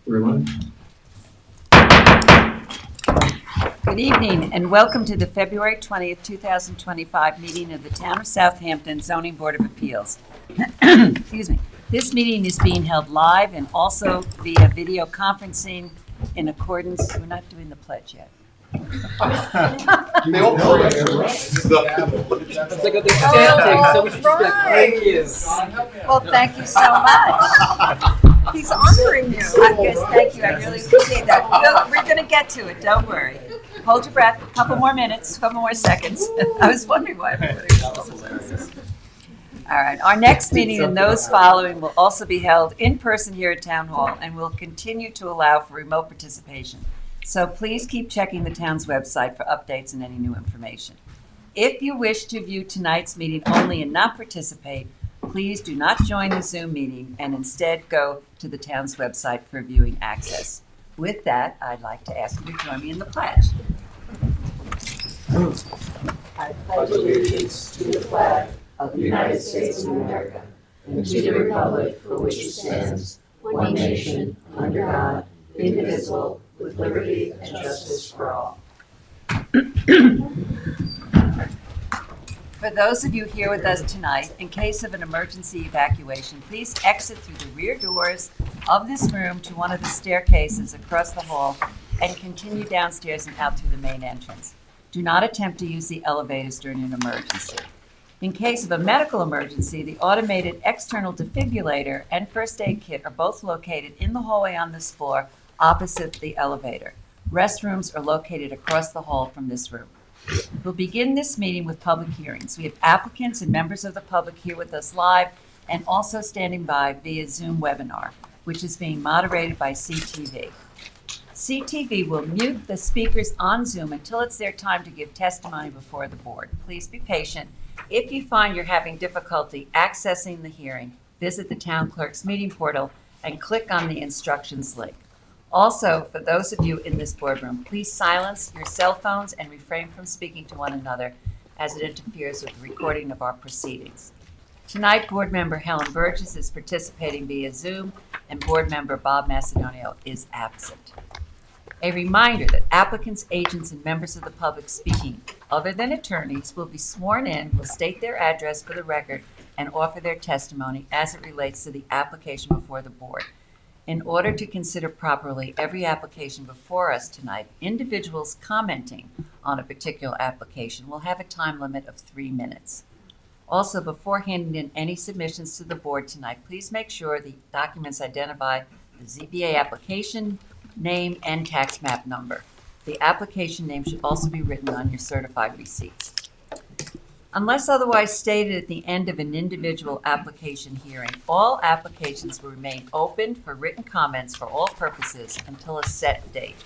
everyone. Good evening and welcome to the February 20th, 2025 meeting of the Town of Southampton Zoning Board of Appeals. Excuse me. This meeting is being held live and also via video conferencing in accordance. We're not doing the pledge yet. They all pray. That's like a big chanting, so we should just be like, thank you. Well, thank you so much. He's honoring you. Yes, thank you. I really appreciate that. We're going to get to it. Don't worry. Hold your breath. A couple more minutes, a couple more seconds. I was wondering why everybody was. All right. Our next meeting and those following will also be held in person here at Town Hall and will continue to allow for remote participation. So please keep checking the town's website for updates and any new information. If you wish to view tonight's meeting only and not participate, please do not join the Zoom meeting and instead go to the town's website for viewing access. With that, I'd like to ask you to join me in the pledge. I pledge allegiance to the flag of the United States of America and to the republic for which it stands, one nation, under God, indivisible, with liberty and justice for all. For those of you here with us tonight, in case of an emergency evacuation, please exit through the rear doors of this room to one of the staircases across the hall and continue downstairs and out through the main entrance. Do not attempt to use the elevators during an emergency. In case of a medical emergency, the automated external defibrillator and first aid kit are both located in the hallway on this floor opposite the elevator. Restrooms are located across the hall from this room. We'll begin this meeting with public hearings. We have applicants and members of the public here with us live and also standing by via Zoom webinar, which is being moderated by CTV. CTV will mute the speakers on Zoom until it's their time to give testimony before the board. Please be patient. If you find you're having difficulty accessing the hearing, visit the town clerk's meeting portal and click on the instructions link. Also, for those of you in this boardroom, please silence your cell phones and refrain from speaking to one another as it interferes with the recording of our proceedings. Tonight, Board Member Helen Burgess is participating via Zoom and Board Member Bob Macedonio is absent. A reminder that applicants, agents, and members of the public speaking, other than attorneys, will be sworn in, will state their address for the record, and offer their testimony as it relates to the application before the board. In order to consider properly every application before us tonight, individuals commenting on a particular application will have a time limit of 3 minutes. Also, before handing in any submissions to the board tonight, please make sure the documents identify the ZBA application name and tax map number. The application name should also be written on your certified receipts. Unless otherwise stated at the end of an individual application hearing, all applications will remain open for written comments for all purposes until a set date.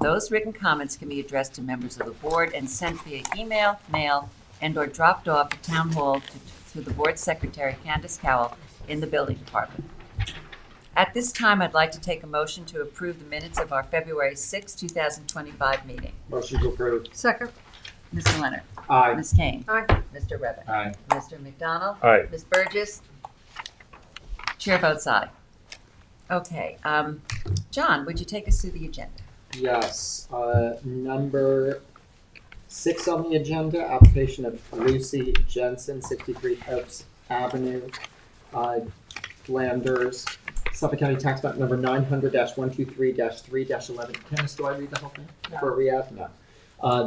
Those written comments can be addressed to members of the board and sent via email, mail, and/or dropped off at Town Hall to the board secretary, Candace Cowell, in the building department. At this time, I'd like to take a motion to approve the minutes of our February 6, 2025 meeting. Motion to approve. Second. Mr. Leonard. Aye. Ms. Kane. Aye. Mr. Reddick. Aye. Mr. McDonald. Aye. Ms. Burgess. Chair votes aye. Okay, John, would you take us through the agenda? Yes, number 6 on the agenda, application of Lucy Jensen, 63 Oaks Avenue, Flanders, Suffolk County Tax Map number 900-123-3-11. Candace, do I read the whole thing? No. For a re-ad? No.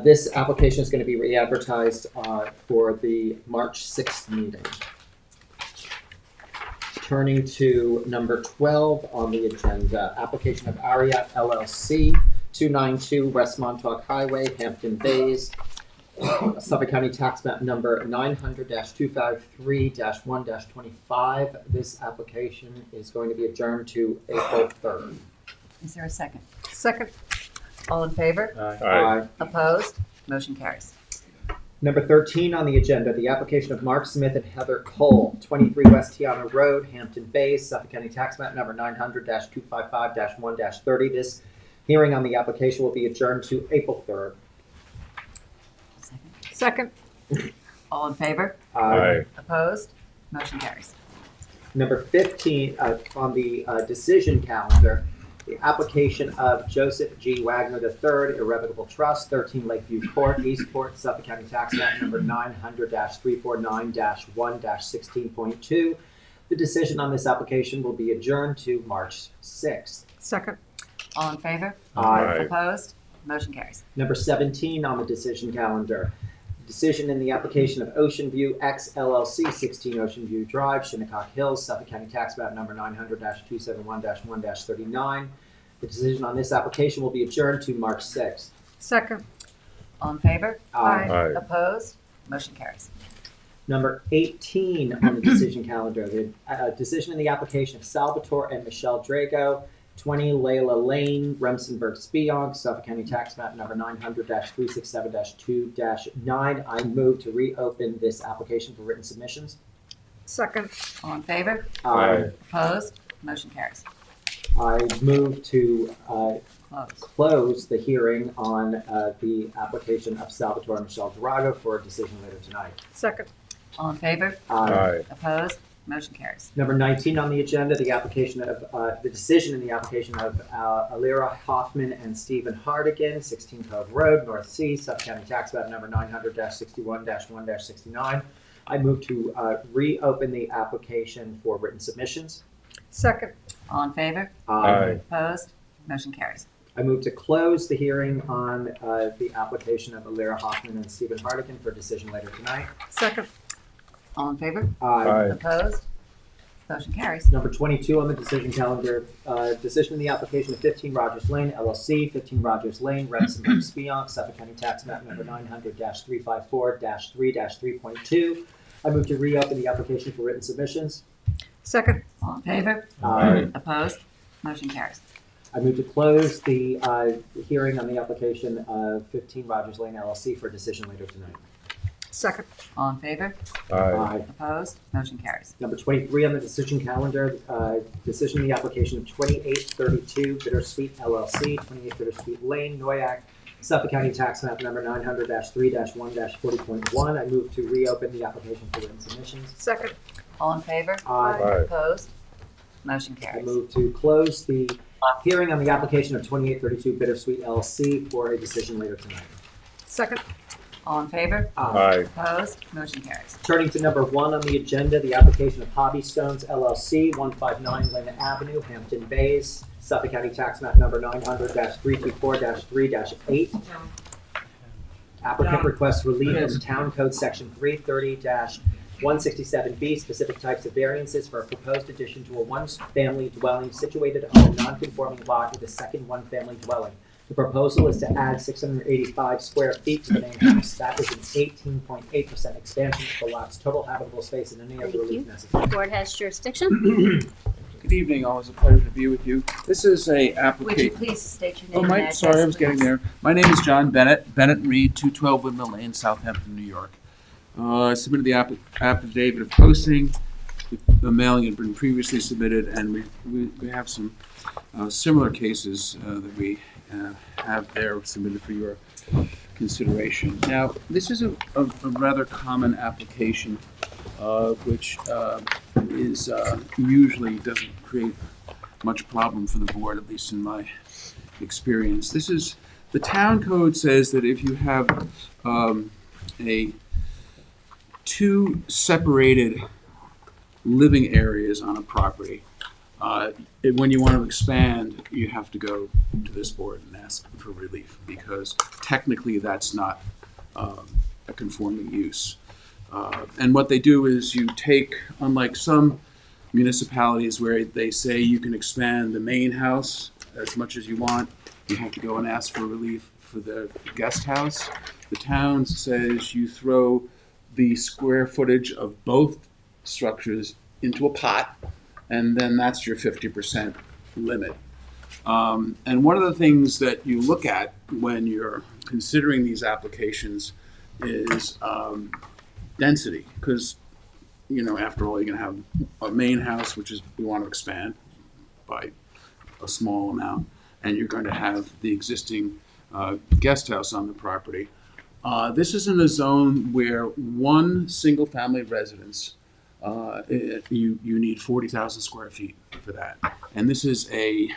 This application is going to be re-advertised for the March 6th meeting. Turning to number 12 on the agenda, application of Ariat LLC, 292 West Montauk Highway, Hampton Bays, Suffolk County Tax Map number 900-253-1-25. This application is going to be adjourned to April 3rd. Is there a second? Second. All in favor? Aye. Opposed? Motion carries. Number 13 on the agenda, the application of Mark Smith and Heather Cole, 23 West Tiana Road, Hampton Bays, Suffolk County Tax Map number 900-255-1-30. This hearing on the application will be adjourned to April 3rd. Second. Second. All in favor? Aye. Opposed? Motion carries. Number 15 on the decision calendar, The application of Joseph G. Wagner III, Irrevocable Trust, 13 Lakeview Court, Eastport, Suffolk County Tax Map number 900-349-1-16.2. The decision on this application will be adjourned to March 6th. Second. All in favor? Aye. Opposed? Motion carries. Number 17 on the decision calendar. Decision in the application of Ocean View X LLC, 16 Ocean View Drive, Shinnecock Hills, Suffolk County Tax Map number 900-271-1-39. The decision on this application will be adjourned to March 6th. Second. All in favor? Aye. Opposed? Motion carries. Number 18 on the decision calendar, the decision in the application of Salvatore and Michelle Drago, 20 Layla Lane, Remsenburg, Spionk, Suffolk County Tax Map number 900-367-2-9. I move to reopen this application for written submissions. Second. All in favor? Aye. Opposed? Motion carries. I move to Close. close the hearing on the application of Salvatore and Michelle Drago for a decision later tonight. Second. All in favor? Opposed? Motion carries. Number 19 on the agenda, the application of the decision in the application of Alira Hoffman and Stephen Hardigan, 16 Cove Road, North Sea, Suffolk County Tax Map number 900-61-1-69. I move to reopen the application for written submissions. Second. All in favor? Aye. Opposed? Motion carries. I move to close the hearing on the application of Alira Hoffman and Stephen Hardigan for a decision later tonight. Second. All in favor? Aye. Opposed? Motion carries. Number 22 on the decision calendar, decision in the application of 15 Rogers Lane, LLC, 15 Rogers Lane, Remsenburg, Spionk, Suffolk County Tax Map number 900-354-3-3.2. I move to reopen the application for written submissions. Second. All in favor? Aye. Opposed? Motion carries. I move to close the hearing on the application of 15 Rogers Lane, LLC for a decision later tonight. Second. All in favor? Aye. Opposed? Motion carries. Number 23 on the decision calendar, decision in the application of 2832 Bittersweet LLC, 28 Bittersweet Lane, Noyak, Suffolk County Tax Map number 900-3-1-40.1. I move to reopen the application for written submissions. Second. All in favor? Aye. Opposed? Motion I carries. move to close the hearing on the application of 2832 Bittersweet LLC for a decision later tonight. Second. All in favor? Opposed? Motion carries. Turning to number 1 on the agenda, the application of Hobby Stones LLC, 159 Lena Avenue, Hampton Bays, Suffolk County Tax Map number 900-324-3-8. Applicant requests relief from Town Code Section 330-167B, specific types of variances for a proposed addition to a one-family dwelling situated on a non-conforming lot with a second one-family dwelling. The proposal is to add 685 square feet to the main house. That is an 18.8% expansion of the lot's total habitable space and any other Thank relief you. necessary. Board has jurisdiction. Good evening, always a pleasure to be with you. This is a Would you application. please state your name Oh, and my, address, sorry, I was getting please? there. My name is John Bennett, Bennett and Reed, 212 Windmill Lane, Southampton, New York. I submitted the affidavit of posting. The mailing had been previously submitted, and we have some similar cases that we have there submitted for your consideration. Now, this is a rather common application, which is usually doesn't create much problem for the board, at least in my experience. This is, the town code says that if you have two separated living areas on a property, when you want to expand, you have to go to this board and ask for relief, because technically that's not a conforming use. And what they do is you take, unlike some municipalities where they say you can expand the main house as much as you want, you have to go and ask for relief for the guest house. The town says you throw the square footage of both structures into a pot, and then that's your 50% limit. And one of the things that you look at when you're considering these applications is density, because, you know, after all, you're going to have a main house, which is we want to expand by a small amount, and you're going to have the existing guest house on the property. This is in a zone where one single-family residence, you need 40,000 square feet for that. And this is a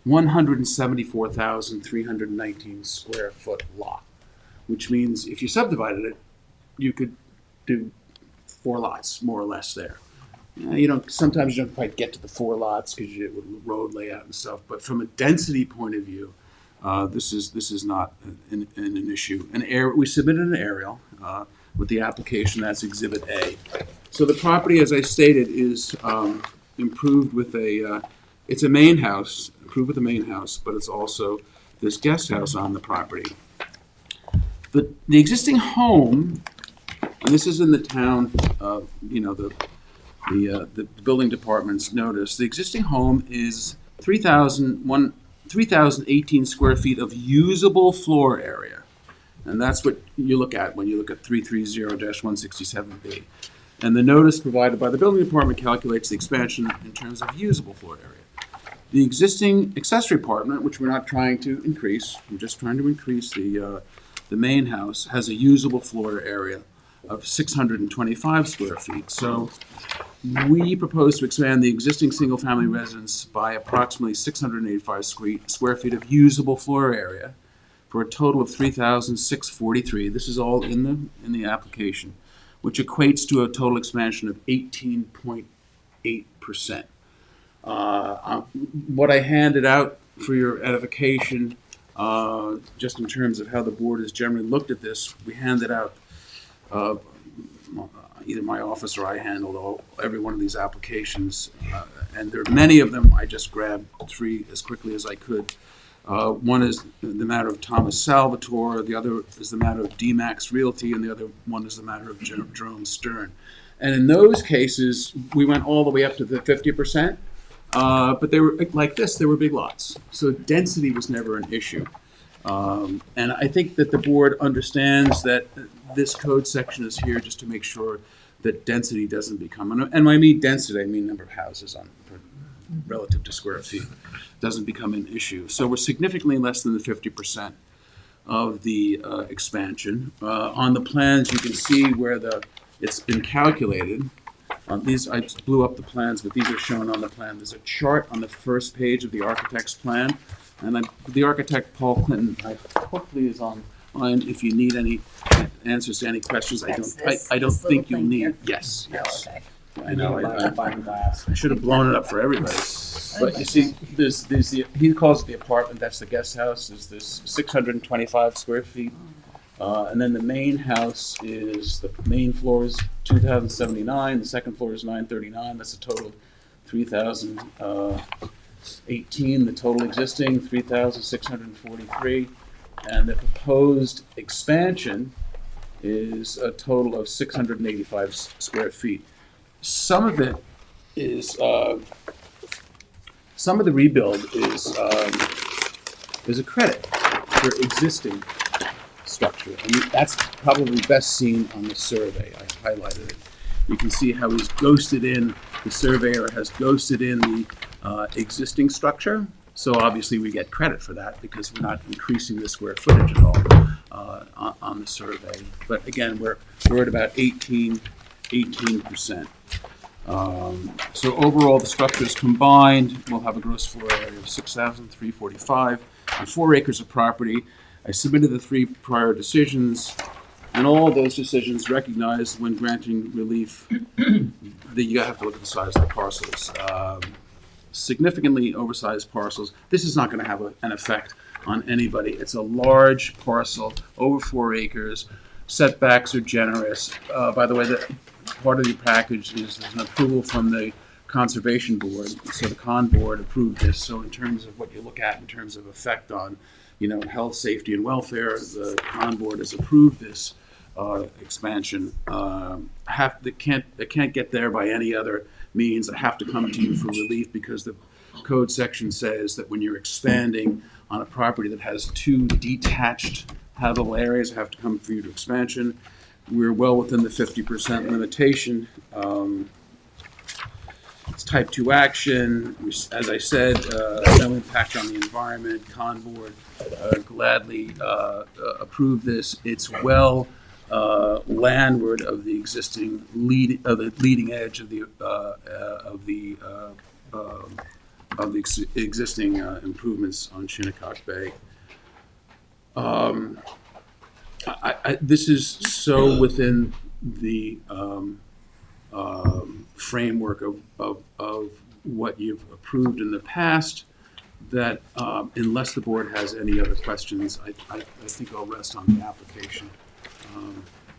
174,319 square foot lot, which means if you subdivided it, you could do 4 lots, more or less there. Sometimes you don't quite get to the 4 lots because you with road layout and stuff, but from a density point of view, this is not an issue. We submitted an aerial with the application. That's Exhibit A. So the property, as I stated, is improved with it's a main house, improved with a main house, but it's also this guest house on the property. The existing home, and this is in the town, the building department's notice. The existing home is 3,018 square feet of usable floor area. And that's what you look at when you look at 330-167B. And the notice provided by the building department calculates the expansion in terms of usable floor area. The existing accessory apartment, which we're not trying to increase, we're just trying to increase the main house, has a usable floor area of 625 square feet. So we propose to expand the existing single-family residence by approximately 685 square feet of usable floor area for a total of 3,643. This is all in the application, which equates to a total expansion of 18.8%. What I handed out for your edification, just in terms of how the board has generally looked at this, we handed out either my office or I handled every one of these applications, and there are many of them. I just grabbed 3 as quickly as I could. One is the matter of Thomas Salvatore, the other is the matter of D-Max Realty, and the other one is the matter of Jerome Stern. And in those cases, we went all the way up to the 50%, but they were like this, they were big lots. So density was never an issue. And I think that the board understands that this code section is here just to make sure that density doesn't become, and when I mean density, I mean number of houses relative to square feet, doesn't become an issue. So we're significantly less than the 50% of the expansion. On the plans, you can see where it's been calculated. These, I blew up the plans, but these are shown on the plan. There's a chart on the first page of the architect's plan. And the architect, Paul Clinton, hopefully is online if you need any answers to any questions. I don't think you'll need. Yes. Oh, okay. I know. I should have blown it up for everybody. But you see, he calls it the apartment. That's the guest house. Is this 625 square feet? And then the main house the main floor is 2,079. The second floor is 939. That's a total of 3,018. The total existing 3,643, and the proposed expansion is a total of 685 square feet. Some of it is some of the rebuild is a credit for existing structure, and that's probably best seen on the survey. I highlighted it. You can see how he's ghosted in, the surveyor has ghosted in the existing structure. So obviously we get credit for that because we're not increasing the square footage at all on the survey. But again, we're at about 18%. So overall, the structures combined will have a gross floor area of 6,345 on 4 acres of property. I submitted the 3 prior decisions, and all of those decisions recognize when granting relief that you have to look at the size of the parcels. Significantly oversized parcels. This is not going to have an effect on anybody. It's a large parcel, over 4 acres. Setbacks are generous. By the way, part of the package is there's an approval from the Conservation Board. So the Con Board approved this. So in terms of what you look at in terms of effect on, health, safety, and welfare, the Con Board has approved this expansion. It can't get there by any other means. I have to come to you for relief because the code section says that when you're expanding on a property that has 2 detached habitable areas, I have to come for you to expansion. We're well within the 50% limitation. It's type 2 action. As I said, no impact on the environment. Con Board gladly approved this. It's well landward of the existing leading edge of the of the existing improvements on Shinnecock Bay. This is so within the framework of what you've approved in the past that unless the board has any other questions, I think I'll rest on the application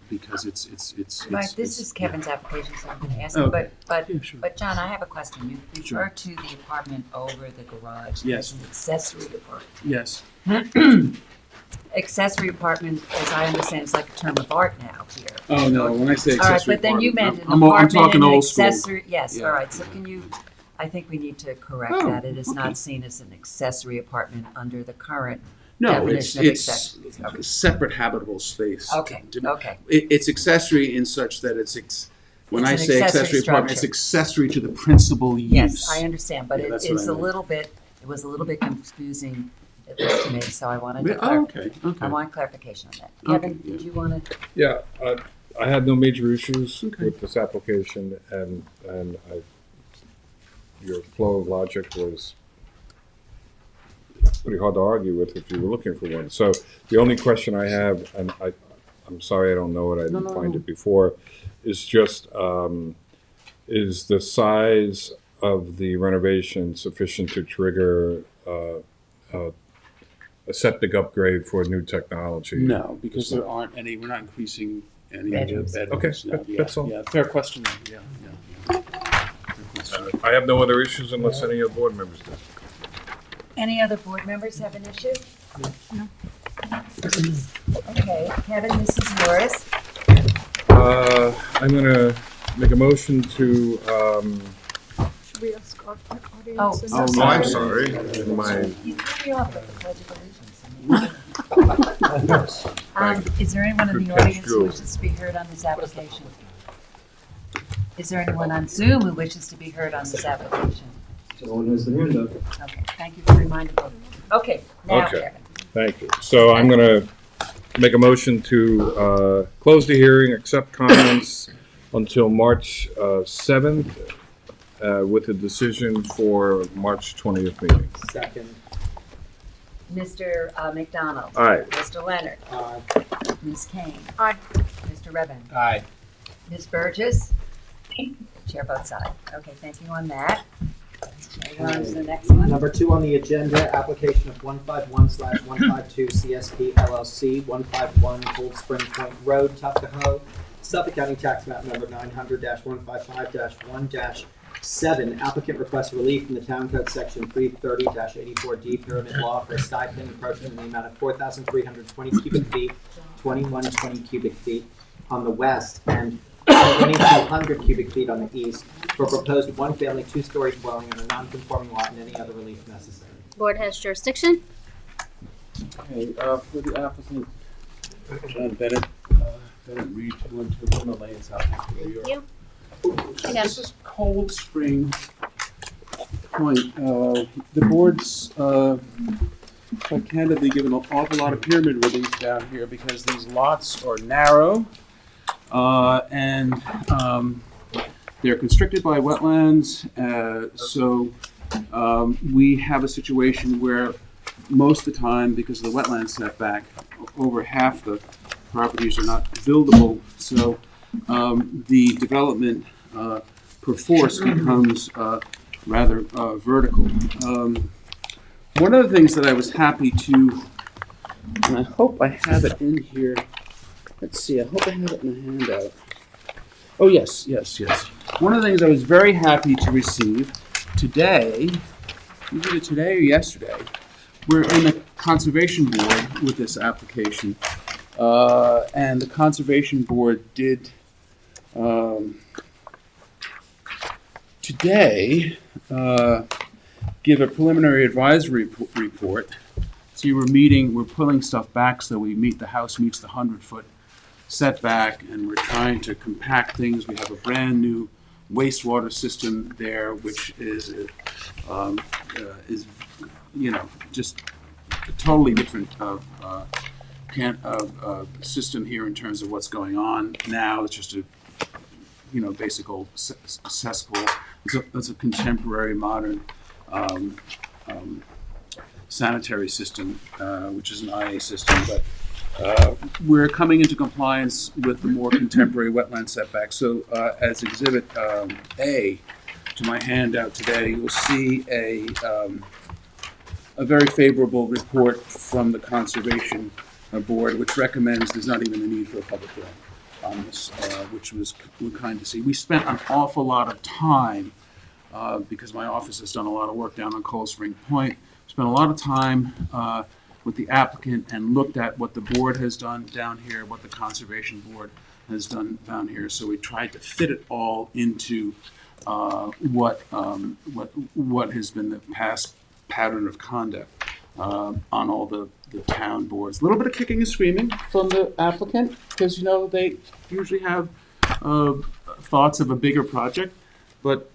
because it's. Right, this is Kevin's application, so I'm going to ask Okay. him, Yeah, sure. but John, I have a question. You Sure. refer to the apartment over the garage. Yes. as an accessory apartment. Yes. Accessory apartment, as I understand, is like a term of art now here. Oh, no, when I say All right, accessory but then you apartment, meant an I'm apartment talking and an old school. accessory, yes, Yeah. all right, so can you, I think we need to correct Oh, that. It is okay. not seen as an accessory apartment under the current No, it's, definition of it's accessories. Okay. separate habitable space. Okay, okay. It's accessory in such that when It's I an say accessory accessory apartment, it's structure. accessory to the principal use. Yes, I understand, but Yeah, it that's what is I a meant. little bit, it was a little bit confusing, at least to me, so I wanted to Oh, clarify. okay, okay. I want clarification on that. Okay, Kevin, yeah. did you want to? Yeah, I had no major issues Okay. with this application, and your flow of logic was pretty hard to argue with if you were looking for one. So the only question I have, and I'm sorry I don't know it, I didn't find it before, is just, is the size of the renovation sufficient to trigger a septic upgrade for new technology? No, because there aren't any, we're not increasing any of the Bedrooms. bedrooms. Okay, No, yeah, that's all. Yeah, fair question, yeah. I have no other issues unless any of the board members do. Any other board members have an issue? No. Okay, Kevin, this is yours. I'm gonna make a motion to, Should we ask our audience? Oh, and so ask- oh, I'm sorry, my, You threw me off with the Pledge of Allegiance. Is there anyone in the Good catch, audience who Drew. wishes to be heard on this application? Is there anyone on Zoom who wishes to be heard on this application? No one has their hand up. Okay, thank you for reminding me. Okay, now Okay. Kevin. thank you. So I'm gonna make a motion to, close the hearing, accept comments until March 7th, with a decision for March 20th meeting. Second. Mr. McDonald. Aye. Mr. Leonard. Aye. Ms. Kane. Aye. Mr. Redmond. Aye. Ms. Burgess. Chair votes aye. Okay, thank you on that. Moving on to the next one. Number 2 on the agenda, application of 151/152 CSP LLC, 151 Cold Spring Point Road, Tuckahoe, Suffolk County Tax Map Number 900-155-1-7. Applicant requests relief from the Town Code Section 330-84D Pyramid Law for a stipend encroachment in the amount of 4,320 cubic feet, 2120 cubic feet on the west, and 2,200 cubic feet on the east for proposed one-family, two-story dwelling on a non-conforming lot and any other relief necessary. Board has jurisdiction. Okay, for the applicant, John Bennett, Bennett Reed, 212 Lima Lane, Southampton, New York. You. I got This is Cold Spring Point. The board's quite candidly given an awful lot of pyramid relief down here because these lots are narrow and they're constricted by wetlands. So we have a situation where most of the time, because of the wetland setback, over half the properties are not buildable. So the development perforce becomes rather vertical. One of the things that I was happy to, and I hope I have it in here. Let's see, I hope I have it in the handout. Oh, yes. One of the things I was very happy to receive today, either today or yesterday, we're in the Conservation Board with this application. And the Conservation Board did today give a preliminary advisory report. So we're pulling stuff back so the house meets the 100-foot setback, and we're trying to compact things. We have a brand new wastewater system there, which is just a totally different system here in terms of what's going on now. It's just a basic old cesspool. It's a contemporary modern sanitary system, which is an IA system, but we're coming into compliance with the more contemporary wetland setback. So as Exhibit A to my handout today, you'll see a very favorable report from the Conservation Board, which recommends there's not even a need for a public hearing on this, which we're kind to see. We spent an awful lot of time, because my office has done a lot of work down on Cold Spring Point, spent a lot of time with the applicant and looked at what the board has done down here, what the Conservation Board has done down here. So we tried to fit it all into what has been the past pattern of conduct on all the town boards. A little bit of kicking and screaming from the applicant, because they usually have thoughts of a bigger project, but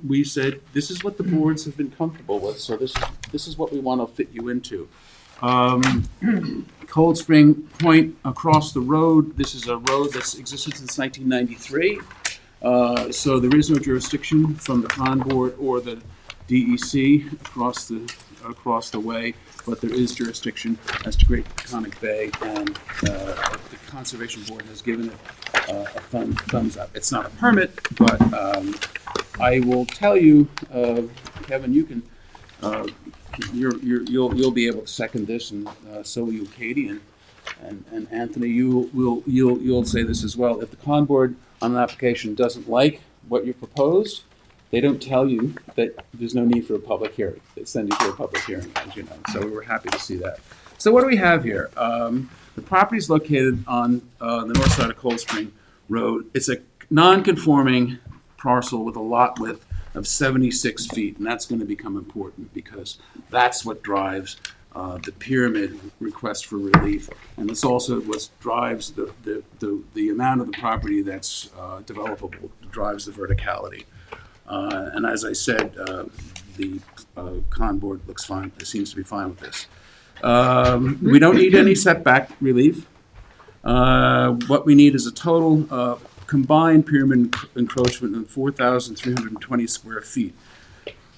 we said this is what the boards have been comfortable with, so this is what we want to fit you into. Cold Spring Point across the road. This is a road that's existed since 1993. So there is no jurisdiction from the pond board or the DEC across the way, but there is jurisdiction as to Great Taconic Bay, and the Conservation Board has given it a thumbs up. It's not a permit, but I will tell you, Kevin, you can you'll be able to second this, and so will you, Katie, and Anthony. You'll say this as well. If the con board on an application doesn't like what you proposed, they don't tell you that there's no need for a public hearing. They send you to a public hearing, as you know. So we were happy to see that. So what do we have here? The property is located on the north side of Cold Spring Road. It's a non-conforming parcel with a lot width of 76 feet, and that's going to become important because that's what drives the pyramid request for relief, and it's also what drives the amount of the property that's developable, drives the verticality. And as I said, the con board looks fine. It seems to be fine with this. We don't need any setback relief. What we need is a total combined pyramid encroachment of 4,320 square feet.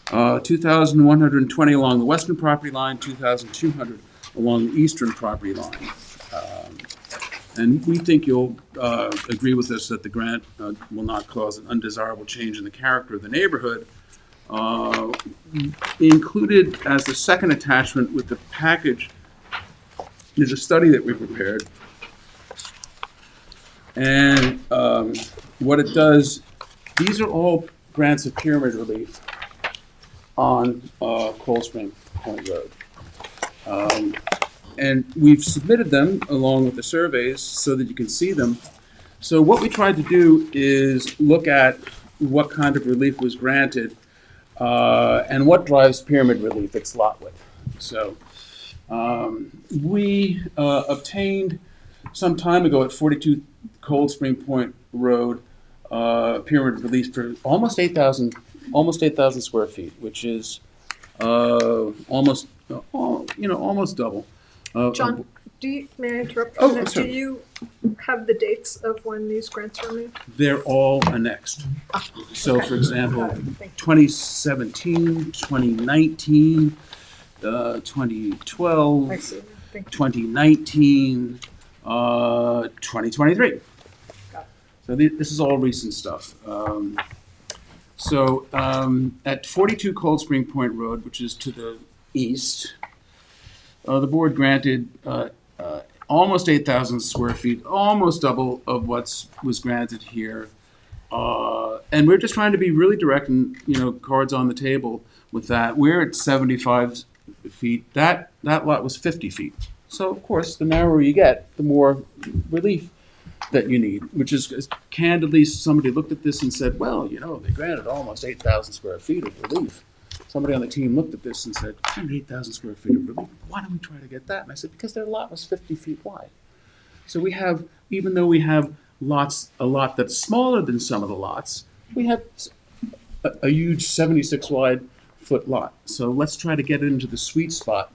2,120 along the western property line, 2,200 along the eastern property line. And we think you'll agree with us that the grant will not cause an undesirable change in the character of the neighborhood. Included as the second attachment with the package is a study that we prepared. And what it does, these are all grants of pyramid relief on Cold Spring Point Road. And we've submitted them along with the surveys so that you can see them. So what we tried to do is look at what kind of relief was granted and what drives pyramid relief, its lot width. So we obtained some time ago at 42 Cold Spring Point Road pyramid relief for almost 8,000 square feet, which is almost double. John, may I interrupt? Oh, sorry. Do you have the dates of when these grants were made? They're all annexed. So, okay. for example, Thank you. 2017, 2019, 2012, I see. Thank you. 2019, 2023. So this is all recent stuff. At 42 Cold Spring Point Road, which is to the east, the board granted almost 8,000 square feet, almost double of what was granted here. And we're just trying to be really direct and, cards on the table with that. We're at 75 feet. That lot was 50 feet. So, of course, the narrower you get, the more relief that you need, which is candidly, somebody looked at this and said, well, they granted almost 8,000 square feet of relief. Somebody on the team looked at this and said, 8,000 square feet of relief. Why don't we try to get that? And I said, because their lot was 50 feet wide. So we have, even though we have a lot that's smaller than some of the lots, we have a huge 76 wide foot lot. So let's try to get it into the sweet spot,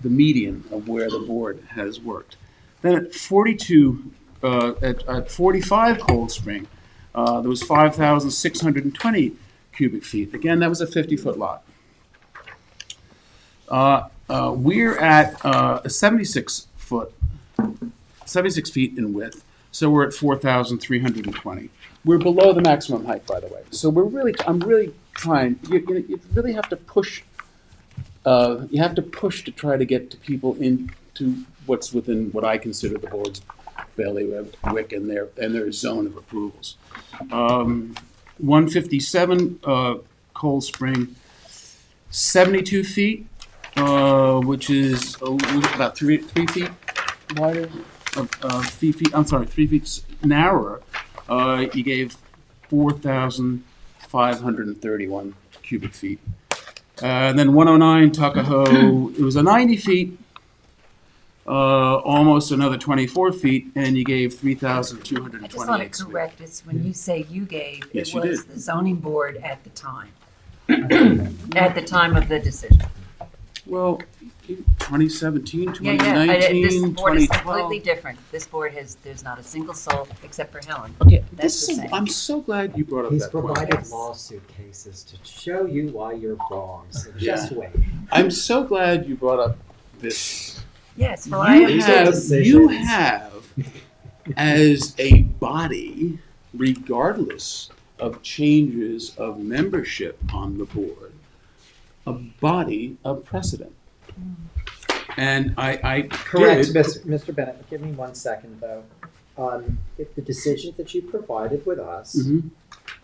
the median of where the board has worked. Then at 45 Cold Spring, there was 5,620 cubic feet. Again, that was a 50-foot lot. We're at a 76 feet in width, so we're at 4,320. We're below the maximum height, by the way. So I'm really trying. You really have to push. You have to push to try to get to people into what's within what I consider the board's bailiwick and their zone of approvals. 157 Cold Spring, 72 feet, which is about 3 feet wider, 3 feet. I'm sorry, 3 feet narrower. You gave 4,531 cubic feet. And then 109 Tuckahoe, it was a 90 feet, almost another 24 feet, and you gave 3,228. I just want to correct this. When you say you gave, Yes, it you was did. the zoning board at the time. At the time of the decision. Well, 2017, Yeah, 2019, this board is 2012. completely different. This board there's not a single soul except for Helen. Okay, That's the same. I'm so glad you brought up He's that point. provided Yes. lawsuit cases to show you why you're wrong, so Yeah. just wait. I'm so glad you brought up this. Yes, well, I You understand. have, as a body, regardless of changes of membership on the board, a body of precedent. And I Correct, did. Mr. Bennett, give me 1 second, though. If the decisions that you provided with us Mhm.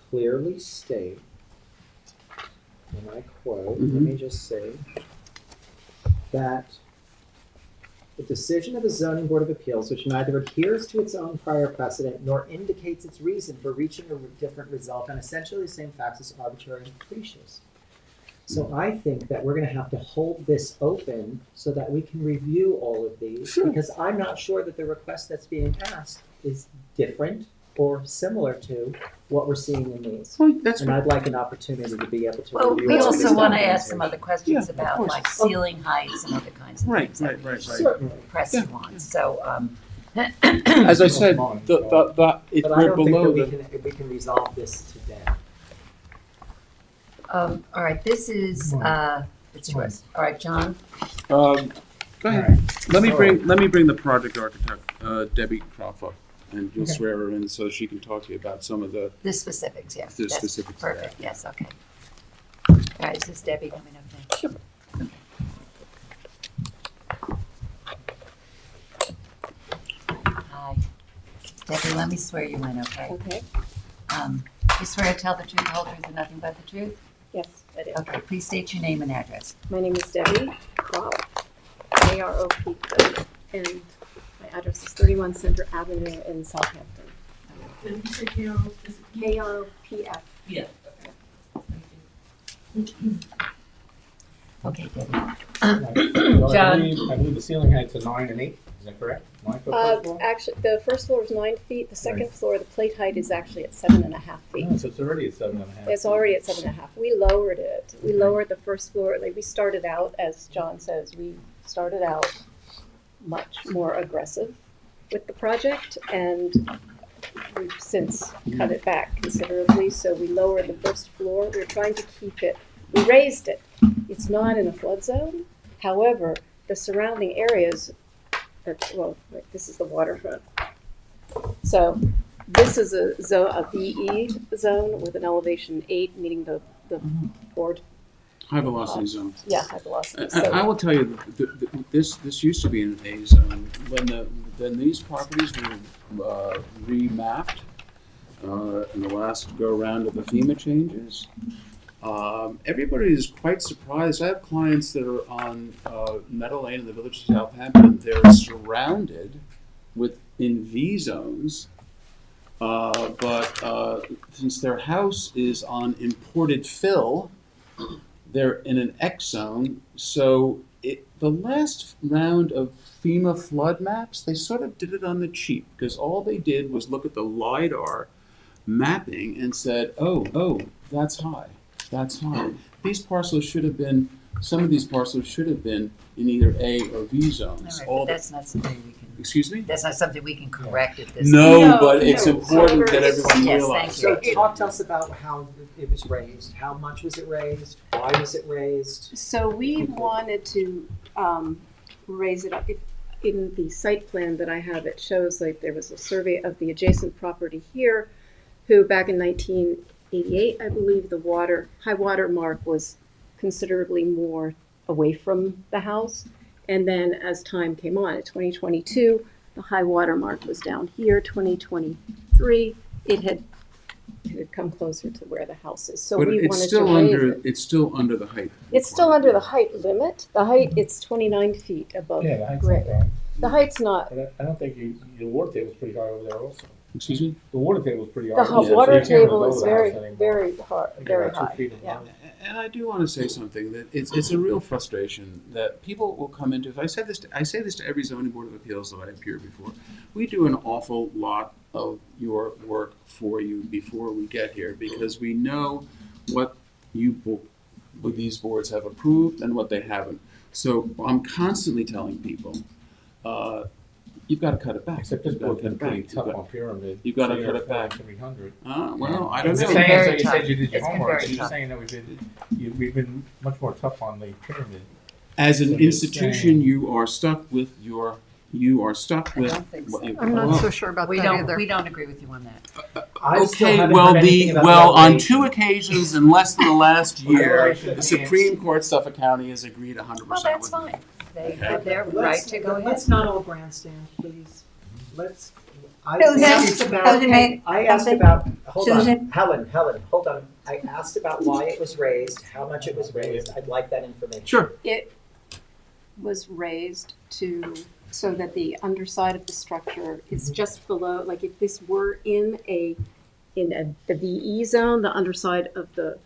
clearly state, and I quote, let Mhm. me just say, that the decision of the zoning board of appeals, which neither adheres to its own prior precedent nor indicates its reason for reaching a different result on essentially the same facts, is arbitrary and capricious. So I think that we're gonna have to hold this open so that we can review all of these, Sure. because I'm not sure that the request that's being asked is different or similar to what we're seeing in these. Well, that's And what, I'd like an opportunity to be able to Well, review we all of these also want to ask some documents. other questions Yeah, of about course. like ceiling heights and other kinds of Right, things. that right. Certainly, Press you on, so, as I said, we're but I don't think below that the. we can resolve this today. all right, this is, it's yours. All right, John, Go ahead. Let me bring the project architect, Debbie Croft, up, and you'll swear her in so she can talk to you about some of the. the specifics, yes. The that's specifics of that. Perfect, yes, okay. All right, is this Debbie coming up next? Sure. Hi. Debbie, let me swear you in, okay? Okay, You swear to tell the truth, the whole truth, and nothing but the truth? yes, I do. Okay, please state your name and address. My name is Debbie Kropp, K-R-O-P, and my address is 31 Center Avenue in Southampton. K-R-O-P-F. Okay, Debbie. John. I believe the ceiling height's a 9 and 8, is that correct? 9 foot first floor? Actually, the first floor is 9 feet, the second Right. floor, the plate height is actually at 7.5 feet. Oh, so it's already at 7.5. It's already at 7.5. We lowered it. We lowered the first floor. Like we started out, as John says, we started out much more aggressive with the project, and we've since cut it back considerably. So we lowered the first floor. We're trying to keep it. We raised it. It's not in a flood zone. However, the surrounding areas. This is the waterfront. So this is a zone, a VE zone with an elevation 8, meaning the board, High velocity zone. high velocity. I So will tell you, this used to be an A zone. When these properties were remapped in the last go-around of the FEMA changes, everybody is quite surprised. I have clients that are on Meadow Lane in the village of Southampton. They're surrounded in V zones, but since their house is on imported fill, they're in an X zone. So the last round of FEMA flood maps, they sort of did it on the cheap, because all they did was look at the LiDAR mapping and said, oh, that's high. That's high. These parcels should have been some of these parcels should have been in either A or B zones. All All right, but the- that's not something we can, Excuse me? that's not something we can correct at this. No, No, but it's no, important that it's- everyone Yes, realizes. thank So talk to us about how it was raised, how much was it raised, why was it raised? So we wanted to raise it up. In the site plan that I have, it shows like there was a survey of the adjacent property here, who back in 1988, I believe, the high water mark was considerably more away from the house. And then as time came on, in 2022, the high water mark was down here. 2023, it had come closer to where the house is. So But we it's wanted to still raise under, it. it's still under the height. It's still under the height limit. The height, it's 29 feet above Yeah, the height's grade. not wrong. The height's not, But I don't think the water table's pretty high over there also. Excuse me? The water table's pretty the high. Yeah, water You can't table really is go to the very, house anymore. very hard, I think very about 2 high. feet in Yeah. the house. And I do want to say something, that it's a real frustration that people will come into, I say this to every zoning board of appeals that I appear before. We do an awful lot of your work for you before we get here, because we know what these boards have approved and what they haven't. So I'm constantly telling people, you've got to cut it back. Except this You've gotta board's been cut it pretty back. tough on pyramid. You've gotta So cut you're it back. 300. Well, I I'm don't just know. saying, Very so you tough. said you did your It's been homework, very so you're tough. saying that we've been much more tough on the pyramid. As an So you're institution, saying- you are stuck with don't think what so. you. I'm not well, so sure about We that don't, either. we don't agree with you on that. I still Okay, haven't well, heard anything about on elevation. 2 occasions in less than the last year, Elevation the means- Supreme Court Suffolk County has agreed 100% Well, that's with me. fine. They have their right to go ahead. Let's not all grandstand, please. Let's, I Susan, asked about, Susan, may- I asked something? about, hold on, Susan? Helen, hold on. I asked about why it was raised, how much it was raised. I'd like that information. Sure. It was raised so that the underside of the structure is just below, like if this were in the VE zone, the underside of the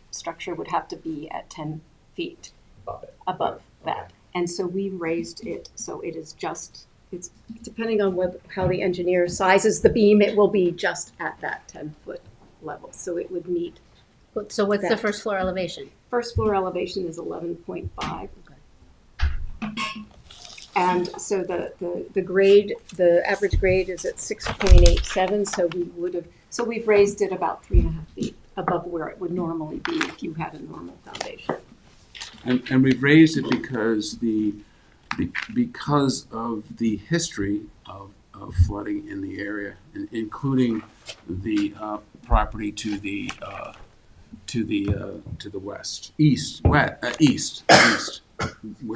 structure would have to be at 10 feet Above it. above that. And so we raised it, so it is just, it's depending on how the engineer sizes the beam, it will be just at that 10-foot level. So it would meet, So what's the That. first floor elevation? first floor elevation is 11.5. And so the grade, the average grade is at 6.87, so we've raised it about 3.5 feet above where it would normally be if you had a normal foundation. And we've raised it because of the history of flooding in the area, including the property to the east, where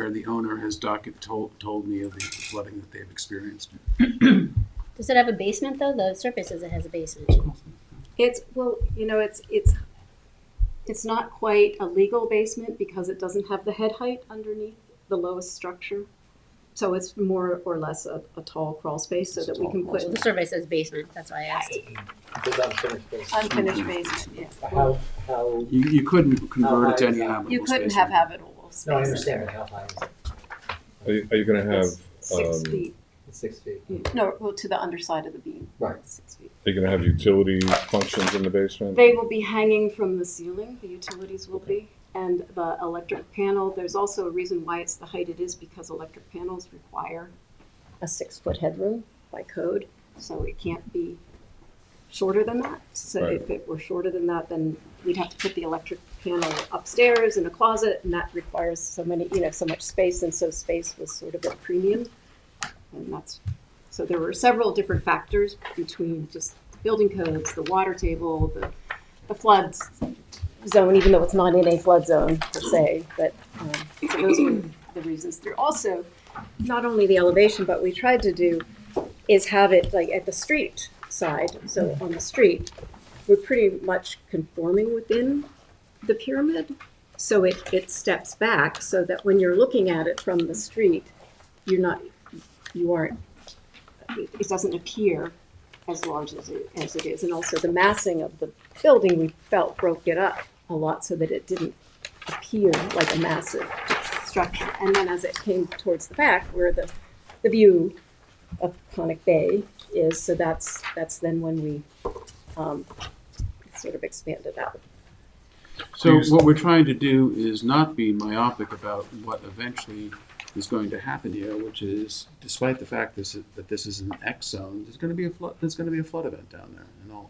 the owner has told me of the flooding that they've experienced. Does it have a basement though? The surface says it has a basement. It's not quite a legal basement because it doesn't have the head height underneath the lowest structure. So it's more or less a tall crawl space so that we can put The survey says basement. That's why I asked. It's unfinished basement. unfinished basement, yeah. How, You couldn't convert it to high is any that? habitable You couldn't space. have habitable space. no, I understand, but how high is it? Are you gonna have, It's 6 feet. It's 6 feet. No, well, to the underside of the beam. Right. 6 feet. are you gonna have utility functions in the basement? They will be hanging from the ceiling, the utilities will be, and the electric panel, there's also a reason why it's the height it is, because electric panels require a 6-foot headroom by code, so it can't be shorter than that. So Right. if it were shorter than that, then we'd have to put the electric panel upstairs in a closet, and that requires so much space, and so space was sort of a premium. And so there were several different factors between just the building codes, the water table, the flood zone, even though it's not in a flood zone per se, but so those were the reasons. There also, not only the elevation, but we tried to do is have it like at the street side. So on the street, we're pretty much conforming within the pyramid. So it steps back so that when you're looking at it from the street, it doesn't appear as large as it is. And also the massing of the building, we felt broke it up a lot so that it didn't appear like a massive structure. And then as it came towards the back where the view of Conic Bay is, so that's then when we sort of expanded out. So what we're trying to do is not be myopic about what eventually is going to happen here, which is, despite the fact that this is an X zone, there's going to be a flood. There's going to be a flood event down there,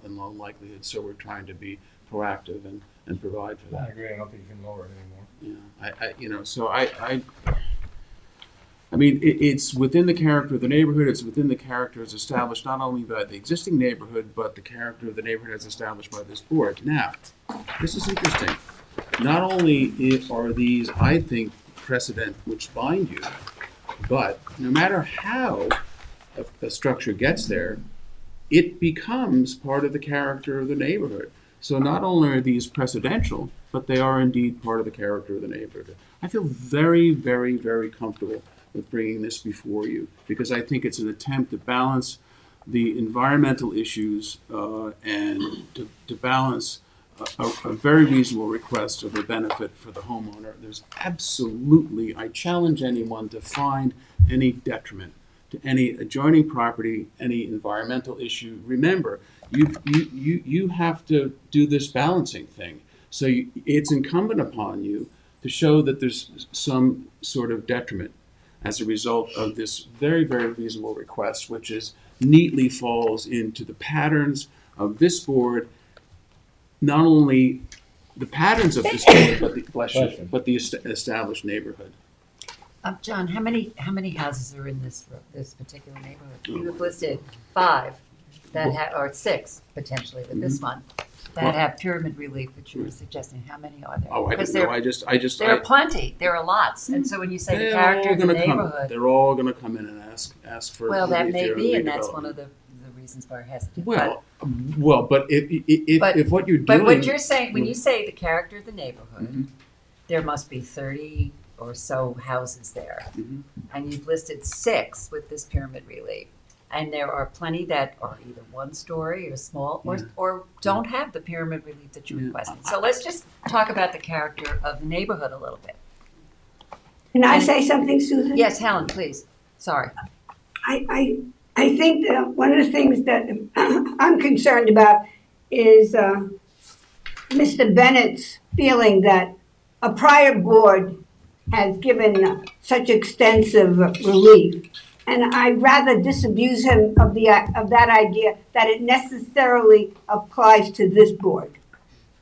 in all likelihood. So we're trying to be proactive and provide for I that. agree, I don't think you can lower it anymore. Yeah, I mean, it's within the character of the neighborhood. It's within the character as established not only by the existing neighborhood, but the character of the neighborhood as established by this board. Now, this is interesting. Not only are these, I think, precedent which bind you, but no matter how a structure gets there, it becomes part of the character of the neighborhood. So not only are these precedential, but they are indeed part of the character of the neighborhood. I feel very, very, very comfortable with bringing this before you, because I think it's an attempt to balance the environmental issues and to balance a very reasonable request of a benefit for the homeowner. There's absolutely, I challenge anyone to find any detriment to any adjoining property, any environmental issue. Remember, you have to do this balancing thing. So it's incumbent upon you to show that there's some sort of detriment as a result of this very, very reasonable request, which neatly falls into the patterns of this board, not only the patterns of this board, but the established neighborhood. John, how many houses are in this particular neighborhood? You have listed 5 that or 6 potentially with this one that have pyramid relief that you were suggesting. How many are there? Oh, I didn't know. There are plenty. There are lots. And so when you say the character of the neighborhood, they're all going to come in and ask for. well, that may be, and that's one of the reasons why we're hesitant. But if what you're doing. But what you're saying, when you say the character of the neighborhood, there must be 30 or so houses there, and you've listed 6 with this pyramid relief. And there are plenty that are either one story or small or don't have the pyramid relief that you requested. So let's just talk about the character of the neighborhood a little bit. Can I say something, Susan? Yes, Helen, please. Sorry. I think that one of the things that I'm concerned about is Mr. Bennett's feeling that a prior board has given such extensive relief. And I'd rather disabuse him of that idea that it necessarily applies to this board.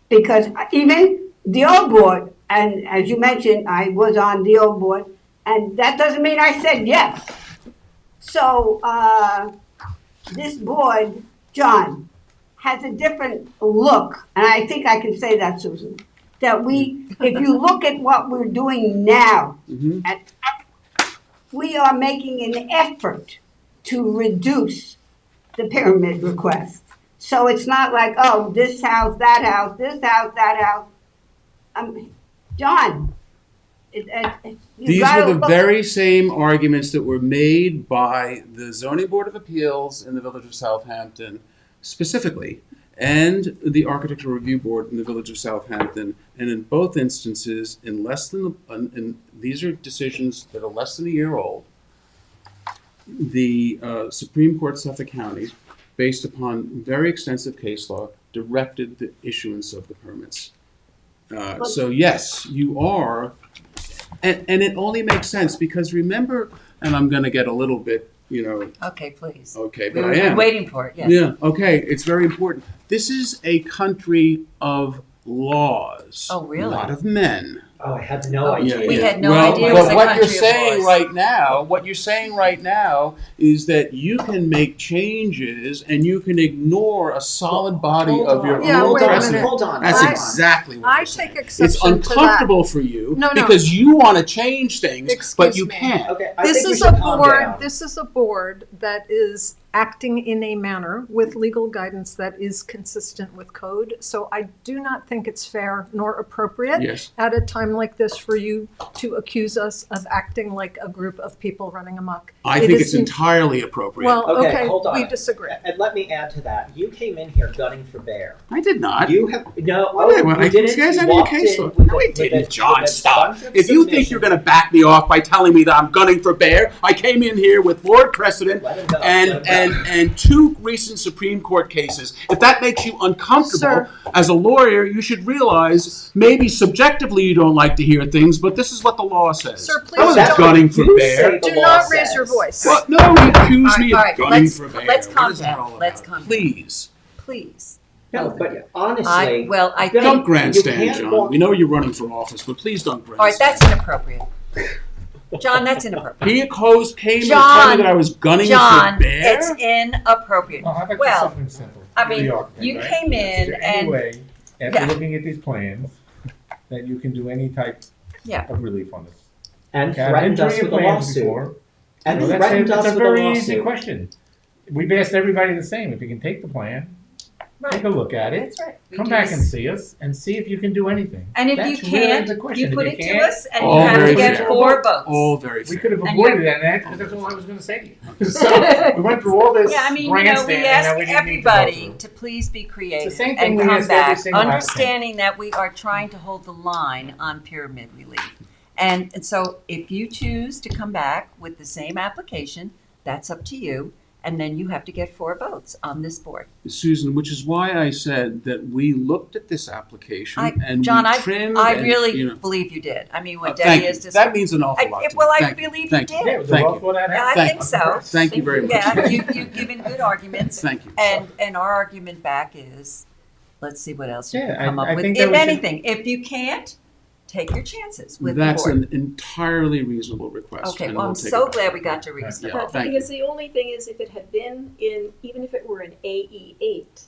Because even the old board, and as you mentioned, I was on the old board, and that doesn't mean I said yes. So this board, John, has a different look, and I think I can say that, Susan, that if you look at what we're doing now, we are making an effort to reduce the pyramid request. So it's not like, oh, this house, that house, this house, that house. John, these were the very same arguments that were made by the Zoning Board of Appeals in the Village of Southampton specifically, and the Architectural Review Board in the Village of Southampton. And in both instances, and these are decisions that are less than a year old, the Supreme Court Suffolk County, based upon very extensive case law, directed the issuance of the permits. So yes, you are, and it only makes sense because remember, and I'm going to get a little bit, Okay, please. Okay, but We're I am waiting for it. Yes. Yeah. Okay, it's very important. This is a country of laws. Oh, really? Not of men. Oh, I had no idea. We had no idea it was a what country you're of saying laws. what you're saying right now is that you can make changes and you can ignore a solid body of your Yeah, own wait a precedent. minute. Hold on. That's hold on. exactly what I you're take saying. exception It's to that. uncomfortable for you No. because you want to change things, but Excuse you me. can't. Okay, I This think we is should a calm board, down. this is a board that is acting in a manner with legal guidance that is consistent with code. So I do not think it's fair nor appropriate Yes. at a time like this for you to accuse us of acting like a group of people running amok. I It think is it's entirely appropriate. Well, okay, hold on. we disagree. And let me add to that. You came in here gunning for bear. I did not. You have no. Wait a minute, you I didn't. guys You have any walked case in law? with No, a- I with didn't, a- John. with a Stop. bunch of If you think submissions. you're going to back me off by telling me that I'm gunning for bear, I came in here with board precedent Let him go. and Let him and two recent Supreme Court cases. If that makes you uncomfortable Sir. as a lawyer, you should realize maybe subjectively you don't like to hear things, but this is what the law says. Sir, I please wasn't don't. gunning for You bear. say the Do law not raise your says. voice. Well, no, you accuse me All of right, gunning let's- for bear. let's What calm is that down. all Let's about? calm down. Please. Please. No, both of you. but honestly. I think. Don't You grandstand, can't John. walk- We know you're running for office, but please don't grandstand. All right, that's inappropriate. John, that's inappropriate. He came and told John, me that I was gunning John, for bear. it's inappropriate. Well, how about just Well, something simple? I mean, The architect, you right? came in Is there and- any way, after Yeah. looking at these plans, that you can do any type Yeah. of relief on this? And Okay, I've been threatened through us your with a plans lawsuit. before. And You know, threatened it's us a with a very easy lawsuit. question. We've asked everybody the same. If you can take the plan, take a look at it, That's right. We come do back this. and see us, and see if you can do anything. And if That's you really can't, the question. you If put you it to can't, us and All you have to very get fair. 4 votes. All very we fair. could have And avoided that because that's all I was going to say. So we went through all this Yeah, I mean, grandstanding, we and ask now we didn't need to go everybody through. to please be creative same thing and we come ask every back, single applicant. understanding that we are trying to hold the line on pyramid relief. And so if you choose to come back with the same application, that's up to you. And then you have to get 4 votes on this board. Susan, which is why I said that we looked at this application and John, we trimmed I and, really you know, believe you did. I mean, what thank Debbie you. is just. That means an awful lot to me. Well, I Thank you. believe you Thank you. did. Yeah, it was a Thank well you. thought out Yeah, I effort. think so. Thank you very much. Yeah, you've given good arguments. Thank you. And our argument back is, let's see what else you Yeah, can come I up with. think that If we should- anything, if you can't, take your chances with That's the board. an entirely reasonable request. Okay, and well, we'll I'm take so it. glad we got to reason Yeah. it But out. the Thank thing you. is, the only thing is, if it had been in, even if it were an AE8,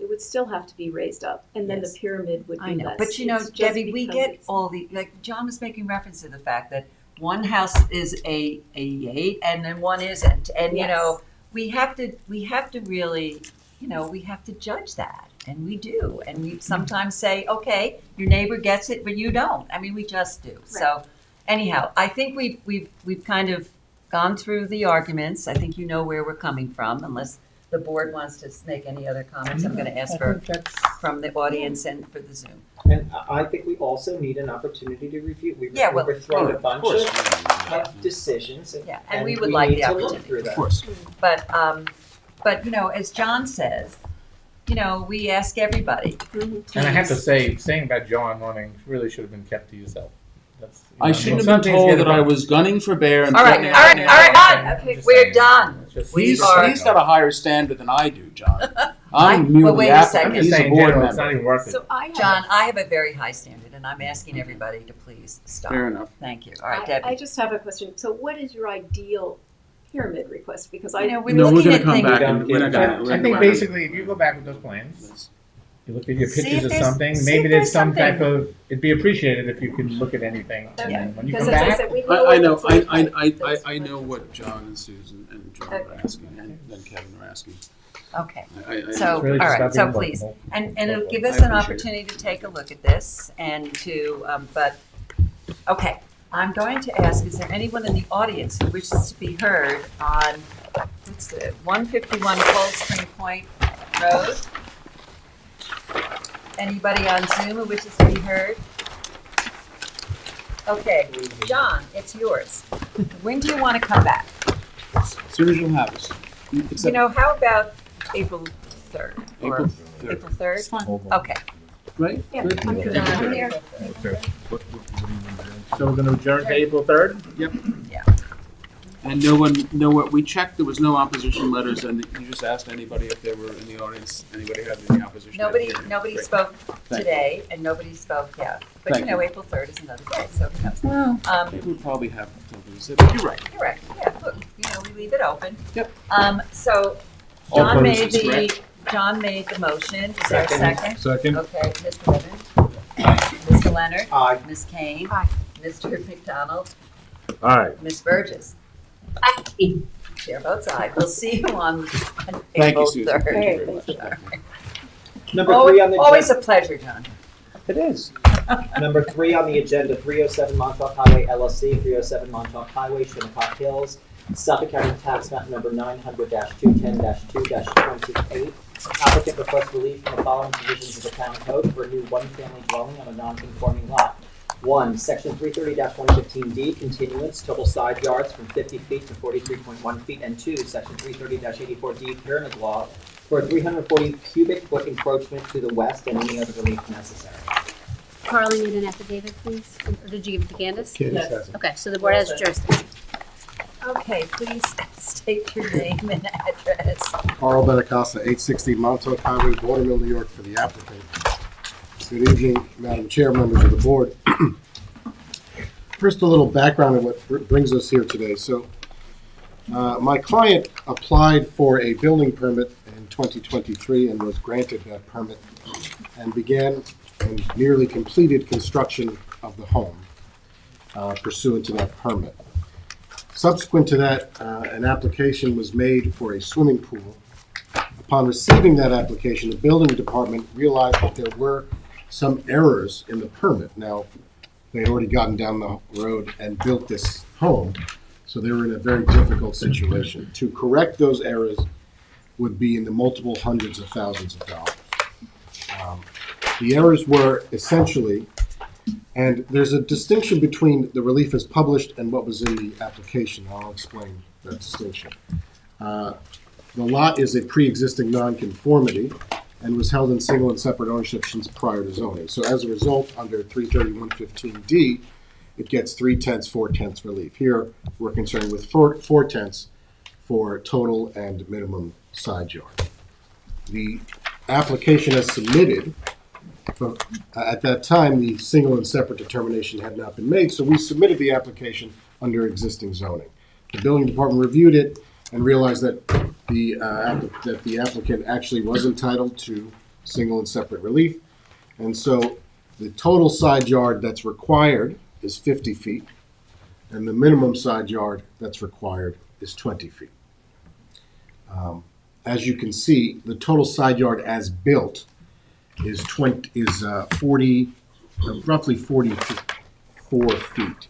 it would still have to be raised up, and then Yes. the pyramid would be I know, less. but you know, It's just Debbie, we because get it's- all the, like, John was making reference to the fact that one house is a 8 and then one isn't. And, you Yes. know, we have to really, you know, we have to judge that. And we do. And we sometimes say, okay, your neighbor gets it, but you don't. I mean, we just do. So anyhow, I think we've kind of gone through the arguments. I think you know where we're coming from, unless the board wants to make any other comments. I'm going to ask for from the audience and for the Zoom. And I think we also need an opportunity to review. We Yeah, well, overthrown a Of bunch course. of decisions, Yeah, and we would like need the to look opportunity. through Of them. course. But you know, as John says, you know, we ask everybody. And I have to say, saying about John running really should have been kept to yourself. That's, you I know, shouldn't some have been things told get that I about- was gunning for bear and All right, threatening- all right, done. Okay, Just We're saying. done. It's just- We He's, are- he's got a higher standard than I do, John. well, I'm merely wait the a applicant. second. I'm just He's a saying, board general, it's not member. even worth it. So I have. John, I have a very high standard, and I'm asking everybody to please stop. Fair enough. Thank you. All right, I Debbie. just have a question. So what is your ideal pyramid request? Because You know, we're No, we're looking gonna at come things. back and we're not gonna. I think basically, if you go back with those plans, you look at your See if pictures of there's- something, see maybe if there's there's some type something. of, it'd be appreciated if you could look at anything. And then when you because come as I back, said, we I know, it's like- I know what John and Susan and John are Okay. asking, and then Kevin are asking. Okay. I- So, it's really all just right, about so being please. flexible. And it'll give I us an appreciate it. opportunity to take a look at this and to, okay. I'm going to ask, is there anyone in the audience who wishes to be heard on, what's the, 151 Cold Spring Point Road? Anybody on Zoom who wishes to be heard? Okay, John, it's yours. When do you want to come back? As soon as you'll have us. You Except know, how about April 3rd? Or April 3rd. April 3rd? It's fine, Okay. right? Yeah, Good? I'm good. I'm here. So we're gonna adjourn to April 3rd? And we checked, there was no opposition letters, and you just asked anybody if there were in the audience, anybody had any opposition? Nobody Great. spoke you. today, and nobody spoke, yeah. But Thank you know, you. April 3rd is another day, so who knows? Well, it would probably have, but you're right. You're right, yeah, look, you know, we leave it open. Yep. So, All John made purposes, the, John made the motion, is there a second? Second? Okay, Mr. Evans? Mr. Leonard? Aye. Ms. Kane? Aye. Mr. McDonald? Aye. Ms. Burgess? Chair votes aye. We'll see you on Thank April you, Susan. 3rd. Thank you very much. Number 3 on the Always agenda. a pleasure, John. It is. Number 3 on the agenda, 307 Montauk Highway LLC, 307 Montauk Highway, Shinnecock Hills, Suffolk County Tax Map Number 900-210-2-28. Applicant requests relief from the following provisions of the town code for a new one-family dwelling on a non-conforming lot. 1, section 330-115D, continuance, total side yards from 50 feet to 43.1 feet, and 2, section 330-84D, pyramid law, for a 340 cubic foot encroachment to the west and any other relief necessary. Carly, need an affidavit, please? Or did you give it to Candace? Candace has it. Okay, so the board has jurisdiction. Okay, please state your name and address. Carl Benacosta, 860 Montauk Highway, Watermill, New York, for the applicant. Good evening, Madam Chair, members of the board. First, a little background on what brings us here today. So, my client applied for a building permit in 2023 and was granted that permit and began and nearly completed construction of the home pursuant to that permit. Subsequent to that, an application was made for a swimming pool. Upon receiving that application, the building department realized that there were some errors in the permit. Now, they had already gotten down the road and built this home, so they were in a very difficult situation. To correct those errors would be in the multiple hundreds of thousands of dollars. The errors were essentially, and there's a distinction between the relief as published and what was in the application. I'll explain that distinction. The lot is a pre-existing nonconformity and was held in single and separate ownership since prior to zoning. So as a result, under 330-115D, it gets 3/10, 4/10 relief. Here, we're concerned with 4/10 for total and minimum side yard. The application as submitted, at that time, the single and separate determination had not been made, so we submitted the application under existing zoning. The building department reviewed it and realized that the applicant actually was entitled to single and separate relief, and so the total side yard that's required is 50 feet, and the minimum side yard that's required is 20 feet. As you can see, the total side yard as built is roughly 44 feet,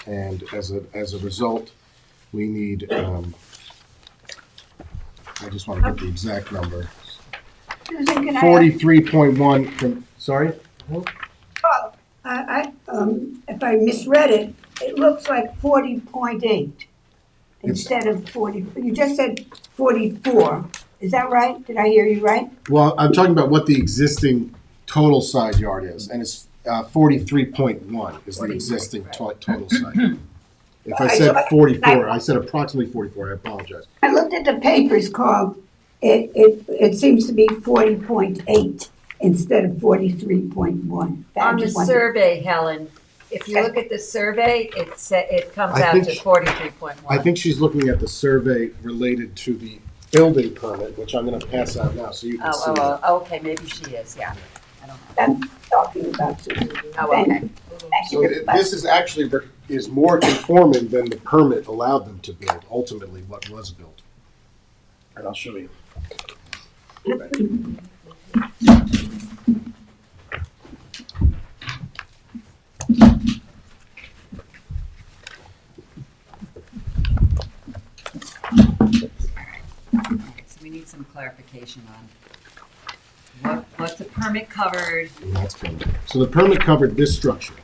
and as a result, we need. I just want to get the exact number. 43.1. Sorry. If I misread it, it looks like 40.8 instead of 40. You just said 44. Is that right? Did I hear you right? Well, I'm talking about what the existing total side yard is, and it's 43.1 is the existing total side yard. If I said 44, I said approximately 44. I apologize. I looked at the papers, Carl. It seems to be 40.8 instead of 43.1. On the survey, Helen, if you look at the survey, it comes out to 43.1. I think she's looking at the survey related to the building permit, which I'm going to pass out now so you can see. Okay, maybe she is, yeah. I don't know. I'm talking about Susan. Okay. So this is actually is more conforming than the permit allowed them to build, ultimately what was built. And I'll show you. So we need some clarification on what the permit covered. So the permit covered this structure.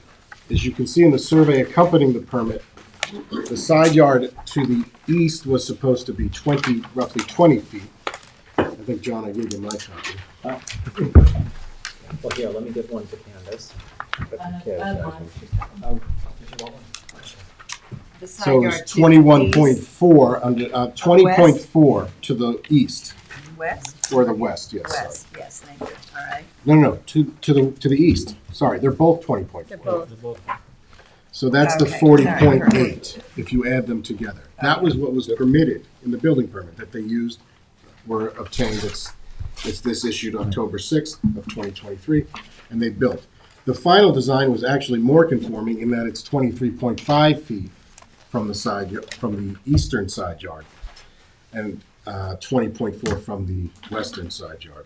As you can see in the survey accompanying the permit, the side yard to the east was supposed to be roughly 20 feet. I think, John, I gave you my copy. Oh. Well, here, let me give one to Candace. The side So yard it's to the 21.4 under 20.4 to the east west? or the west. Yes. West, yes, thank you. All right. No, to the east. Sorry, they're both 20.4. They're both. So that's the Okay, 40.8 if you add them together. That was what was permitted in the building permit that they used, were obtained. It's this issued October 6th of 2023, and they built. The final design was actually more conforming in that it's 23.5 feet from the eastern side yard, and 20.4 from the western side yard.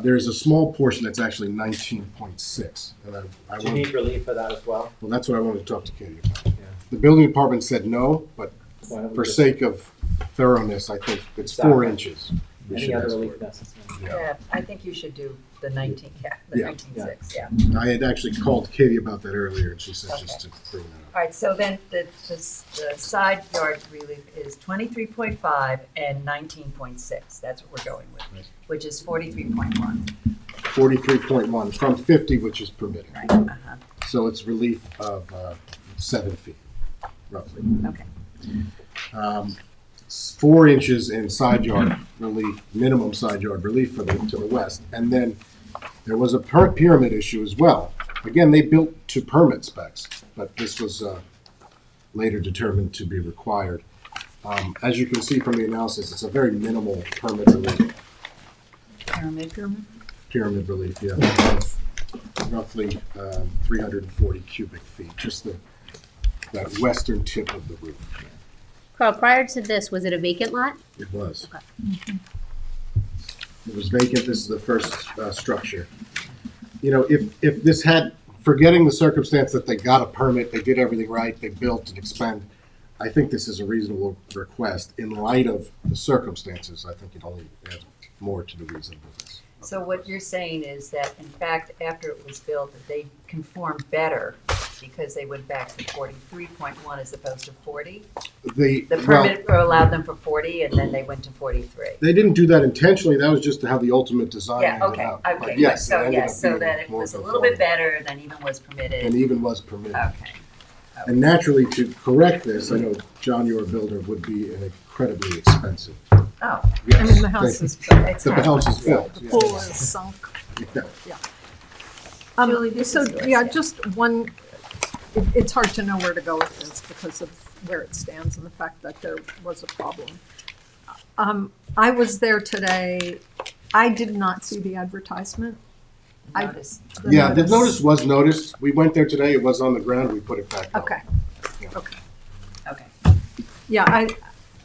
There's a small portion that's actually 19.6. And I Do you need relief for that as well? well, that's what I wanted to talk to Katie about. Yeah. The building department said no, but Why don't we for just- sake of thoroughness, I think it's Exactly. 4 inches. We Any should other ask for relief it. necessary? Yeah, I think you should do the 19, the Yeah. 19.6, yeah. I had actually called Katie about that earlier, and she said just to bring that up. All right, so then the side yard relief is 23.5 and 19.6. That's what we're going with, which is 43.1. 43.1 from 50, which is permitted. Right, uh-huh, So it's relief of 7 feet, roughly. okay. 4 inches in side yard relief, minimum side yard relief to the west. And then there was a pyramid issue as well. Again, they built to permit specs, but this was later determined to be required. As you can see from the analysis, it's a very minimal permit relief. Pyramid relief, yeah. Roughly 340 cubic feet, just that western tip of the roof. Carl, prior to this, was it a vacant lot? It was. Okay. It was vacant. This is the first structure. You know, if this had, forgetting the circumstance that they got a permit, they did everything right, they built and expanded, I think this is a reasonable request. In light of the circumstances, I think it only adds more to the reasonableness. So what you're saying is that, in fact, after it was built, that they conformed better because they went back to 43.1 as opposed to 40? The permit allowed them for 40, and then they went to 43. They didn't do that intentionally. That was just how the ultimate design Yeah, ended okay, up. okay. But yes, So, it ended yes, up so being that it more was a little bit conforming. better than even was permitted. And even was permitted. Okay. And naturally, to correct this, I know John, your builder, would be an incredibly expensive. Oh, Yes. I mean, the house is built, it's The house is built. the yeah. pool is sunk. Yeah. Julie, this So, is yours, yeah, yeah. just one, it's hard to know where to go with this because of where it stands and the fact that there was a problem. I was there today. I did not see the advertisement. notice. Yeah, the notice was noticed. We went there today. It was on the ground. We put it back up. Okay, Yeah. okay. Okay. Yeah,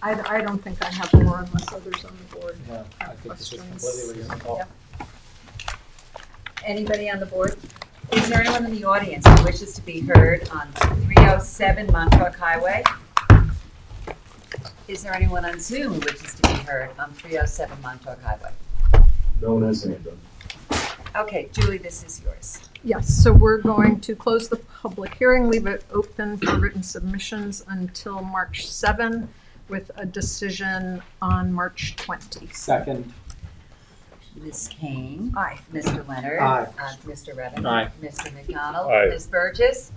I don't think I have more unless others on the board No, I have think this is questions. completely reasonable. Yeah. Anybody on the board? Is there anyone in the audience who wishes to be heard on 307 Montauk Highway? Is there anyone on Zoom who wishes to be heard on 307 Montauk Highway? No one has anything. Okay, Julie, this is yours. Yes, so we're going to close the public hearing, leave it open for written submissions until March 7, with a decision on March 20. Second. Ms. Kane. Aye. Mr. Leonard. Aye. Mr. Redden. Aye. Mr. McDonald. Aye. Ms. Burgess.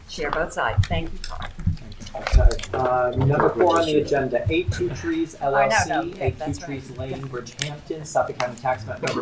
Chair votes aye. Thank you, Carl. Number 4 on the agenda, 82 Trees no, LLC, yeah, 82 that's Trees right. Lane, Bridgehampton, Suffolk County Tax Map number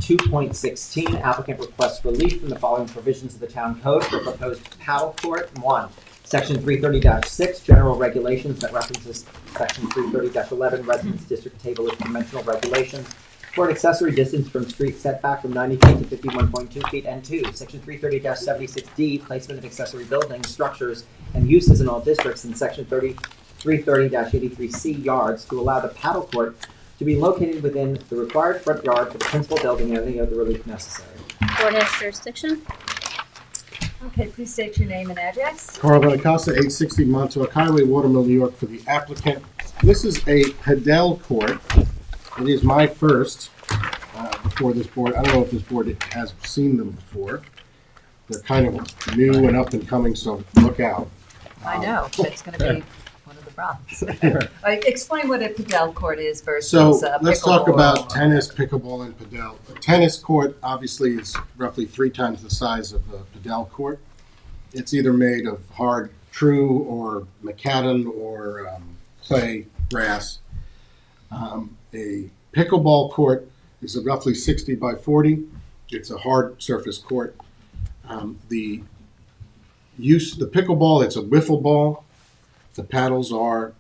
900-67-1-2.16. Applicant requests relief from the following provisions of the town code for proposed paddle court. 1, Section 330-6, general regulations that references Section 330-11, residence district table of conventional regulations for an accessory distance from street setback from 90 feet to 51.2 feet. And 2, Section 330-76D, placement of accessory buildings, structures, and uses in all districts, and Section 330-83C, yards, to allow the paddle court to be located within the required front yard for the principal building and any other relief necessary. Board has jurisdiction? Okay, please state your name and address. Carl Benincasa, 860 Montauk Highway, Watermill, New York, for the applicant. This is a padel court. It is my first before this board. I don't know if this board has seen them before. They're kind of new and up and coming, so look out. I know, that's going to be one of the problems. Explain what a padel court is versus So a let's talk pickleball. about tennis, pickleball, and padel. A tennis court obviously is roughly 3 times the size of a padel court. It's either made of hard true or macadam or clay grass. A pickleball court is roughly 60 by 40. It's a hard surface court. The pickleball, it's a wiffle ball. The paddles are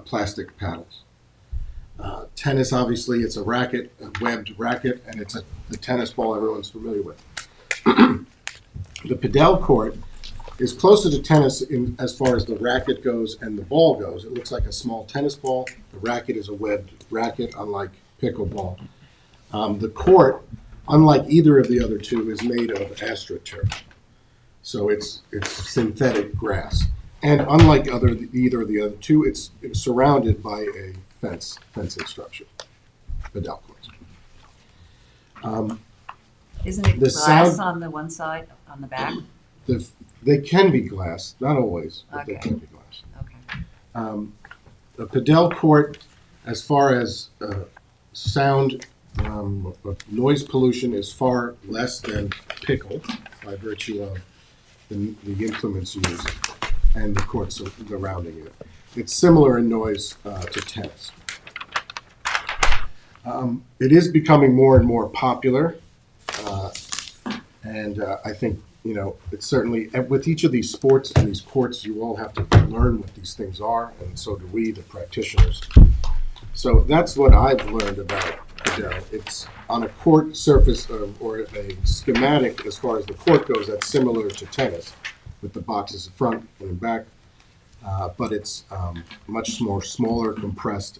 plastic paddles. Tennis, obviously, it's a racket, a webbed racket, and it's the tennis ball everyone's familiar with. The padel court is closer to tennis as far as the racket goes and the ball goes. It looks like a small tennis ball. The racket is a webbed racket, unlike pickleball. The court, unlike either of the other two, is made of AstroTurf. So it's synthetic grass. And unlike either of the other two, it's surrounded by a fencing structure, padel courts. Isn't it The glass sound- on the one side, on the back? They can be glass, not always, but they Okay. can be glass. Okay. The padel court, as far as sound, noise pollution, is far less than pickle by virtue of the implements used and the courts surrounding it. It's similar in noise to tennis. It is becoming more and more popular, and I think, you know, it's certainly, with each of these sports and these courts, you all have to learn what these things are, and so do we, the practitioners. So that's what I've learned about padel. It's on a court surface or a schematic, as far as the court goes, that's similar to tennis, with the boxes in front and in back, but it's much more smaller, compressed,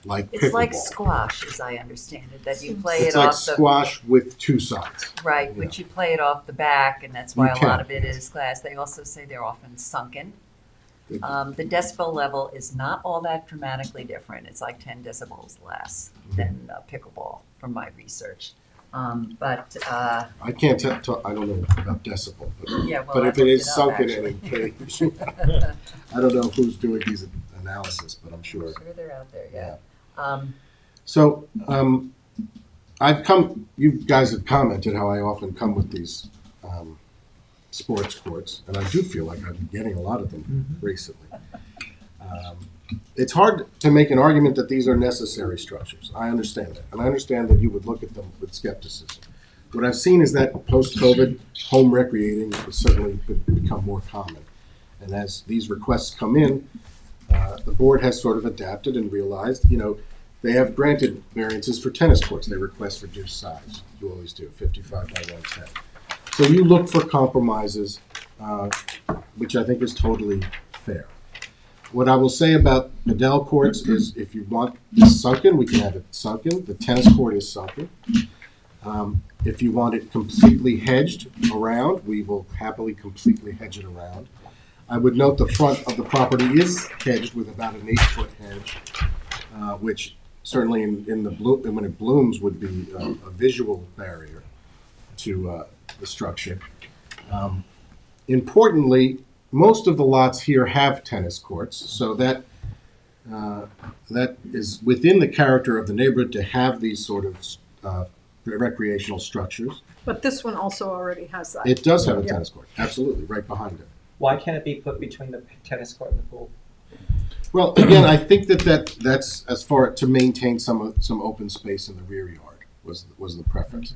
like It's like pickleball. squash, as I understand it, that you play It's it like off the, squash with two sides. right, which you play it off the back, and that's why You a lot can, of it yes. is glass. They also say they're often sunken. The decibel level is not all that dramatically different. It's like 10 decibels less than pickleball, from my research. But I can't tell, I don't know about decibel, yeah, well, but I if it looked is up, sunken actually. and encaged, I don't know who's doing these analysis, but I'm sure. Sure, they're out there. Yeah. Yeah. So, you guys have commented how I often come with these sports courts, and I do feel like I've been getting a lot of them recently. It's hard to make an argument that these are necessary structures. I understand that, and I understand that you would look at them with skepticism. What I've seen is that post-COVID, home recreating has certainly become more common. And as these requests come in, the board has sort of adapted and realized, you know, they have granted variances for tennis courts. They request reduced size. You always do, 55 by 110. So you look for compromises, which I think is totally fair. What I will say about padel courts is if you want this sunken, we can have it sunken. The tennis court is sunken. If you want it completely hedged around, we will happily completely hedge it around. I would note the front of the property is hedged with about an 8-foot hedge, which certainly when it blooms would be a visual barrier to the structure. Importantly, most of the lots here have tennis courts, so that is within the character of the neighborhood to have these sort of recreational structures. But this one also already has that. It does have a Yeah. tennis court, absolutely, right behind it. Why can't it be put between the tennis court and the pool? Well, again, I think that's as far to maintain some open space in the rear yard was the preference.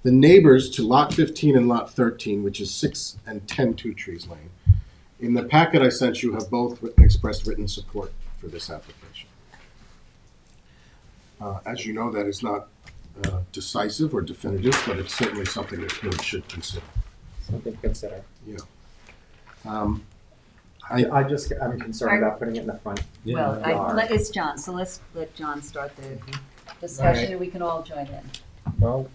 The neighbors to lot 15 and lot 13, which is 6 and 10 Two Trees Lane, in the packet I sent you have both expressed written support for this application. As you know, that is not decisive or definitive, but it's certainly something that the board should consider. Something to consider. I'm concerned about putting it in the front. Well, yard. it's John, so let's let John start the discussion, and we can all join in. Well,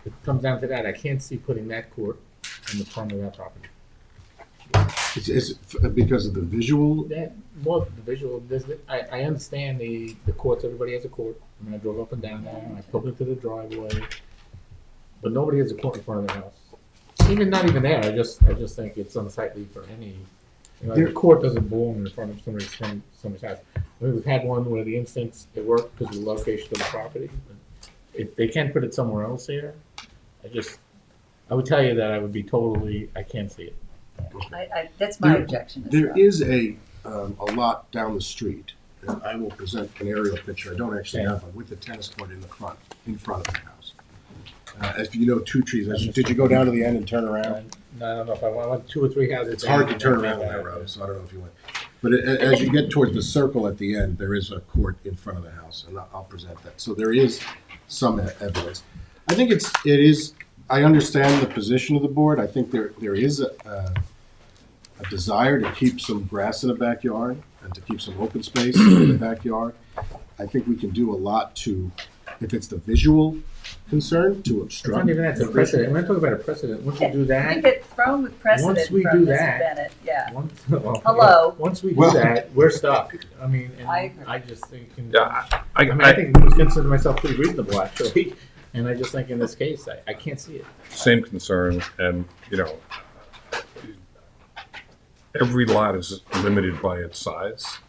it comes down to that. I can't see putting that court in the front of that property. It's because of the visual. That, well, the visual, I understand the courts, everybody has a court. I mean, I drove up and down there, and I took it to the driveway, but nobody has a court in front of their house. Not even there, I just think it's unsightly for any, the court doesn't belong in front of somebody's house. I mean, we've had one where the instance, it worked because of the location of the property, but if they can't put it somewhere else here, I would tell you that I would be totally, I can't see it. That's my objection. There is a lot down the street, and I will present an aerial picture. I don't actually have one, with the tennis court in front of the house. If you know Two Trees, did you go down to the end and turn around? No, I don't know if I went 2 or 3 houses. It's hard to turn around on that road, so I don't know if you went. But as you get towards the circle at the end, there is a court in front of the house, and I'll present that. So there is some evidence. I think it is. I understand the position of the board. I think there is a desire to keep some grass in the backyard and to keep some open space in the backyard. I think we can do a lot to, if it's the visual concern, to It's not obstruct. even that, it's a precedent. When I talk about a precedent, once you do You that, get thrown with precedent Once we from do Mrs. that, Bennett, yeah. Yeah. Hello. Once we do Well- that, we're stuck. I mean, and I agree. I just think, Yeah, I mean, I think I consider myself pretty reasonable actually, and I just think in this case, I can't see it. same concern, and, every lot is limited by its size.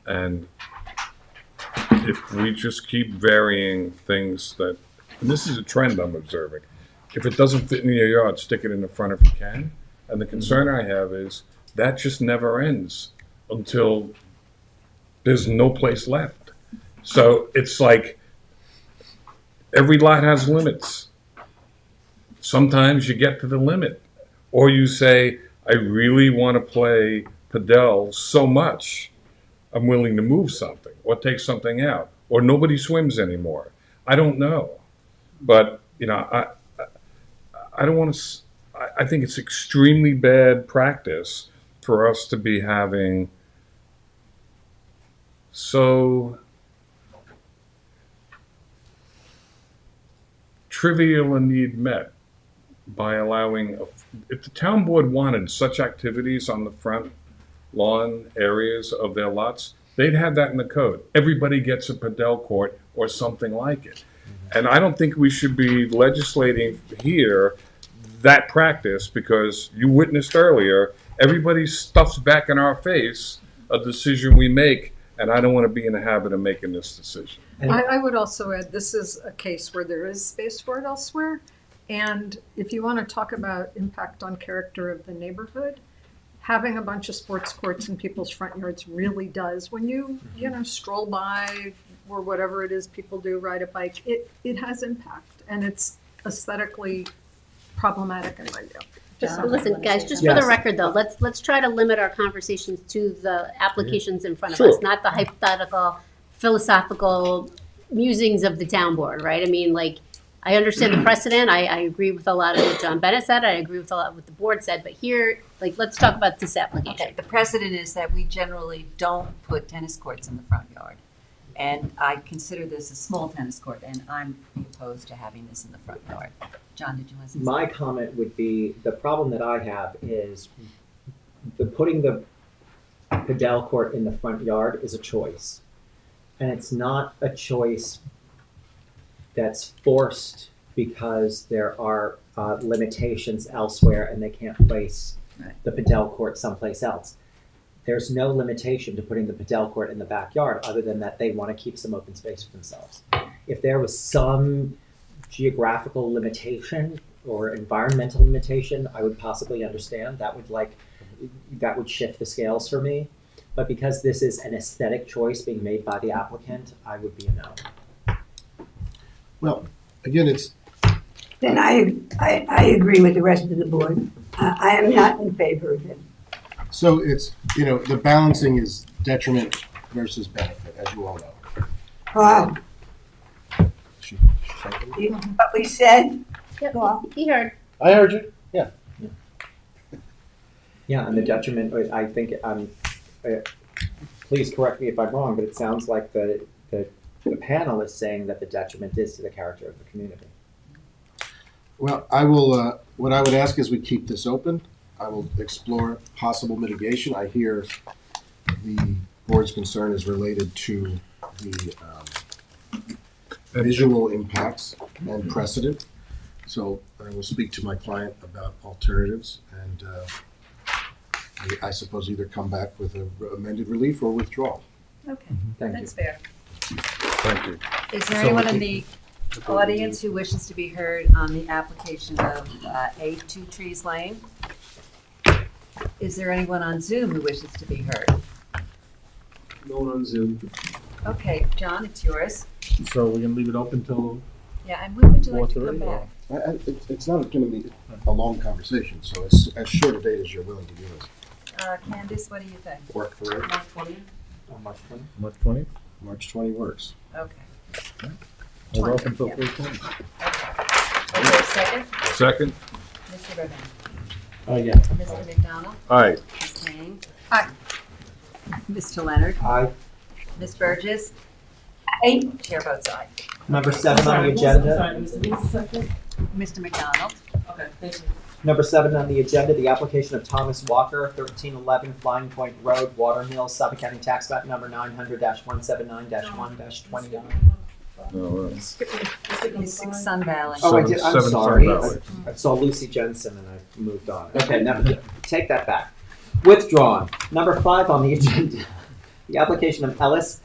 And if we just keep varying things that, and this is a trend I'm observing, if it doesn't fit in your yard, stick it in the front if you can. And the concern I have is that just never ends until there's no place left. So it's like every lot has limits. Sometimes you get to the limit, or you say, I really want to play padel so much, I'm willing to move something or take something out, or nobody swims anymore. I don't know, but I don't want to. I think it's extremely bad practice for us to be having so trivial a need met by allowing, if the town board wanted such activities on the front lawn areas of their lots, they'd have that in the code. Everybody gets a padel court or something like it. And I don't think we should be legislating here that practice, because you witnessed earlier, everybody stuffs back in our face a decision we make, and I don't want to be in the habit of making this decision. I would also add, this is a case where there is space for it elsewhere. And if you want to talk about impact on character of the neighborhood, having a bunch of sports courts in people's front yards really does. When you stroll by or whatever it is people do, ride a bike, it has impact, and it's aesthetically problematic in my view. Just listen, guys, just for Yes. the record though, let's try to limit our conversations to the applications in front of Sure. us, not the hypothetical, philosophical musings of the town board, right? I mean, like, I understand the precedent. I agree with a lot of what John Bennett said. I agree with a lot of what the board said, but here, like, let's talk about this application. Okay, the precedent is that we generally don't put tennis courts in the front yard. And I consider this a small tennis court, and I'm opposed to having this in the front yard. John, did you want to say My comment would be, the problem that I have is putting the padel court in the front yard is a choice. And it's not a choice that's forced because there are limitations elsewhere and they can't place the padel court someplace else. There's no limitation to putting the padel court in the backyard other than that they want to keep some open space for themselves. If there was some geographical limitation or environmental limitation, I would possibly understand. That would shift the scales for me. But because this is an aesthetic choice being made by the applicant, I would be a no. Well, again, it's, Then I agree with the rest of the board. I am not in favor of it. so it's, the balancing is detriment versus benefit, as you all know. Wow, She- what we said, Yep, go on. he heard. I heard you, yeah. Yeah, and the detriment, I think, please correct me if I'm wrong, but it sounds like the panel is saying that the detriment is to the character of the community. Well, I will, what I would ask is we keep this open. I will explore possible mitigation. I hear the board's concern is related to the visual impacts and precedent. So I will speak to my client about alternatives and I suppose either come back with an amended relief or withdrawal. Okay, Thank that's fair. Thank you. Is there So anyone we in the audience who wishes to be heard on the application of A2 Trees Lane? Is there anyone on Zoom who wishes to be heard? No one on Zoom. Okay, John, it's yours. So we're gonna leave it open till, Yeah, and when would you like to come 4:30 or- back? It's not going to be a long conversation, so it's as short a date as you're willing to give us. Candace, what do you think? Work for it. March 20th? March 20th? March 20th? March 20 works. Okay. We're open till Yeah. 3:20. Okay, second? Second? Mr. Redman. Yeah. Mr. McDonald? Aye. Ms. Kane? Aye. Mr. Leonard? Aye. Ms. Burgess? Aye. Chair votes aye. Number 7 on the agenda. Mr. McDonald? Okay, thank you. Number 7 on the agenda, the application of Thomas Walker, 1311 Flying Point Road, Watermill, Suffolk County Tax Map number 900-179-1-29. No, Six Sun Valley. Oh, I did. I'm 7 sorry. Sun Valley. I saw Lucy Jensen and I moved on. Okay, now take that back. Withdrawn. Number 5 on the agenda, the application of Ellis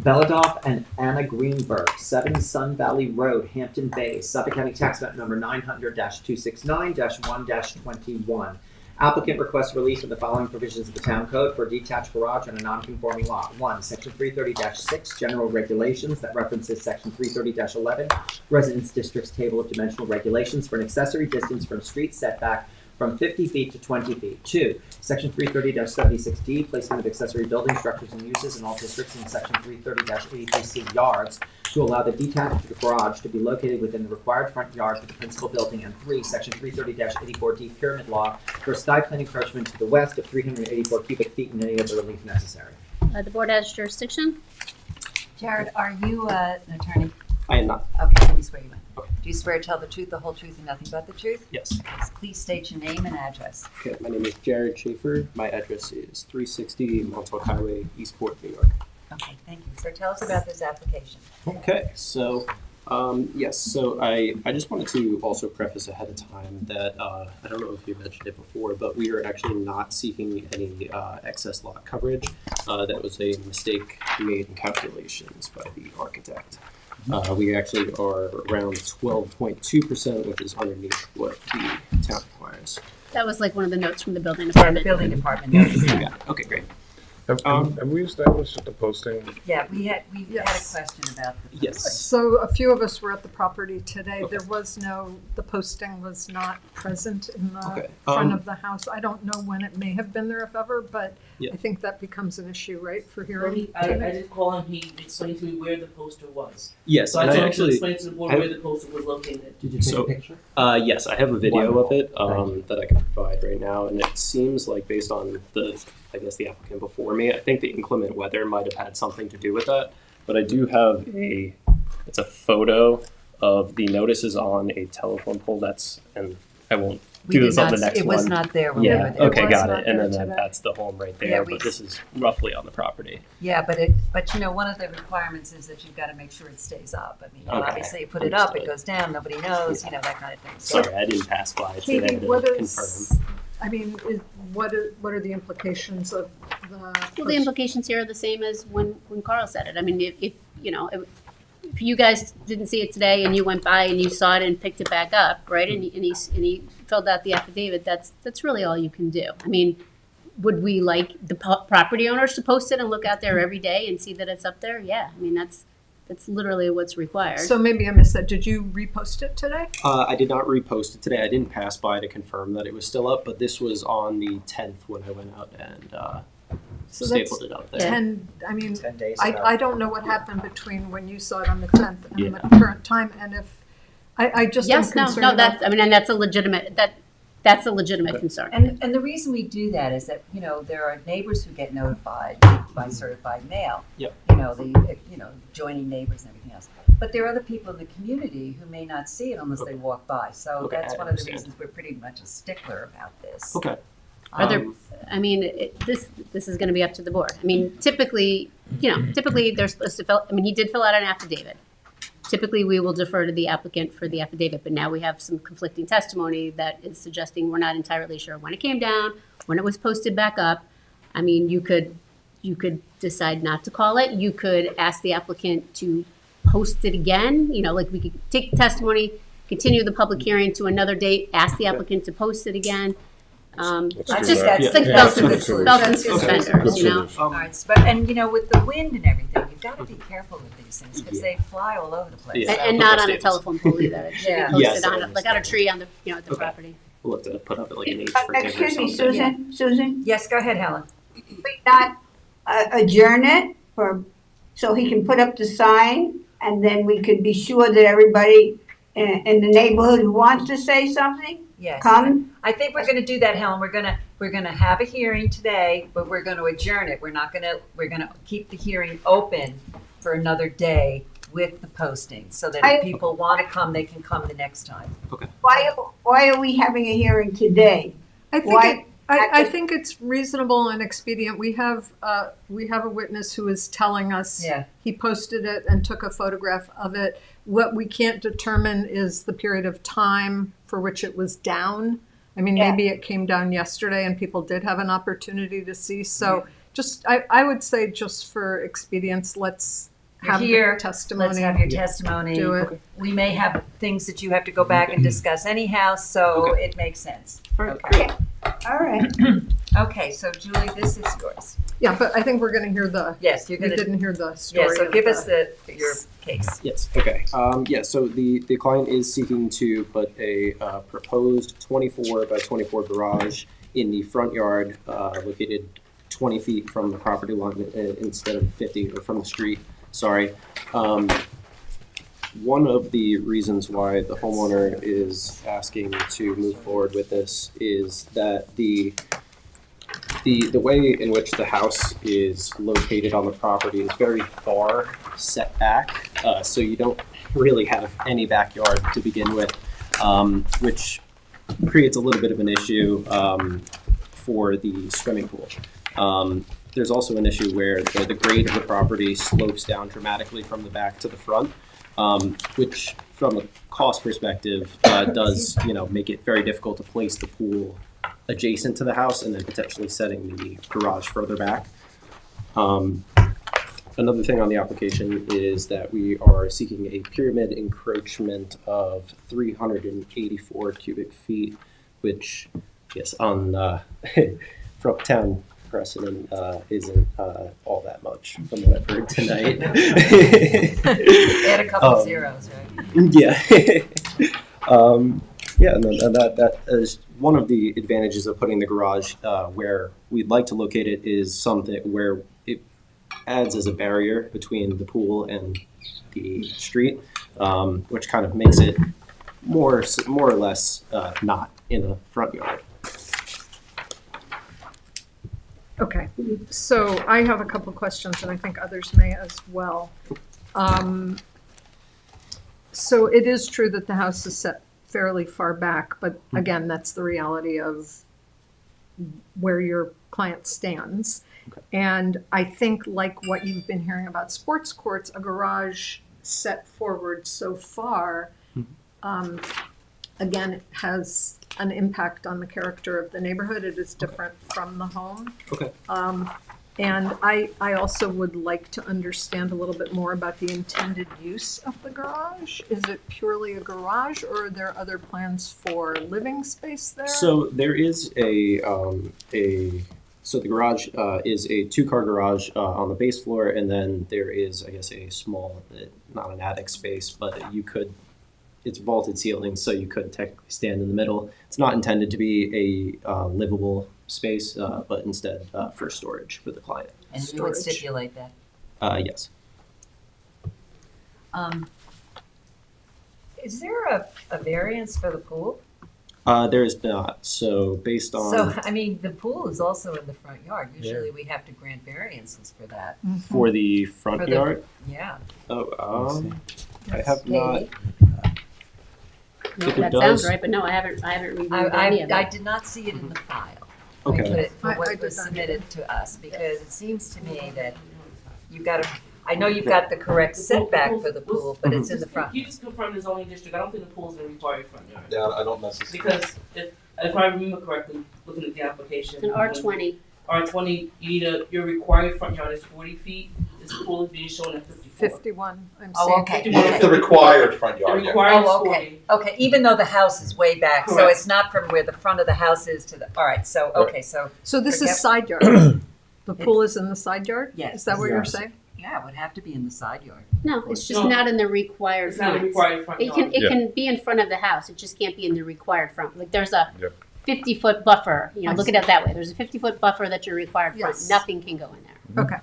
Beladoff and Anna Greenberg, 7 Sun Valley Road, Hampton Bays, Suffolk County Tax Map number 900-269-1-21. Applicant requests relief from the following provisions of the Town Code for a detached garage on a non-conforming lot. 1. Section 330-6, General Regulations that references Section 330-11, Residence Districts Table of Dimensional Regulations for an accessory distance from street setback from 50 feet to 20 feet. 2. Section 330-76D, placement of accessory building structures and uses in all districts, and Section 330-83C, yards, to allow the detached garage to be located within the required front yard for the principal building. And 3. Section 330-84D, pyramid law, for a sky plane encroachment to the west of 384 cubic feet and any other relief necessary. The board has jurisdiction. Jared, are you an attorney? I am not. Okay, let me swear you in. Do you swear to tell the truth, the whole truth, and nothing but the truth? Yes. Please state your name and address. Okay, my name is Jared Schaefer. My address is 360 Montauk Highway, Eastport, New York. Okay, thank you. So tell us about this application. Okay, so yes, so I just wanted to also preface ahead of time that I don't know if you mentioned it before, but we are actually not seeking any excess lot coverage. That was a mistake made in calculations by the architect. We actually are around 12.2%, which is underneath what the town requires. That was like one of the notes from the building The department. building department noticed that. Yeah, okay, great. Have we established the posting? Yeah, we had a Yes. question about the. Yes. So a few of us were at the property today. There was the posting was not present in the Okay, front of the house. I don't know when it may have been there, if ever, but Yeah. I think that becomes an issue, right, for Well, hearing I today? did call him, he explained to me where the poster was. Yes, So I and told I him to actually, explain to the board where the poster was located. Did you take So- a picture? yes, I have a video of it Thank that I can provide right now, and it seems like based on the applicant before me, I think the inclement weather might have had something to do with that. But I do have it's a photo of the notices on a telephone pole. And I won't do this on the next It one. was not there when we were Yeah. there. Okay, was got not it. And there then today. that's the home right there. Yeah, but this is roughly on the property. Yeah, but you know, one of the requirements is that you've got to make sure it stays up. I mean, Okay, obviously you put it up, it understood. goes down, nobody knows, you know, that kind of thing. So Sorry, I didn't pass by today Katie, to what confirm. is, I mean, what are the implications of the? Well, the implications here are the same as when Carl said it. I mean, if if you guys didn't see it today and you went by and you saw it and picked it back up, right, and he filled out the affidavit, that's really all you can do. I mean, would we like the property owners to post it and look out there every day and see that it's up there? Yeah, I mean, that's literally what's required. So maybe I missed that. Did you repost it today? I did not repost it today. I didn't pass by to confirm that it was still up, but this was on the 10th when I went out and So that's stapled it up there. 10, I mean, 10 days ago. I don't know what happened between when you saw it on the 10th and Yeah. the current time, and if, I just am Yes, no, concerned no, about. and that's a legitimate that's a legitimate concern. And the reason we do that is that, you know, there are neighbors who get notified by certified mail. Yep. You know, joining neighbors and everything else. But there are other people in the community who may not see it unless they walk by. So Okay, that's I one of the understand. reasons we're pretty much a stickler about this. Okay. Are there, I mean, this is going to be up to the board. I mean, typically they're supposed to fill. I mean, he did fill out an affidavit. Typically, we will defer to the applicant for the affidavit, but now we have some conflicting testimony that is suggesting we're not entirely sure when it came down, when it was posted back up. I mean, you could decide not to call it. You could ask the applicant to post it again. You know, like we could take the testimony, continue the public hearing to another date, ask the applicant to post it again. Let's I do think that. that's Think the belt and good solution. belt and That's the good suspenders, Good you know? solution. All right, and you know, with the wind and everything, you've got to be careful with these things because they fly all over the place. Yeah. So- And not on a telephone pole either. It should be Yeah. posted Yes, I on, like on a tree on the, at the Okay. property. We'll have to put up like an H for Tim or Excuse me, something. Susan, Yes, go ahead, Helen. we not adjourn it so he can put up the sign, and then we could be sure that everybody in the neighborhood who wants to say something, Yes. come? I think we're gonna do that, Helen. We're gonna have a hearing today, but we're gonna adjourn it. We're gonna keep the hearing open for another day with the posting, so that if people wanna come, they can come the next time. Well, why are we having a hearing today? I think Why- I think it's reasonable and expedient. We have a witness who is telling us Yeah. he posted it and took a photograph of it. What we can't determine is the period of time for which it was down. I mean, Yeah. maybe it came down yesterday and people did have an opportunity to see. So just, I would say just for expedience, let's You're have here. the testimony. Let's have your testimony. Do it. We may have things that you have to go back and discuss anyhow, so it makes sense. Okay. All right. Okay, so Julie, this is yours. Yeah, but I think we're going to hear the, Yes, you're we gonna, didn't hear the story. yeah, so of give us the your case. Yes, okay. Yeah, so the client is seeking to put a proposed 24 by 24 garage in the front yard, located 20 feet from the property line instead of 50, or from the street, sorry. One of the reasons why the homeowner is asking to move forward with this is that the way in which the house is located on the property is very far set back, so you don't really have any backyard to begin with, which creates a little bit of an issue for the swimming pool. There's also an issue where the grade of the property slopes down dramatically from the back to the front, which from a cost perspective does make it very difficult to place the pool adjacent to the house and then potentially setting the garage further back. Another thing on the application is that we are seeking a pyramid encroachment of 384 cubic feet, which, yes, on from town precedent isn't all that much from what I've heard tonight. Add a couple zeros, right? Yeah. Yeah, and that is one of the advantages of putting the garage where we'd like to locate it, is something where it adds as a barrier between the pool and the street, which kind of makes it more or less not in the front yard. Okay, so I have a couple questions, and I think others may as well. So it is true that the house is set fairly far back, but again, that's the reality of where your client stands. Okay. And I think, like what you've been hearing about sports courts, a garage set forward so far, again, it has an impact on the character of the neighborhood. It is different from the home. Okay. And I also would like to understand a little bit more about the intended use of the garage. Is it purely a garage, or are there other plans for living space there? So there is so the garage is a 2-car garage on the base floor, and then there is, I guess, a small, not an attic space, but it's vaulted ceiling, so you could technically stand in the middle. It's not intended to be a livable space, but instead for storage for the client. And you would stipulate that. Yes. Is there a variance for the pool? There is not. So based on So, I mean, the pool is also in the front yard. Usually we have to grant variances for that. for the front For the- yard. Yeah. Oh, I have not. No, If it that does- sounds right, but no, I haven't reviewed any of I it. did not see it in the file. Okay. For I what did was not submitted to us, because it seems to me that you've got I know you've got the correct setback for the pool, but it's in the front. You just confirmed the zoning district. I don't think the pool's in the required front yard. Yeah, I don't necessarily. Because if I remember correctly, looking at the application. It's an R20. R20, your required front yard is 40 feet. This pool is being shown at 54. 51, I'm Oh, seeing. okay. It's the required front The yard. required is Oh, 40. okay. Okay, even though the house is way back, so Correct. it's not from where the front of the house is to the, all right, so, okay, so, So this Forget- is side yard? The pool is in the side yard? Yes. Is that what you're Yes. saying? yeah, it would have to be in the side yard. No, it's just No. not in the required It's not a front. required front It yard. can, it Yeah. can be in front of the house, it just can't be in the required front. Like, there's a Yep. 50-foot buffer, I look see. at it that way. There's a 50-foot buffer that's your required front. Yes. Nothing can go in there. Okay.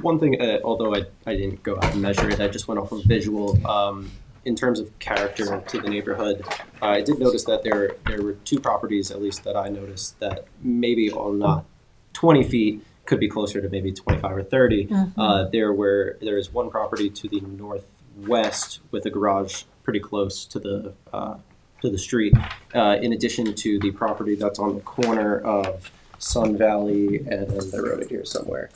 One thing, although I didn't go out and measure it, I just went off of visual. In terms of character to the neighborhood, I did notice that there were 2 properties, at least that I noticed, that maybe on not 20 feet, could be closer to maybe 25 or 30. There is one property to the northwest with a garage pretty close to the street. In addition to the property that's on the corner of Sun Valley and I wrote it here somewhere.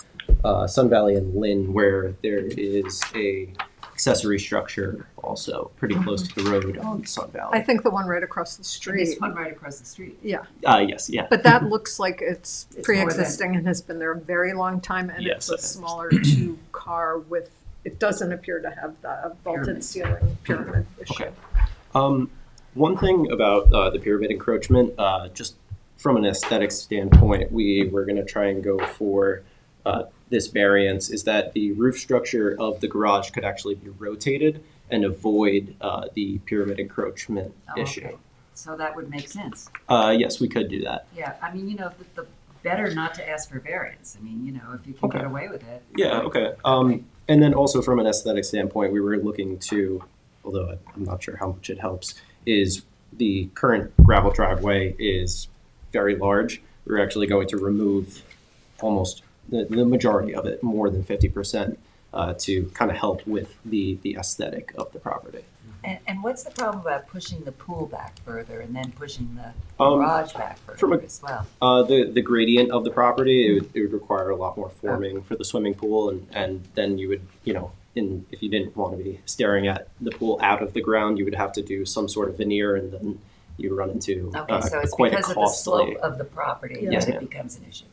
Sun Valley and Lynn, where there is a accessory structure also pretty close to the road on Sun Valley. I think the one right across the And street. this one right across the street. Yeah, Yes, yeah. but that looks like it's It's pre-existing and has been there a very long time, and Yes, it's a I smaller two-car with, it doesn't appear to have the vaulted Pyramid. ceiling pyramid issue. Okay. One thing about the pyramid encroachment, just from an aesthetic standpoint, we were going to try and go for this variance, is that the roof structure of the garage could actually be rotated and avoid the pyramid encroachment Oh, issue. okay. So that would make sense. Yes, we could do that. Yeah, I mean, the better not to ask for variance. I mean, if you can Okay. get away with it. Yeah, okay. And then also from an aesthetic standpoint, we were looking to, although I'm not sure how much it helps, is the current gravel driveway is very large. We're actually going to remove almost the majority of it, more than 50%, to kind of help with the aesthetic of the property. And what's the problem about pushing the pool back further and then pushing the Um, garage back from further a- as well? The gradient of the property, it would require a lot more forming for the swimming pool, and then you would, if you didn't want to be staring at the pool out of the ground, you would have to do some sort of veneer, and then you run into Okay, so it's quite a because of the costly. slope of the property Yeah. that Yes, it ma'am. becomes an issue.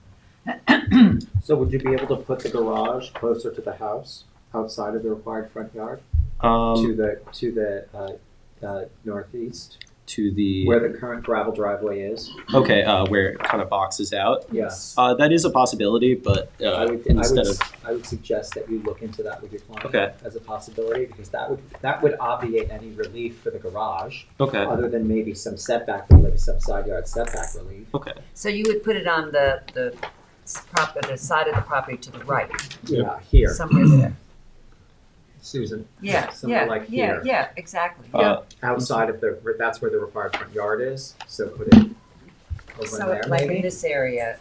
So would you be able to put the garage closer to the house, outside of the required front yard, to Um, the northeast, to the where the current gravel driveway is? okay, where it kind of boxes out. Yes. That is a possibility, but instead of I would suggest that you look into that with your client Okay. as a possibility, because that would obviate any relief for the garage, okay, other than maybe some setback relief, some side yard setback relief. okay, So you would put it on the side of the property to the right, Yeah, here, somewhere there. Susan. Yeah, Somewhere like here. yeah, exactly. Outside of that's where the required front yard is, so put it over So there like in maybe. this area,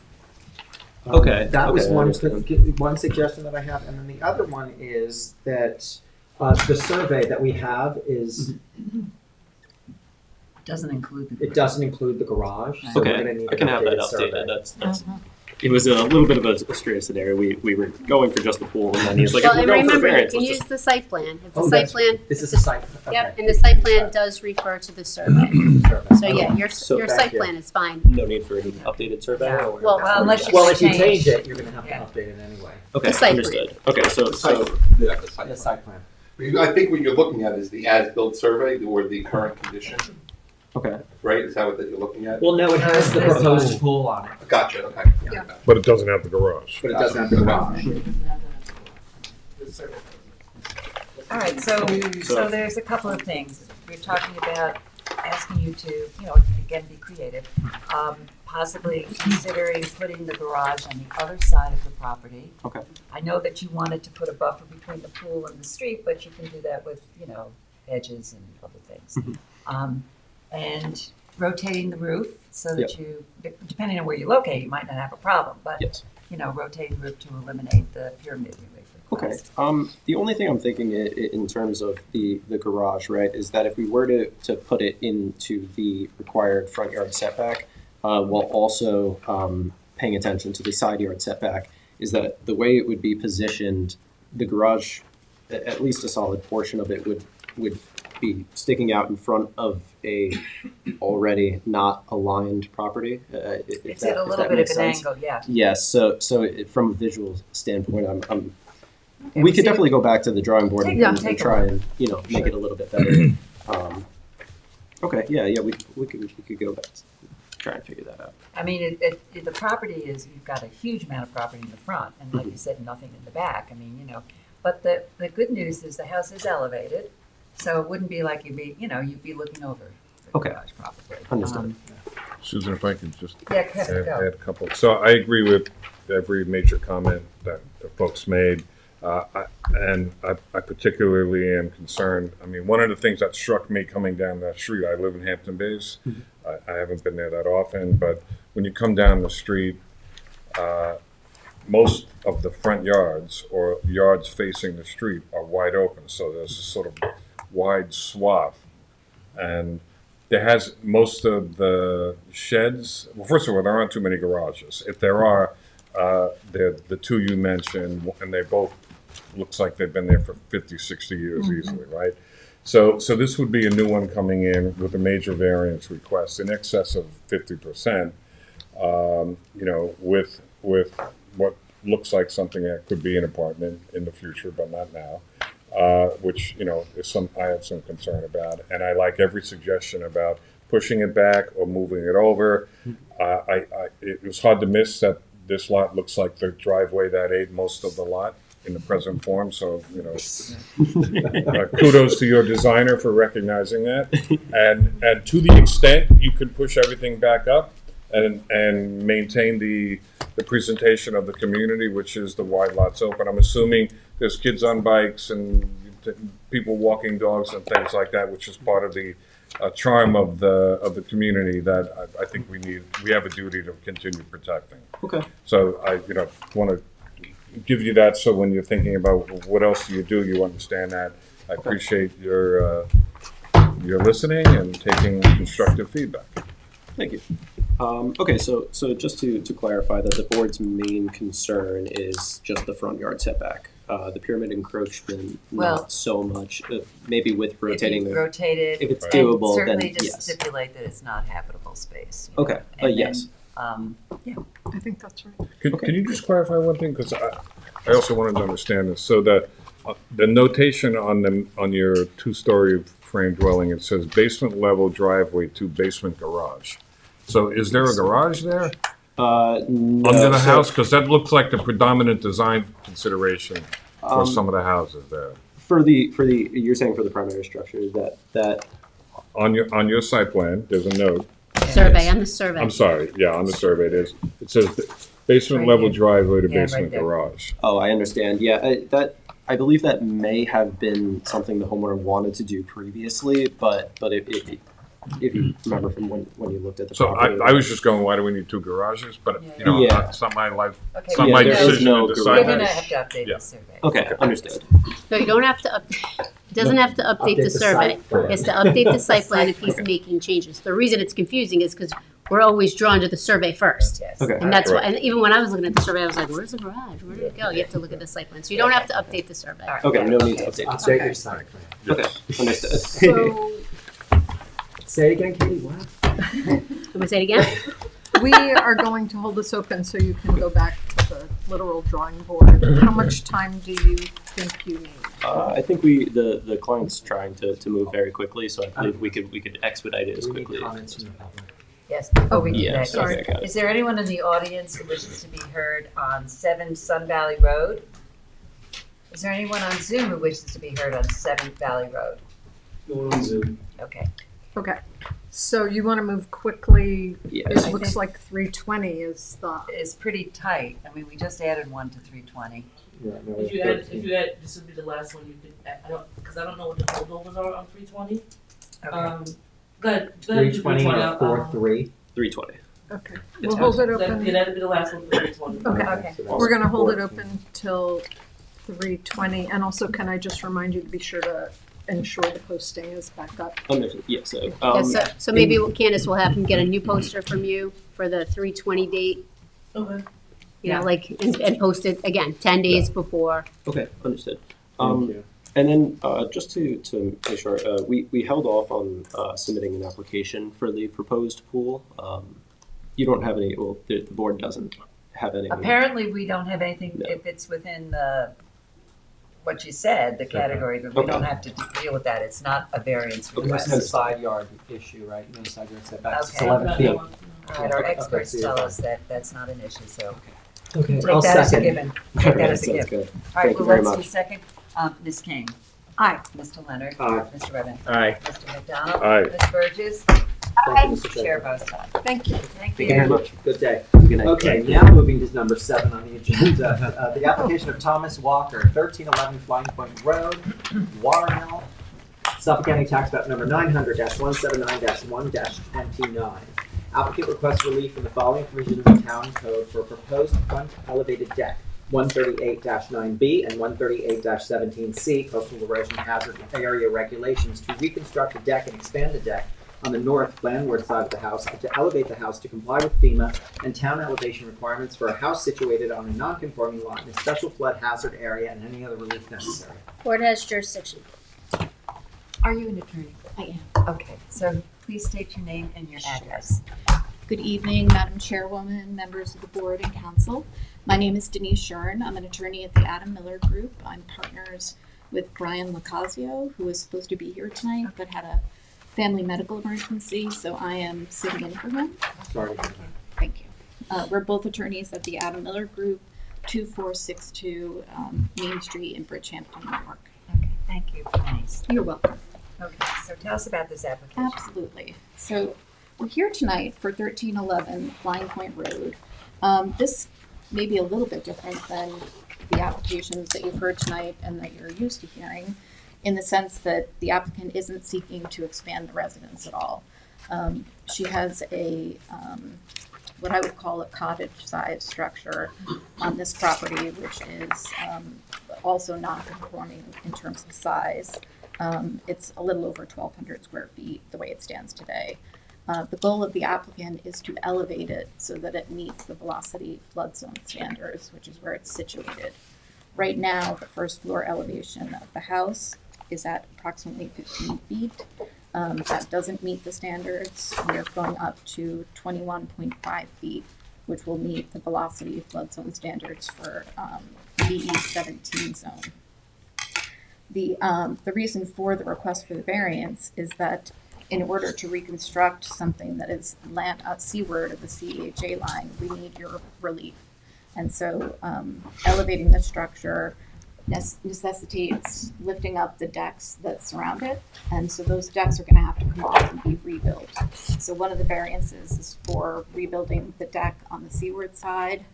Okay, That was okay, I understand. one suggestion that I have, and then the other one is that the survey that we have is, doesn't include the. it doesn't include the garage, so we're okay. gonna need I can an have that updated survey. updated. That's. It was a little bit of a stray scenario. We were going for just the pool, and then he's like, Well, if we're and going for remember, you variance, can let's use just the site plan. If the Oh, site that's- plan, This is a site, okay. yep, and the site plan does refer to the survey. Survey. So yeah, your So your thank site you. plan is fine. no need for any updated survey. Yeah. Or? Well, unless you Well, if you change. change it, you're gonna have to Yeah. update it anyway. Okay, The site understood. Okay, so Yeah, the site. The site plan. I think what you're looking at is the as-built survey or the current condition, okay, right? Is that what that you're looking at? Well, no, it has the There's proposed pool on it, Gotcha, okay. Yeah. But it doesn't have the garage. but it doesn't have the garage. All right, so So- there's a couple of things. We're talking about asking you to, again, be creative. Possibly considering putting the garage on the other side of the property. okay, I know that you wanted to put a buffer between the pool and the street, but you can do that with, edges and other things. And rotating the roof so that you, depending on where you locate, you might not have a problem, but, yes. rotating the roof to eliminate the pyramid relief Okay. request. The only thing I'm thinking in terms of the garage, right, is that if we were to put it into the required front yard setback, while also paying attention to the side yard setback, is that the way it would be positioned, the garage, at least a solid portion of it would be sticking out in front of a already not aligned property. It's at a little bit of an angle, yeah. Yes, so from a visual standpoint, I'm Okay, we could see- definitely go back to the drawing board Take and, a- take a try look. and make it a little bit better. Okay, yeah, we could go back, try and figure that out. I mean, the property is, you've got a huge amount of property in the front, and like you said, nothing in the back. I mean, but the good news is the house is elevated, so it wouldn't be like you'd be looking over the Okay. garage probably. Understood. Susan, if I could just Yeah, Kevin, add go. a couple. So I agree with every major comment that the folks made. I particularly am concerned. I mean, one of the things that struck me coming down that street, I live in Hampton Bays. I haven't been there that often, but when you come down the street, most of the front yards or yards facing the street are wide open. So there's a sort of wide swath. And there has most of the sheds, well, first of all, there aren't too many garages. If there are, the two you mentioned, and they both, looks like they've been there for 50, 60 years easily, right? So this would be a new one coming in with a major variance request in excess of 50%, with what looks like something that could be an apartment in the future, but not now, which, is I have some concern about. And I like every suggestion about pushing it back or moving it over. It was hard to miss that this lot looks like the driveway that ate most of the lot in the present form, so, kudos to your designer for recognizing that. And to the extent you could push everything back up and maintain the presentation of the community, which is the wide lots open. I'm assuming there's kids on bikes and people walking dogs and things like that, which is part of the charm of the community that I think we have a duty to continue protecting. Okay. So I want to give you that, so when you're thinking about what else do, you understand that. I appreciate your listening and taking constructive feedback. Thank you. Okay, so just to clarify that the board's main concern is just the front yard setback. The pyramid encroachment, not so much. Maybe with rotating. If you rotate it, if it's doable, then certainly just yes. stipulate that it's not habitable space. Okay. Yes. Yeah, I think that's right. Can you just clarify one thing? Because I also wanted to understand this. So that the notation on your two-story frame dwelling, it says basement level driveway to basement garage. So is there a garage there? No, Under the house? Because that looks like the predominant design consideration for some of the houses there. For the you're saying for the primary structure that On your site plan, there's a note. Survey, on the survey. I'm sorry, yeah, on the survey it is. It says basement level driveway to basement garage. Oh, I understand. Yeah, I believe that may have been something the homeowner wanted to do previously, but if you remember from when you looked at the So property. I was just going, why do we need two garages? But Yeah. it's not my life. Okay, It's not my there is decision no to garage. decide You're gonna that. have to update Yeah. the survey. Okay, understood. So you don't have to doesn't have to update the survey. It has to update the site plan if he's making changes. The reason it's confusing is because we're always drawn to the survey first. Yes. Okay. And that's why, Correct. and even when I was looking at the survey, I was like, where's the garage? Where did it go? You have to look at the site plan. So you don't have to update the survey. All right. Okay, no need to update. Update this. your site plan. Okay, understood. So Say it again, Katie, what? Can we say it again? we are going to hold this open so you can go back to the literal drawing board. How much time do you think you need? I think the client's trying to move very quickly, so I believe we could expedite it as We need quickly. comments from the public. Yes, before we do Yes, that, okay, yes. got it. Is there anyone in the audience who wishes to be heard on 7 Sun Valley Road? Is there anyone on Zoom who wishes to be heard on 7th Valley Road? No one on Zoom. Okay. Okay, so you want to move quickly. Yes. It looks like 320 is the, It's pretty tight. I mean, we just added one to 320. Yeah, no, If you it's add, this would be the last one you could, because I don't know what the holdovers are on 320. Okay. Go ahead. 320 or 43. 320. okay. Yes, We'll hold it Yeah, open. that'd be the last one for 320. Okay. Okay. So that's We're gonna hold it 14. open till 3:20, and also can I just remind you to be sure to ensure the posting is back up? Understood. Yes. So, Yeah, so maybe what Candace will have him get a new poster from you for the 3:20 date, Okay. you know, like, and post it again, 10 days before. okay, understood. Thank you. And then just to make sure, we held off on submitting an application for the proposed pool. You don't have any. Well, the board doesn't have any. Apparently, we don't have anything, No. if it's within what you said, the category, but we Okay. don't have to deal with that. It's not a variance Okay. Unless request. it's a side yard issue, right? You know, side yard setbacks, it's Okay. 11 feet. All right, our Okay, experts so you're tell fine. us that that's not an issue, so Okay, take I'll that as a second. given. Take Alright, that as a sounds given. good. All right, Thank you well, very let's do much. second. Ms. King. Aye. Mr. Leonard. Aye. Mr. Redmond. Aye. Mr. McDonald. Aye. Ms. Burgess. Thank you, Mr. Chair Chairman. votes aye. Thank you. Thank Thank you you. very much. Good day. Good night. Okay, now moving to number 7 on the agenda. The application of Thomas Walker, 1311 Flying Point Road, Watermill, Suffolk County Tax Map number 900-179-1-29. Applicant requests relief from the following provisions of the town code for a proposed front elevated deck 138-9B and 138-17C coastal erosion hazard area regulations to reconstruct the deck and expand the deck on the north landward side of the house and to elevate the house to comply with FEMA and town elevation requirements for a house situated on a non-conforming lot in a special flood hazard area and any other relief necessary. Board has jurisdiction. Are you an attorney? I am. Okay, so please state your name and your address. Good evening, Madam Chairwoman, members of the board and council. My name is Denise Shern. I'm an attorney at the Adam Miller Group. I'm partners with Brian Lacazio, who was supposed to be here tonight but had a family medical emergency, so I am sitting in for him. Sorry. Thank you. We're both attorneys at the Adam Miller Group, 2462 Main Street in Bridgehampton, New York. Okay, thank you. Nice. You're welcome. Okay, so tell us about this application. Absolutely. So we're here tonight for 1311 Flying Point Road. This may be a little bit different than the applications that you've heard tonight and that you're used to hearing, in the sense that the applicant isn't seeking to expand the residence at all. She has a what I would call a cottage-sized structure on this property, which is also non-conforming in terms of size. It's a little over 1,200 square feet the way it stands today. The goal of the applicant is to elevate it so that it meets the velocity flood zone standards, which is where it's situated. Right now, the first floor elevation of the house is at approximately 15 feet. That doesn't meet the standards. We're going up to 21.5 feet, which will meet the velocity flood zone standards for VE 17 zone. The reason for the request for the variance is that in order to reconstruct something that is seaward of the CEHA line, we need your relief. And so elevating the structure necessitates lifting up the decks that surround it. And so those decks are going to have to come off and be rebuilt. So one of the variances is for rebuilding the deck on the seaward side,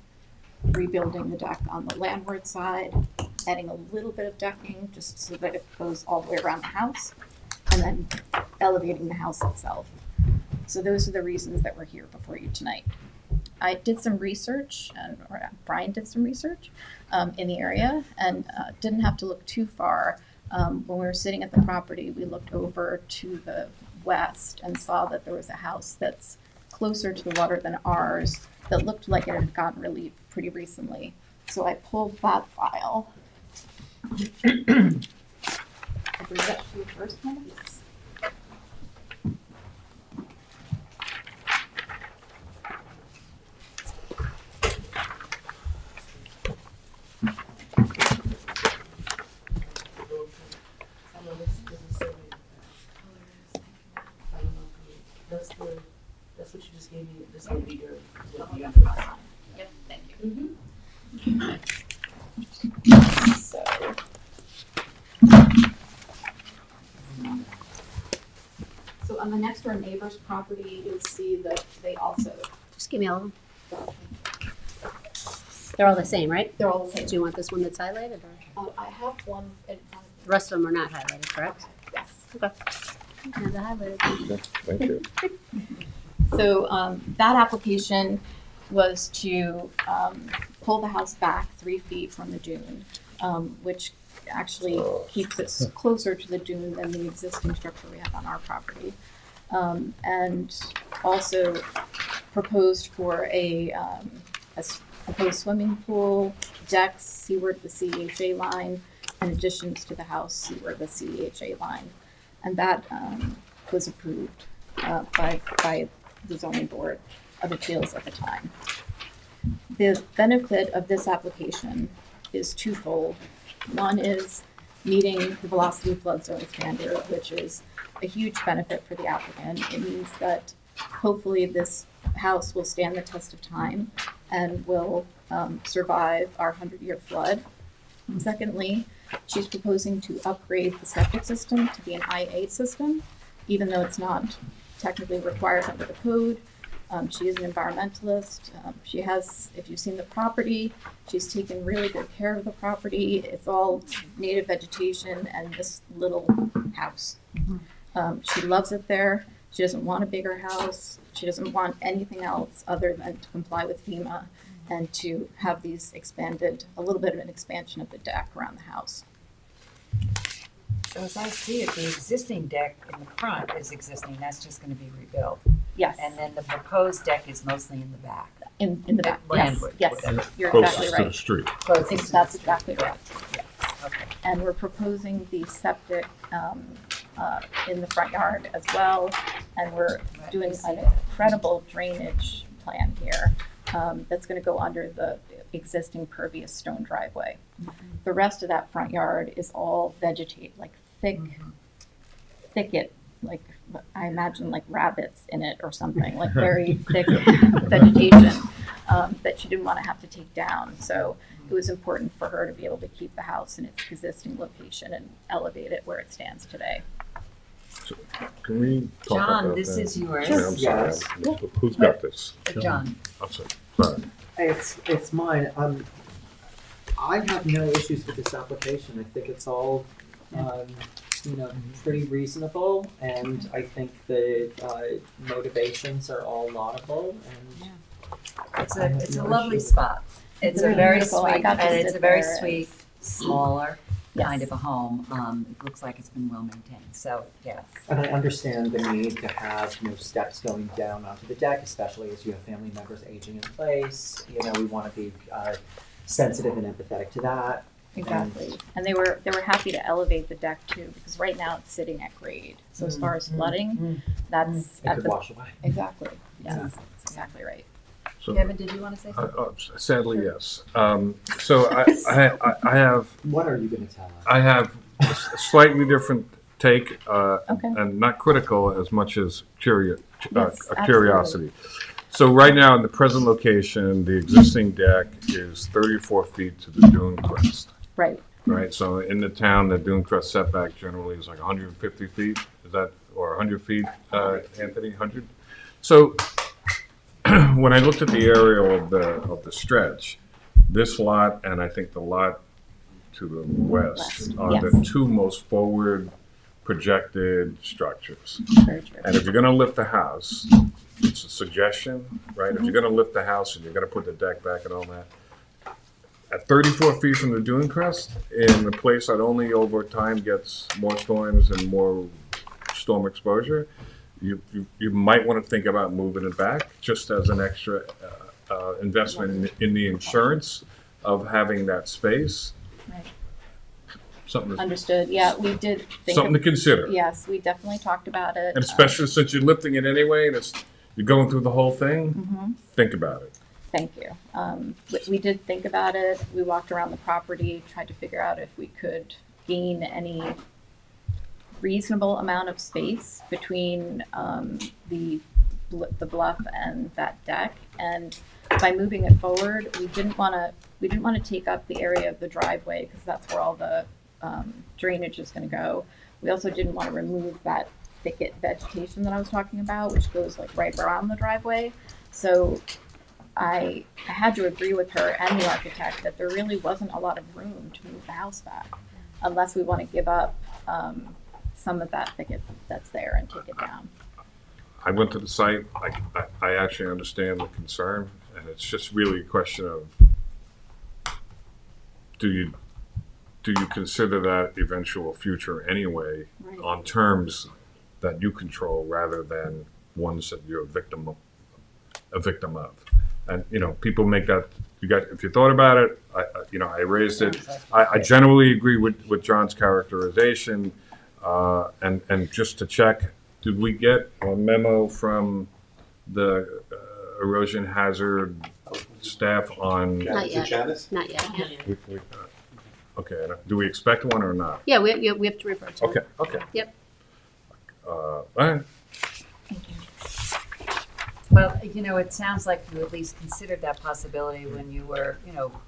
rebuilding the deck on the landward side, adding a little bit of decking just so that it goes all the way around the house, and then elevating the house itself. So those are the reasons that we're here before you tonight. I did some research, or Brian did some research in the area, and didn't have to look too far. When we were sitting at the property, we looked over to the west and saw that there was a house that's closer to the water than ours that looked like it had gotten relief pretty recently. So I pulled that file. I'll bring that to you first, one. Yes. That's what you just gave me. This will be your. Yep, thank you. So on the next door neighbor's property, you'll see that they also. Just give me all of them. They're all the same, right? They're all the same. Do you want this one that's highlighted, or? I have one in front. The rest of them are not highlighted, correct? Yes. Okay. And the highlighted. Okay, thank you. So that application was to pull the house back 3 feet from the dune, which actually keeps it closer to the dune than the existing structure we have on our property. And also proposed for a proposed swimming pool, decks seaward of the CEHA line, and additions to the house seaward of the CEHA line. And that was approved by the zoning board of appeals at the time. The benefit of this application is twofold. One is meeting the velocity flood zone standard, which is a huge benefit for the applicant. It means that hopefully this house will stand the test of time and will survive our 100-year flood. Secondly, she's proposing to upgrade the septic system to be an IA system, even though it's not technically required under the code. She is an environmentalist. She has, if you've seen the property, she's taken really good care of the property. It's all native vegetation and this little house. She loves it there. She doesn't want a bigger house. She doesn't want anything else other than to comply with FEMA and to have these expanded, a little bit of an expansion of the deck around the house. So as I see it, the existing deck in the front is existing, that's just gonna be rebuilt. Yes, And then the proposed deck is mostly in the back. in the back, yes, Landward, yes, whatever. you're exactly Closest to the right. street. Closest. That's exactly right. Okay. And we're proposing the septic in the front yard as well. And we're doing an incredible drainage plan here that's going to go under the existing pervious stone driveway. The rest of that front yard is all vegetate, like thicket, like I imagine like rabbits in it or something, like very thick vegetation that she didn't want to have to take down. So it was important for her to be able to keep the house in its existing location and elevate it where it stands today. Can we talk John, about this that? is yours. Yeah, I'm sorry. Yes. Who's got this? John. I'm sorry. It's mine. I have no issues with this application. I think it's all, pretty reasonable, and I think the motivations are all laudable, and It's a lovely spot. It's a really very beautiful. I sweet, got to and it's sit a very there. sweet, smaller kind Yes. of a home. It looks like it's been well maintained, so, yeah. And I understand the need to have, steps going down onto the deck, especially as you have family members aging in place. We want to be sensitive and empathetic to that. Exactly. And they were happy to elevate the deck too, because right now it's sitting at grade. So as far as flooding, that's It at could the wash away. exactly. Yes, that's exactly right. So, Kevin, did you want to say something? sadly, yes. So I have What are you going to tell us? I have a slightly different take, Okay. and not critical as much as Yes, a curiosity. So right now, in the present location, the existing deck is 34 feet to the dune crest. Right. Right, so in the town, the dune crest setback generally is like 150 feet, is that, or 100 feet, Anthony, 100? So when I looked at the aerial of the stretch, this lot and I think the lot to the west are the two most forward projected structures. Very true. And if you're gonna lift the house, it's a suggestion, right? If you're gonna lift the house and you're gonna put the deck back and all that, at 34 feet from the dune crest, in a place that only over time gets more storms and more storm exposure, you might want to think about moving it back just as an extra investment in the insurance of having that space. Right. Something Understood. Yeah, we did think something to consider. Yes, we definitely talked about it. And especially since you're lifting it anyway and you're going through the whole thing, think about it. Thank you. We did think about it. We walked around the property, tried to figure out if we could gain any reasonable amount of space between the bluff and that deck. And by moving it forward, we didn't want to take up the area of the driveway because that's where all the drainage is going to go. We also didn't want to remove that thicket vegetation that I was talking about, which goes like right around the driveway. So I had to agree with her and the architect that there really wasn't a lot of room to move the house back unless we want to give up some of that thicket that's there and take it down. I went to the site. I actually understand the concern, and it's just really a question of do you consider that eventual future anyway on terms that you control rather than ones that you're a victim of. And people make that. If you thought about it, I raised it. I generally agree with John's characterization. And just to check, did we get a memo from the erosion hazard staff on? Not yet. Janice? Not yet. Okay. Do we expect one or not? Yeah, we have to refer to it. Okay. Yep. All right. Well, it sounds like you at least considered that possibility when you were,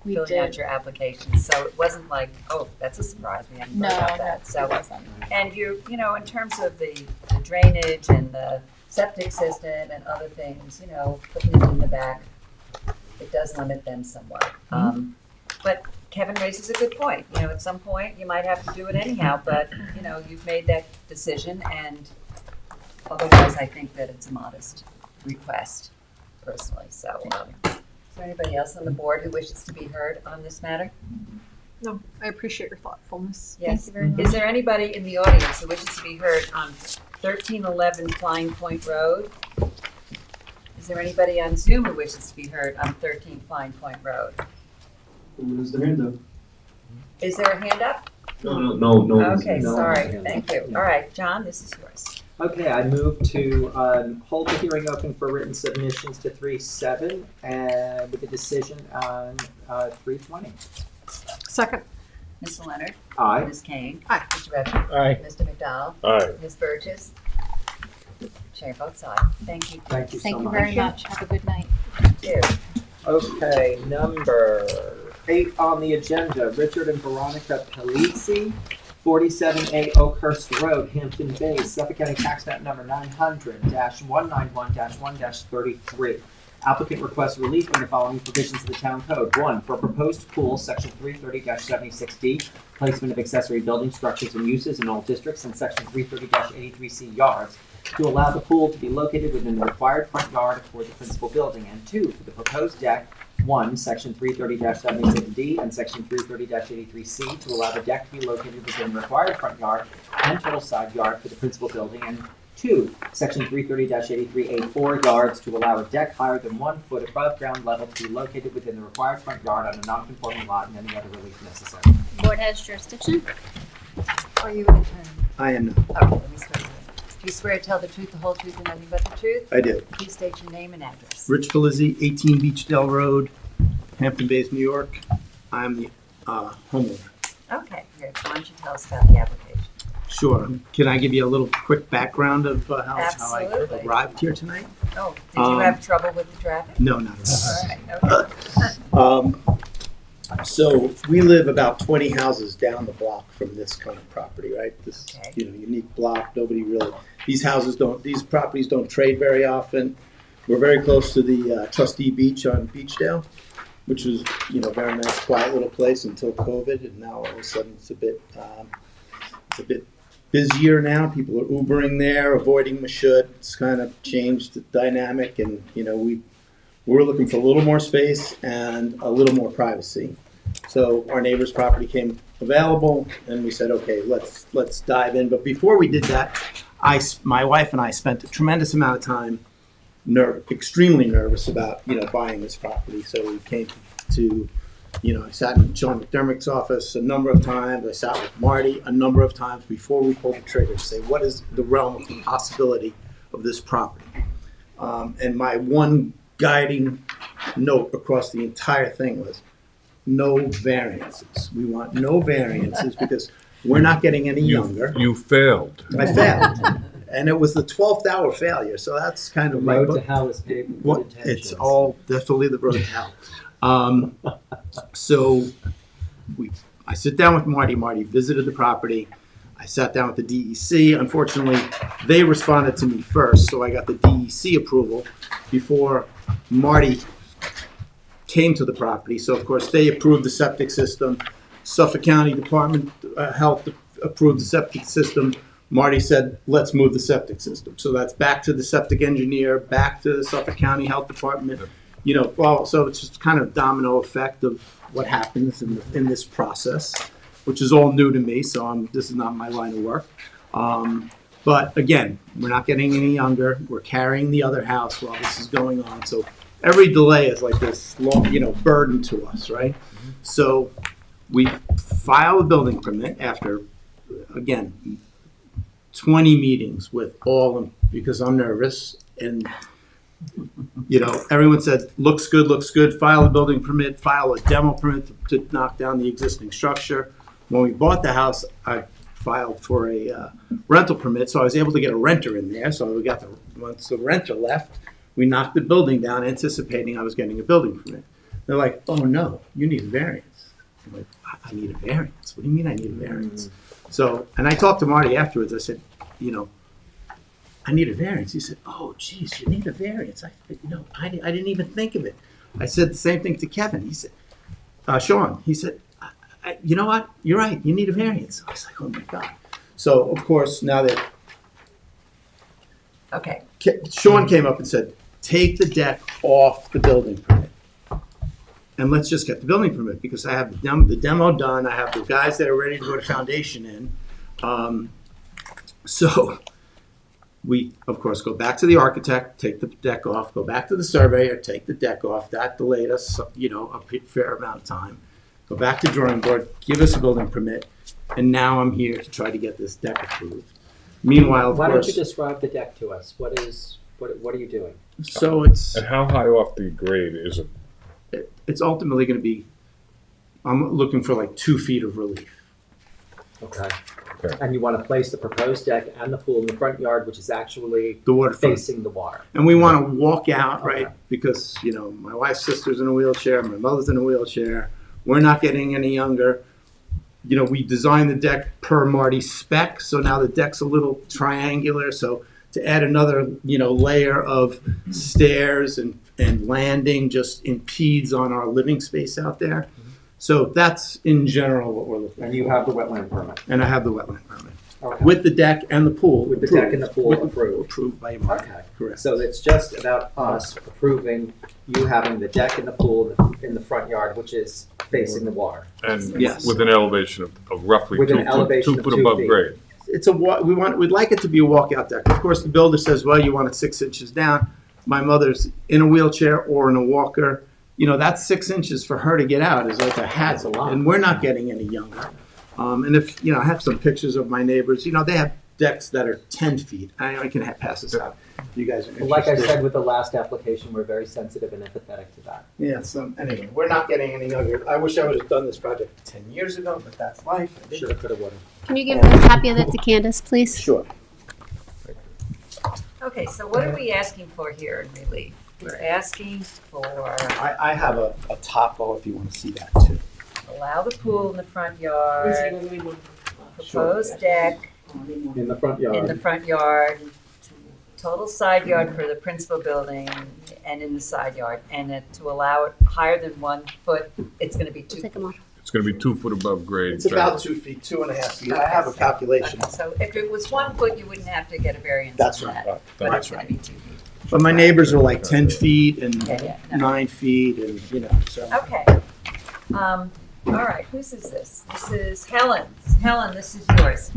We filling out did. your application. So it wasn't like, oh, that's a surprise. We hadn't thought about that. So, it wasn't. and in terms of the drainage and the septic system and other things, putting it in the back, it does limit them somewhat. But Kevin raises a good point. At some point you might have to do it anyhow, but you've made that decision, and otherwise I think that it's a modest request personally. So there anybody else on the board who wishes to be heard on this matter? No, I appreciate your thoughtfulness. Yes. you very much. Is there anybody in the audience who wishes to be heard on 1311 Flying Point Road? Is there anybody on Zoom who wishes to be heard on 13 Flying Point Road? Who's the hand up? Is there a hand up? No. Okay, no sorry, hand up. thank you. All right, John, this is yours. Okay, I move to hold the hearing open for written submissions to 3/7 and with a decision on 3/20. Second. Mr. Leonard? Aye. Ms. Kane? Aye. Mr. Redford? Aye. Mr. McDowell? Aye. Ms. Burgess? Chair votes aye. Thank you. Thank you so Thank you much. very much. Have a good night. Thank you. Okay, number 8 on the agenda, Richard and Veronica Palisi, 47A Oakhurst Road, Hampton Bays, Suffolk County Tax Map number 900-191-1-33. Applicant requests relief from the following provisions of the town code. 1, for a proposed pool, section 330-76D, placement of accessory building structures and uses in all districts, and section 330-83C yards, to allow the pool to be located within the required front yard toward the principal building. And 2, for the proposed deck, 1, section 330-76D and section 330-83C, to allow the deck to be located within the required front yard and total side yard for the principal building. And 2, section 330-83A4 yards, to allow a deck higher than 1 foot above ground level to be located within the required front yard on a non-conforming lot, and any other relief necessary. Board has jurisdiction. Are you an attorney? I am not. Okay, let me swear you in. Do you swear to tell the truth, the whole truth, and nothing but the truth? I do. Please state your name and address. Rich Filizzi, 18 Beachdale Road, Hampton Bays, New York. I'm the homeowner. Okay, here, why don't you tell us about the application? Sure. Can I give you a little quick background of how I Absolutely. arrived here tonight? Oh, did you have trouble with the traffic? No, not at All right, okay. So we live about 20 houses down the block from this kind of property, right? This, Okay. unique block. Nobody really. These properties don't trade very often. We're very close to the Trustee Beach on Beachdale, which was, very nice, quiet little place until COVID, and now all of a sudden it's a bit busier now. People are Ubering there, avoiding Mashut. It's kind of changed the dynamic, and we're looking for a little more space and a little more privacy. So our neighbor's property came available, and we said, okay, let's dive in. But before we did that, my wife and I spent a tremendous amount of time extremely nervous about buying this property. So we came to I sat in Sean McDermott's office a number of times. I sat with Marty a number of times before we pulled the trigger to say, what is the realm of the possibility of this property? And my one guiding note across the entire thing was no variances. We want no variances because we're not getting any younger. You failed. I failed. And it was the 12th hour failure. So that's kind of The road to hell is paved with good intentions. It's all definitely the road to hell. So I sit down with Marty. Marty visited the property. I sat down with the DEC. Unfortunately, they responded to me first, so I got the DEC approval before Marty came to the property. So, of course, they approved the septic system. Suffolk County Department of Health approved the septic system. Marty said, let's move the septic system. So that's back to the septic engineer, back to the Suffolk County Health Department. So it's just kind of domino effect of what happens in this process, which is all new to me, so this is not my line of work. But again, we're not getting any younger. We're carrying the other house while this is going on. So every delay is like this long, burden to us, right? So we file a building permit after, again, 20 meetings with all of them because I'm nervous. And, everyone said, looks good, file a building permit, file a demo permit to knock down the existing structure. When we bought the house, I filed for a rental permit, so I was able to get a renter in there. So once the renter left, we knocked the building down, anticipating I was getting a building permit. They're like, oh no, you need a variance. I'm like, I need a variance? What do you mean I need a variance? So, and I talked to Marty afterwards. I said, I need a variance. He said, oh, geez, you need a variance. I didn't even think of it. I said the same thing to Kevin. He said, Sean, he said, you know what? You're right. You need a variance. I was like, oh my God. So, of course, now that Okay. Sean came up and said, take the deck off the building permit. and let's just get the building permit, because I have the demo done, I have the guys that are ready to put a foundation in. So we, of course, go back to the architect, take the deck off, go back to the surveyor, take the deck off. That delayed us, a fair amount of time. Go back to drawing board, give us a building permit, and now I'm here to try to get this deck approved. Meanwhile, of Why course. don't you describe the deck to us? What are you doing? So it's. And how high off the grade is it? It's ultimately going to be, I'm looking for like 2 feet of relief. Okay. And you want to place the proposed deck and the pool in the front yard, which is actually the waterfront, facing the water. And we want to walk out, right? Because, my wife's sister's in a wheelchair, my mother's in a wheelchair. We're not getting any younger. We designed the deck per Marty's spec, so now the deck's a little triangular. So to add another, layer of stairs and landing just impedes on our living space out there. So that's in general what we're looking at. And you have the wetland permit. And I have the wetland permit. Okay. With the deck and the pool. With the deck and the pool approved. Approved by Marty. Okay. Correct. So it's just about us approving you having the deck and the pool in the front yard, which is facing the water. And Yes. with an elevation of roughly With 2 an elevation foot of 2 above feet. grade. It's we'd like it to be a walkout deck. Of course, the builder says, well, you want it 6 inches down. My mother's in a wheelchair or in a walker. That's 6 inches for her to get out is like a hazard. And we're not getting any younger. And if, I have some pictures of my neighbors, they have decks that are 10 feet. I can pass this out. You guys are interested. Like I said with the last application, we're very sensitive and empathetic to that. Yeah, so anyway, we're not getting any younger. I wish I would have done this project 10 years ago, but that's life. Shoulda, coulda, woulda. Can you give a copy of that to Candace, please? Sure. Okay, so what are we asking for here in relief? We're asking for I have a topo if you want to see that too. allow the pool in the front yard, proposed deck In the front yard. in the front yard, total side yard for the principal building and in the side yard, and to allow it higher than 1 foot, it's gonna be 2 Take them off. It's going to be 2 foot above grade. It's about 2 feet, 2.5 feet. I have a calculation. So if it was 1 foot, you wouldn't have to get a variance That's on right. that. But That's it's gonna right. be 2 feet. But my neighbors are like 10 feet and Yeah, no. 9 feet and, so. Okay. All right, whose is this? This is Helen's. Helen, this is yours.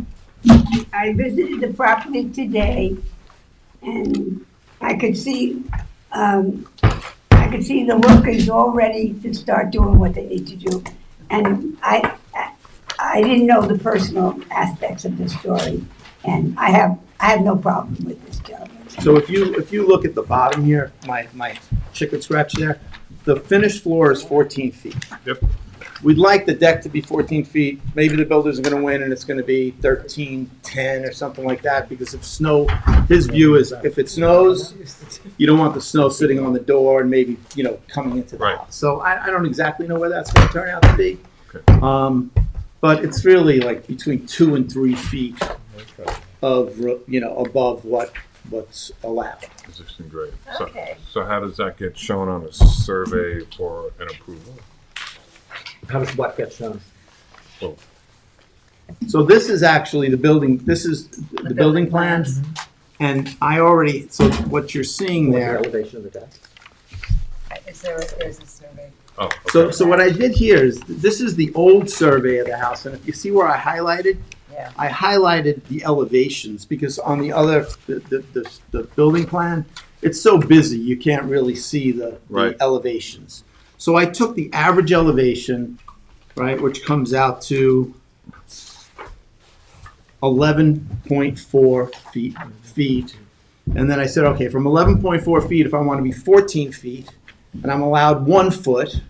I visited the property today, and I could see the workers all ready to start doing what they need to do. And I didn't know the personal aspects of the story, and I have no problem with this gentleman. So if you look at the bottom here, my chicken scratch there, the finished floor is 14 feet. Yep. We'd like the deck to be 14 feet. Maybe the builder's gonna win and it's gonna be 13.10 or something like that, because if snow, his view is if it snows, you don't want the snow sitting on the door and maybe, coming into the house. So I don't exactly know where that's gonna turn out to be. Okay. But it's really like between 2 and 3 feet of, above what's allowed. Existing grade. Okay. So how does that get shown on a survey for an approval? How does what get shown? Well, So this is actually the building, this is the building plan. And so what you're seeing What's the there. elevation of the deck? There's a survey. oh, okay. So what I did here is, this is the old survey of the house. And if you see where I highlighted, Yeah. I highlighted the elevations because on the other, the building plan, it's so busy, you can't really see the Right. elevations. So I took the average elevation, right, which comes out to 11.4 feet. And then I said, okay, from 11.4 feet, if I want to be 14 feet, and I'm allowed 1 foot,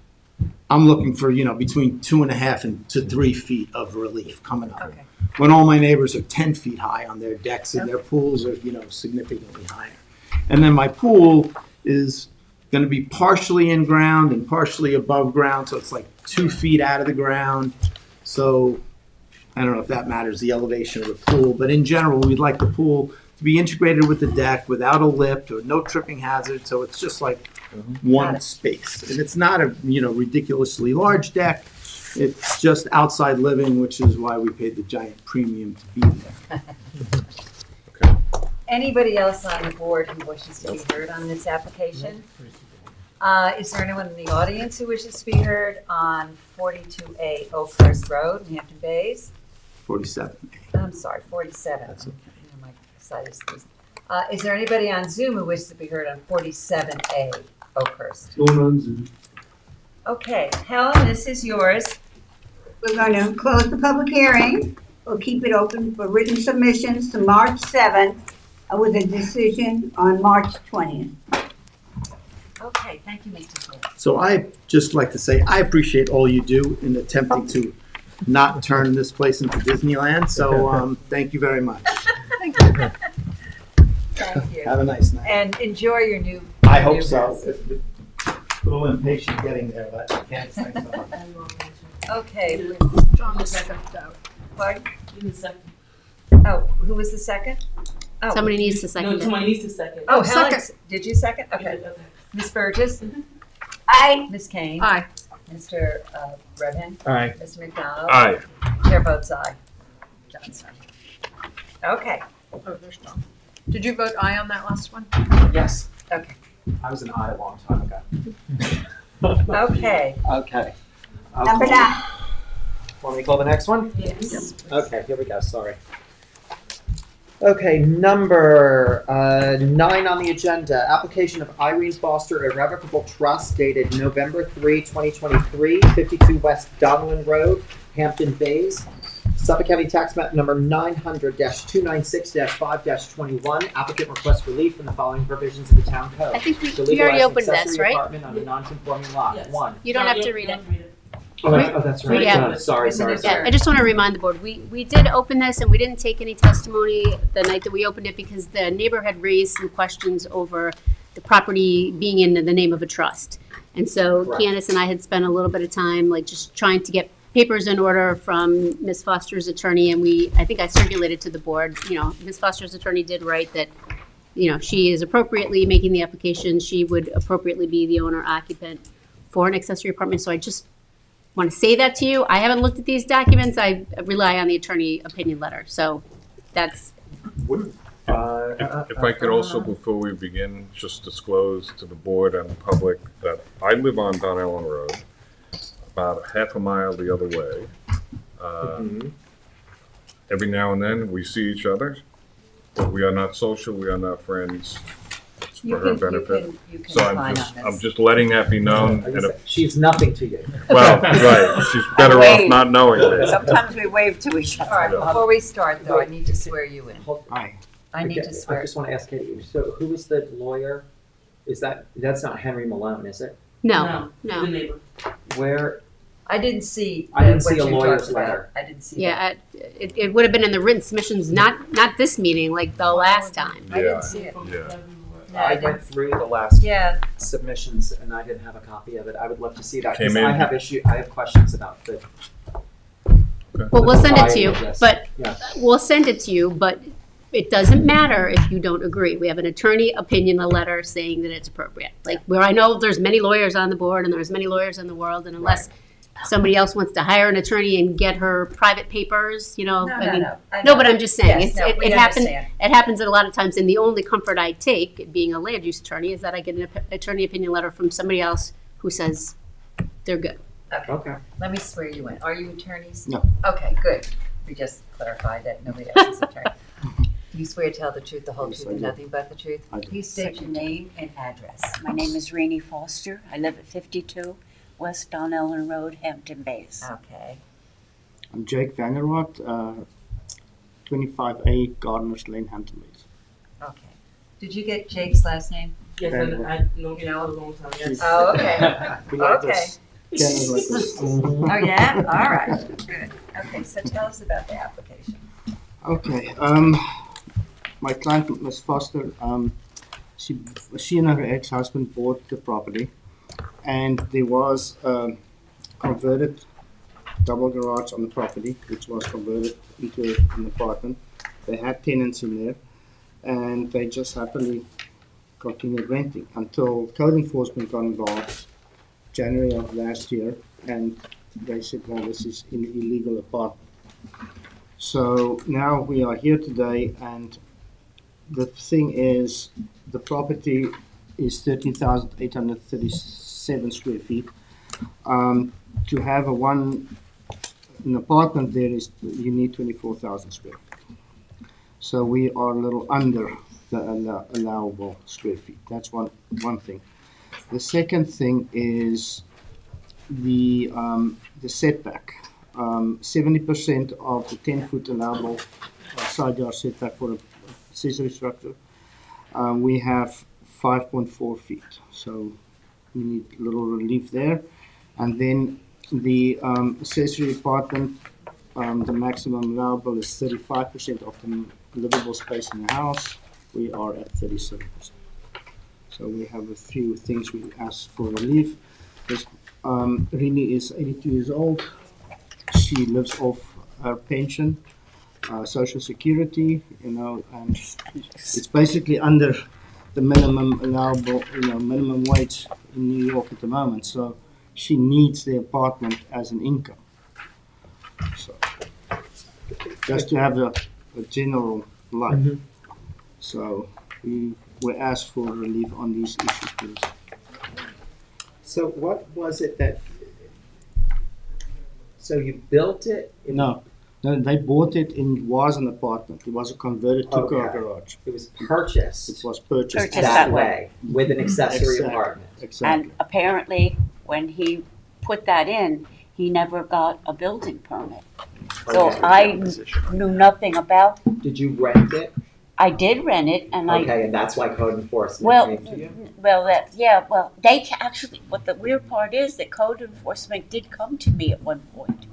I'm looking for, between 2.5 to 3 feet of relief coming up. Okay. When all my neighbors are 10 feet high on their decks and their pools are, significantly higher. And then my pool is going to be partially in ground and partially above ground, so it's like 2 feet out of the ground. So I don't know if that matters, the elevation of the pool, but in general, we'd like the pool to be integrated with the deck without a lift or no tripping hazard, so it's just like one space. And it's not a, ridiculously large deck. It's just outside living, which is why we paid the giant premium to be there. Anybody else on the board who wishes to be heard on this application? Is there anyone in the audience who wishes to be heard on 42A Oakhurst Road, Hampton Bays? 47. I'm sorry, 47. That's okay. My site is there anybody on Zoom who wishes to be heard on 47A Oakhurst? No one on Zoom. Okay, Helen, this is yours. We're going to close the public hearing. We'll keep it open for written submissions to March 7th with a decision on March 20th. Okay, thank you, Mr. Cole. So I just like to say, I appreciate all you do in attempting to not turn this place into Disneyland. So thank you very much. Thank you. Thank you. Have a nice night. And enjoy your new. I hope new so. house. A little impatient getting there, but I can't say so. Okay. John stepped out. Pardon? Give me a second. Oh, who was the second? Oh. Somebody needs to second No, it. somebody needs to second. Oh, second. Helen, did you second? Okay. Ms. Burgess? Aye. Ms. Kane? Aye. Mr. Redhand? Aye. Mr. McDonald? Aye. Chair votes aye. Johnson. Okay. Oh, there's John. Did you vote aye on that last one? Yes, Okay. I was an aye a long time ago. Okay. Okay. I'll Number call- 9. Want me to call the next one? Yes. Okay, here we go, sorry. Okay, number 9 on the agenda, application of Irene Foster Irrevocable Trust dated November 3, 2023, 52 West Donlin Road, Hampton Bays, Suffolk County Tax Map number 900-296-5-21. Applicant requests relief from the following provisions of the town code. I think To we legalize already an opened this, accessory right? apartment on a non-conforming lot. Yes. 1. You don't have to read it. Oh, that's right. Yeah. Sorry. Yeah, I just want to remind the board, we did open this and we didn't take any testimony the night that we opened it because the neighbor had raised some questions over the property being in the name of a trust. And so Correct. Candace and I had spent a little bit of time like just trying to get papers in order from Ms. Foster's attorney, and I think I circulated to the board, Ms. Foster's attorney did write that, she is appropriately making the application, she would appropriately be the owner occupant for an accessory apartment, so I just want to say that to you. I haven't looked at these documents, I rely on the attorney opinion letter, so that's, If I could also, before we begin, just disclose to the board and the public that I live on Don Ellen Road, about a half a mile the other way. Every now and then, we see each other, but we are not social, we are not friends. It's for her benefit. You can So sign on I'm this. just letting that be known. And She's nothing to you. well, right, she's better off not knowing this. Sometimes we wave to each other. All right, before we start though, I need to swear you in. Aye. I need to I swear. just want to ask Katie, so who is the lawyer? That's not Henry Malone, is it? no. The neighbor. Where, I didn't see. I didn't what see a you lawyer's talked about. letter. I didn't see that. Yeah, it would have been in the written submissions, not this meeting, like the last time. I didn't see it. Yeah. No, I didn't. went through the last Yeah, submissions and I didn't have a copy of it. I would love to see that, because Came in. I have questions about the. Well, we'll send it to you, propriety of this. but Yeah. we'll send it to you, but it doesn't matter if you don't agree. We have an attorney opinion, a letter saying that it's appropriate. Like, where I know there's many lawyers on the board and there's many lawyers in the world, and unless somebody else wants to hire an attorney and get her private papers, no. No, I but know. I'm just saying, Yes, no, we it happens, understand. it happens a lot of times, and the only comfort I take, being a land use attorney, is that I get an attorney opinion letter from somebody else who says they're good. Okay. Let me swear you in. Are you attorneys? No. Okay, good. We just clarified that nobody else is attorney. Do you swear to tell the truth, the whole Yes, truth, I and do. nothing but the truth? I do. Please state your name and address. My name is Rainey Foster. I live at 52 West Don Ellen Road, Hampton Bays. Okay. I'm Jake Vanderwatt, 25A Gardeners Lane, Hampton Bays. Okay. Did you get Jake's last name? Yes, I know him for a long time. Yes. Oh, okay. We like Okay. this. Kenneth like this. Oh, yeah? All right. Good. Okay, so tell us about the application. Okay, my client, Ms. Foster, she and her ex-husband bought the property, and there was a converted double garage on the property, which was converted into an apartment. They had tenants in there, and they just happily continued renting until code enforcement got involved January of last year, and they said, well, this is an illegal apartment. So now we are here today, and the thing is, the property is 13,837 square feet. To have an apartment there is, you need 24,000 square feet. So we are a little under the allowable square feet. That's one thing. The second thing is the setback. 70% of the 10-foot allowable side yard setback for an accessory structure. We have 5.4 feet, so we need a little relief there. And then the accessory apartment, the maximum allowable is 35% of the livable space in the house. We are at 37%. So we have a few things we ask for relief. This, Rini is 82 years old. She lives off her pension, Social Security, and it's basically under the minimum allowable, minimum wage in New York at the moment. So she needs the apartment as an income. So just to have a general life. Mm-hmm. So we asked for relief on these issues, please. So what was it that, so you built it? No, they bought it and it was an apartment. It was a converted two-car garage. It was purchased. It was purchased that way. With an accessory apartment. Exactly. And apparently, when he put that in, he never got a building permit. So I knew nothing about. Did you rent it? I did rent it, and Okay, and that's why code enforcement came to you? Well, they actually, what the weird part is that code enforcement did come to me at one point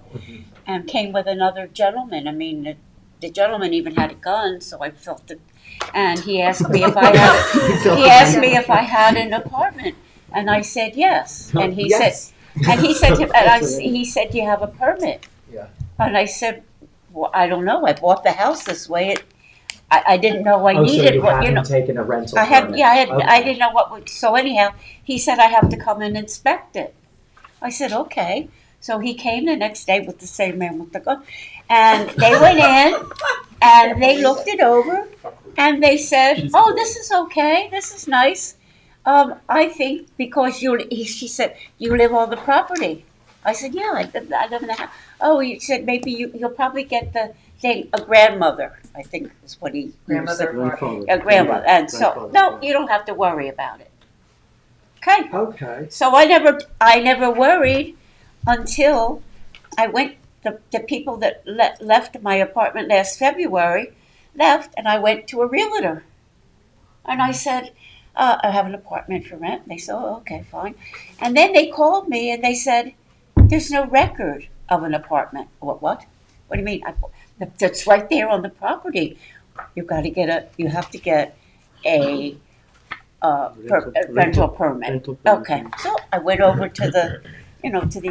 and came with another gentleman. I mean, the gentleman even had a gun, so I felt it. And he asked me if I had an apartment, and I said yes. And he said, he said, you have a permit? Yeah. And I said, well, I don't know. I bought the house this way. I didn't know I needed so you hadn't taken a rental permit. I didn't know what would, so anyhow, he said I have to come and inspect it. I said, okay. So he came the next day with the same man with the gun. And they went in and they looked it over and they said, oh, this is okay. This is nice. I think because she said, you live on the property. I said, yeah, I live in the house. Oh, he said, maybe you'll probably get the thing, a grandmother, I think is what he Grandmother. a grandmother. And so, no, you don't have to worry about it. Okay. Okay. So I never worried until I went, the people that left my apartment last February left, and I went to a realtor. And I said, I have an apartment for rent. They said, oh, okay, fine. And then they called me and they said, there's no record of an apartment. What? What do you mean? That's right there on the property. You have to get a rental permit. Okay. So I went over to the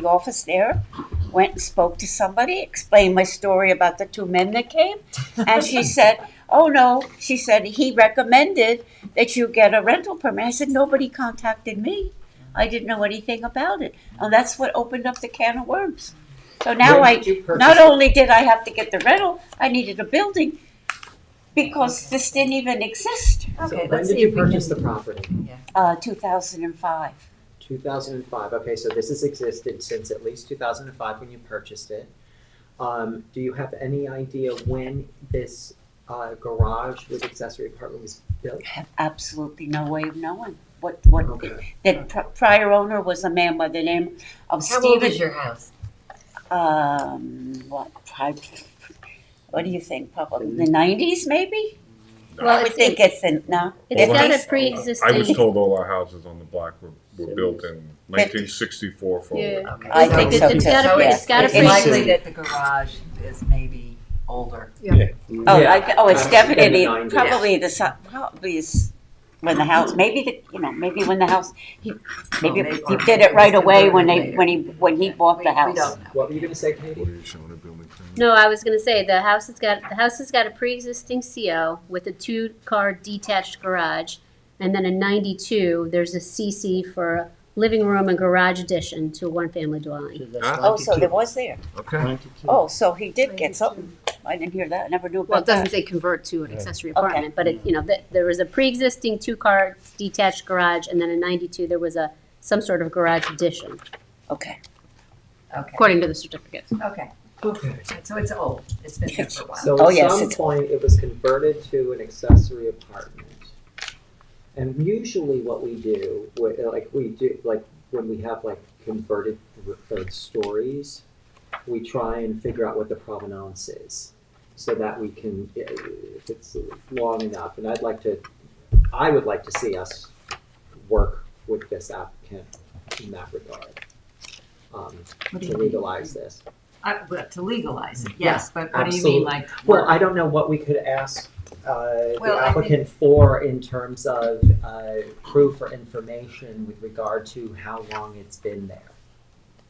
office there, went and spoke to somebody, explained my story about the two men that came, and she said, oh no, she said, he recommended that you get a rental permit. I said, nobody contacted me. I didn't know anything about it. And that's what opened up the can of worms. So now not only did I have to get the rental, I needed a building because this didn't even exist. Okay, when did you purchase the property? 2005. 2005. Okay, so this has existed since at least 2005 when you purchased it. Do you have any idea when this garage with accessory apartment was built? I have absolutely no way of knowing. The prior owner was a man by the name of Stephen. How old is your house? What do you think? Probably the 90s, maybe? Well, I would think it's got a pre-existing. I was told all our houses on the block were built in 1964. Yeah. Okay. I think so too. It's got a It's likely that the garage is maybe older. Yeah. It's definitely in the 90s. probably is when the house maybe when the house he did it right away when he bought the house. We don't know. What were you going to say, Katie? No, I was going to say the house has got a pre-existing CO with a 2-car detached garage, and then in '92 there's a CC for a living room and garage addition to a one-family dwelling. Oh, so there was there. Okay. Oh, so he did get something. I didn't hear that, I never knew Well, about it doesn't that. say convert to an accessory Okay. apartment, but it, there was a pre-existing two-car detached garage, and then in 92, there was some sort of garage addition, Okay. Okay, according to the certificates. okay. So it's old, it's been there for a while. So Oh, at yes, some it's- point, it was converted to an accessory apartment. And usually what we do, when we have like converted third stories, we try and figure out what the provenance is, so that we can, if it's long enough, and I would like to see us work with this applicant in that regard, What do to you mean? legalize this. But to legalize it, yes, but what do you Absolutely. mean, like? Well, I don't know what we could ask the Well, I applicant for in terms of proof or information with regard to how long it's been there.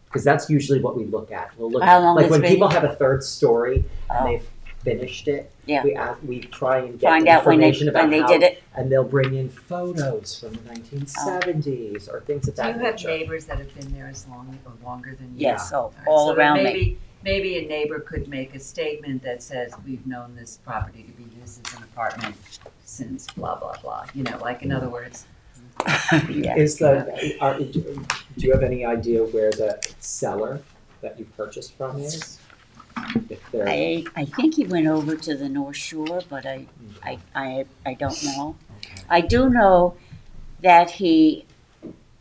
Because that's usually what we look at. We'll look, How long like it's when been- people have a third story and Oh. they've finished it, Yeah. we try and get Find out when information about they how, did it. and they'll bring in photos from the 1970s or things of Do that you have nature. neighbors that have been there as long or longer than you? Yes, All right, all so then around me. Maybe a neighbor could make a statement that says, we've known this property to be used as an apartment since blah, blah, blah, like in other words. Yeah. Do you have any idea where the seller that you purchased from is? If they're, I think he went over to the North Shore, but I don't know. I do know that he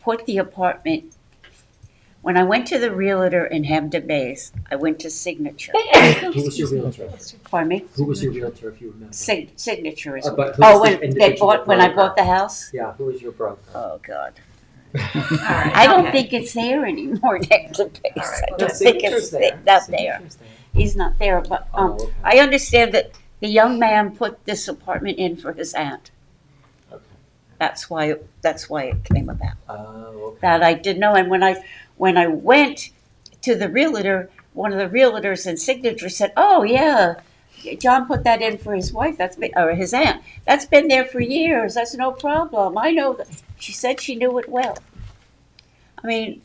put the apartment, when I went to the realtor in Hampton Bays, I went to Signature. who was your realtor? Pardon me? Who was your realtor, if you remember? Signature is. But who was the When they individual bought, when I broker? bought the house? Yeah, who was your broker? Oh, God. All right, I don't okay. think it's there anymore, Hampton Bays. All right, I well, don't the think Signature's it's there. not there. Signature's there. He's not there, but Oh, okay. I understand that the young man put this apartment in for his aunt. Okay. That's why it came about. Oh, okay. That I didn't know. And when I went to the realtor, one of the realtors in Signature said, "Oh yeah, John put that in for his wife. Or his aunt. That's been there for years. That's no problem. I know that." She said she knew it well. I mean,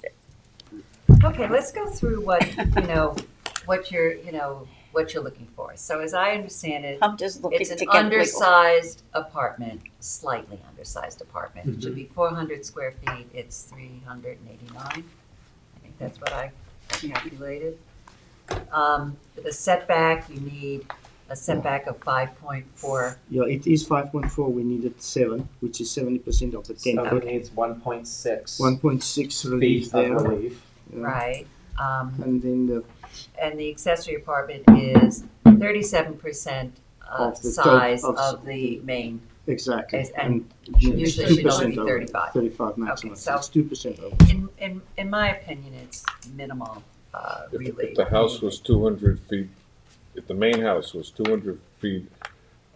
Okay, let's go through what you're looking for. So as I understand it, I'm just looking it's to an get legal. undersized apartment, slightly undersized apartment. It Mm-hmm. should be 400 square feet, it's 389. I think that's what I calculated. The setback, you need a setback of 5.4. Yeah, it is 5.4, we needed 7, which is 70% of the 10 So foot. it needs 1.6 1.6 relief feet of there. relief. Yeah. Right. And then And the accessory apartment is 37% Of the size top of the main. exactly. And yeah, usually it's it should only 2% be over. 35. 35 maximum, Okay, so so- it's 2% over. In my opinion, it's minimal relief. If the house was 200 feet, if the main house was 200 feet,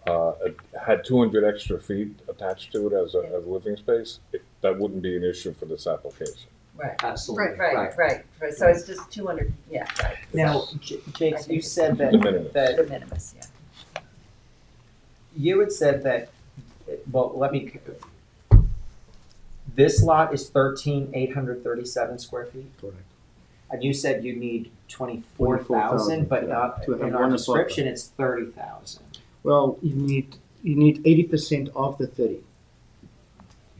it had 200 extra feet attached to it as a living space, that wouldn't be an issue for this application. Right. Absolutely. Right. So it's just 200, yeah, right. Now, Jakes, you said that, De minimis. De minimis, yeah. you had said that, well, this lot is 13,837 square feet? Correct. And you said you need 24,000, but yeah, not, to have in our one description, apartment. it's 30,000. Well, you need 80% of the 30.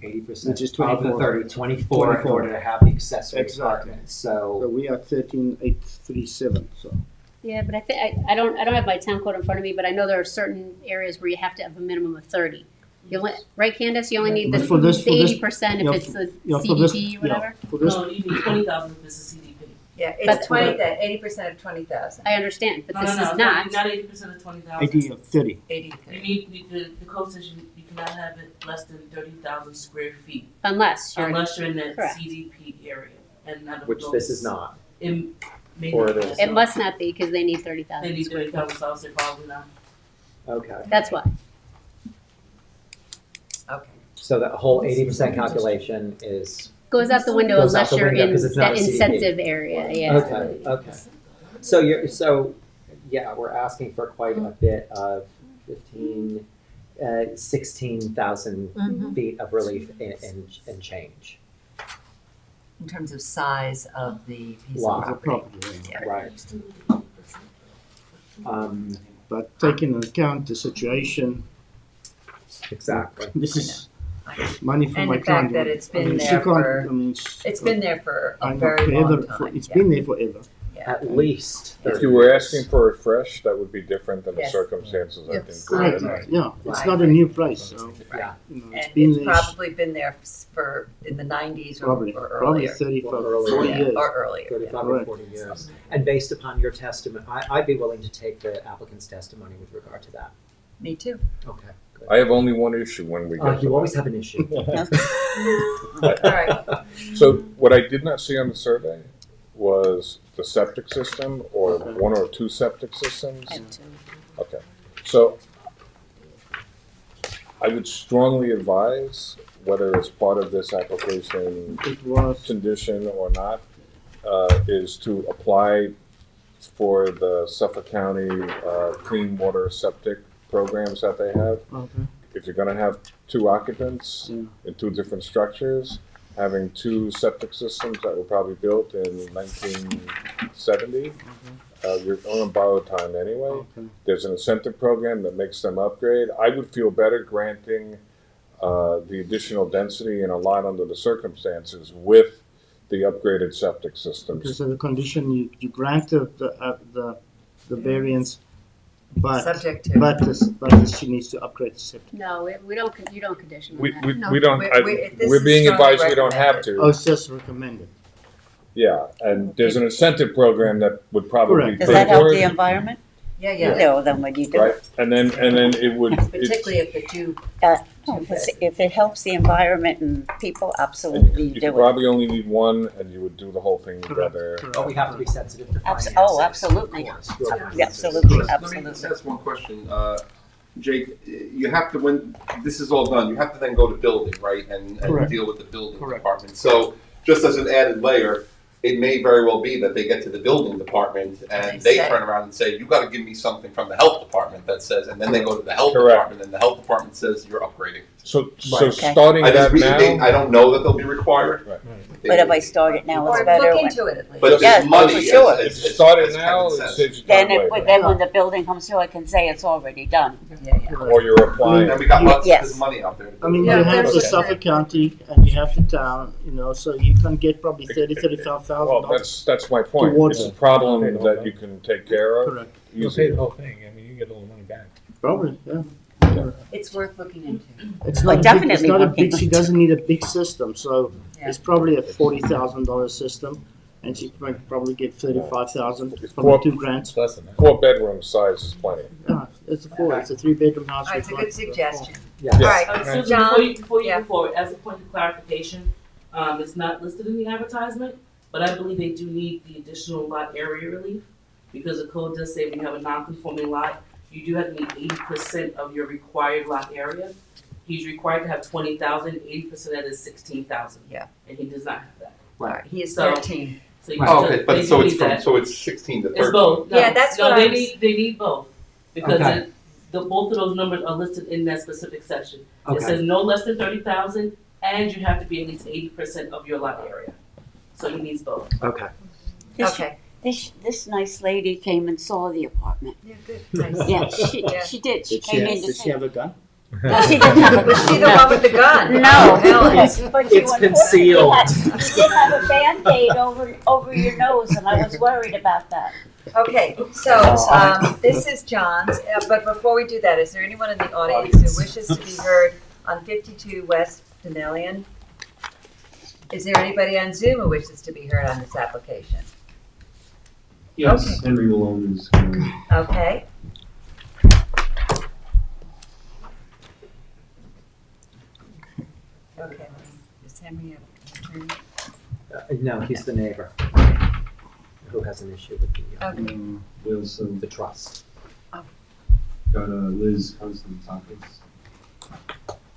80%. Which is Of the 24. 30, 24 in 24. order to have the accessory Exactly. apartment, So so. we are 13,837, so. Yeah, but I don't have my town code in front of me, but I know there are certain areas where you have to have a minimum of 30. You only, right, Candace? You only need the But for this- 80% yeah, if it's the yeah, for this- CDP or whatever. yeah, for this, No, you need 20,000 if it's a CDP. Yeah, But- it's 80% of 20,000. I understand, but No, this no, is no, not. not 80% of 20,000. 80 of 30. 80, You need, the code says you cannot have it less than 30,000 square feet Unless you're. unless you're in that Correct. CDP area. And none of Which this is those- not. It may Or not it be, is. It so must not be because they need They 30,000 need square feet. 30,000, so I'll say probably not. Okay. That's why. okay. So the whole 80% calculation is, Goes out the window Goes out unless the you're window in 'cause it's not that a CDP. incentive area, yeah. okay. Yeah, we're asking for quite a bit of 16,000 Mhm. feet of relief and change. In terms of size of the piece Lot. of The property. property, Yeah. Right. but taking into account the situation, Exactly. this is money for And my the fact client. that it's I been mean, she there can't- for, I mean, it's been there for I a know, very forever, long time. it's yeah. been there forever. At least. If 30 you were years. asking for it fresh, that would be different than the Yes. circumstances, I Yes. think. Correct, we're in. yeah, it's Right. not a new price, so, Yeah. you know, it's And been it's there probably been there for, in the 90s or probably, or probably earlier. 35, Or 40 Yeah, years. or earlier. yeah. 35 or Correct. 40 years. And based upon your testimony, I'd be willing to take the applicant's testimony with regard to that. Me too. Okay, good. I have only one issue when we get to You that. always have an issue. All right. So what I did not see on the survey was the septic system or one or two septic systems. Okay, so I would strongly advise, whether it's part of this application It was, condition or not, is to apply for the Suffolk County clean water septic programs that they have. okay, If you're gonna have two occupants Yeah. in two different structures, having two septic systems that were probably built in 1970, you're on borrowed time anyway. okay. There's an incentive program that makes them upgrade. I would feel better granting the additional density in a lot under the circumstances with the upgraded septic Okay, systems. so the condition, you grant the variance, but, Subject to. but she needs to upgrade the septic. No, we don't, you don't condition on We, that. we, No, we don't, this we're is being strongly advised we don't have to. Oh, it's just recommended. Yeah, and there's an incentive program that would probably Correct. pay Does that help for the it, environment? Yeah, yeah. No, then what do you do? right? And then it would, it's, Particularly if the two, If it helps the environment and people, and absolutely you you could do it. probably only need one, and you would do the whole thing Correct, together. correct. But we have to be sensitive to finances. Oh, absolutely. Of course. Yeah, absolutely, Let me absolutely. just ask one question. Jake, you have to, when this is all done, you have to then go to building, right? And Correct. deal with the building Correct. department. So just as an added layer, it may very well be that they get to the building department and They they say- turn around and say, you gotta give me something from the health department that says, and then they go to the health Correct. department and the health department says, you're upgrading. So Okay. starting I just that really think, I now, don't know that they'll be required. Right. But if I start it now, it's or better. look when- into it at least. But Yeah, there's money for sure. as- if as- you start as it now, Kevin it says. saves you Then, time later. then when the building comes through, I can say it's already done. Yeah, yeah. Or you're applying. And we got lots Yes. of money out there. I mean, Yeah, you have there's the a- Suffolk County and you have the town, you know, so you can get probably $35,000. Well, that's my point. Towards It's a it. problem that you can take care of. Correct. You'll pay easily. the whole thing, I mean, you get all the money back. Probably, yeah. It's worth looking into. It's Well, not big, it's definitely not a looking big, she doesn't need a big system, so Yeah. it's probably a $40,000 system. And she might probably get 35,000, It's probably four- 2 grand. It's less than that. 4-bedroom size is plenty. Yeah, it's a 3-bedroom house. All right, it's a with good lots of- suggestion. Yes. All right, Susan, John? before you Yeah. move forward, as a point of clarification, it's not listed in the advertisement, but I believe they do need the additional lot area relief, because the code does say when you have a non-conforming lot, you do have to meet 80% of your required lot area. He's required to have 20,000, 80% of that is 16,000. Yeah. And he does not have that. All right, he is So- 13. So you Oh, still- okay, they but do so it's need from, that. so it's 16 to 13. It's both. No, Yeah, that's no, what they I was- need both, because Okay. both of those numbers are listed in that specific section. It Okay. says no less than 30,000, and you have to be at least 80% of your lot area. So he needs both. Okay. This- Okay. This nice lady came and saw the apartment. Yeah, good, nice. Yeah, she did. She came in to Did she see. have a gun? No, she didn't have a Was she the one with the gun? No, Helen. but you It's unfortunately concealed. You have a Band-Aid over your nose, and I was worried about that. Okay, so, this is John's, but before we do that, is there anyone in the audience who wishes to be heard on 52 West Denalian? Is there anybody on Zoom who wishes to be heard on this application? Yes, Henry Malone is. Okay. Okay, is Henry a attorney? No, he's the neighbor who has an issue with Okay. Wilson. the trust. Got Liz Constantakis.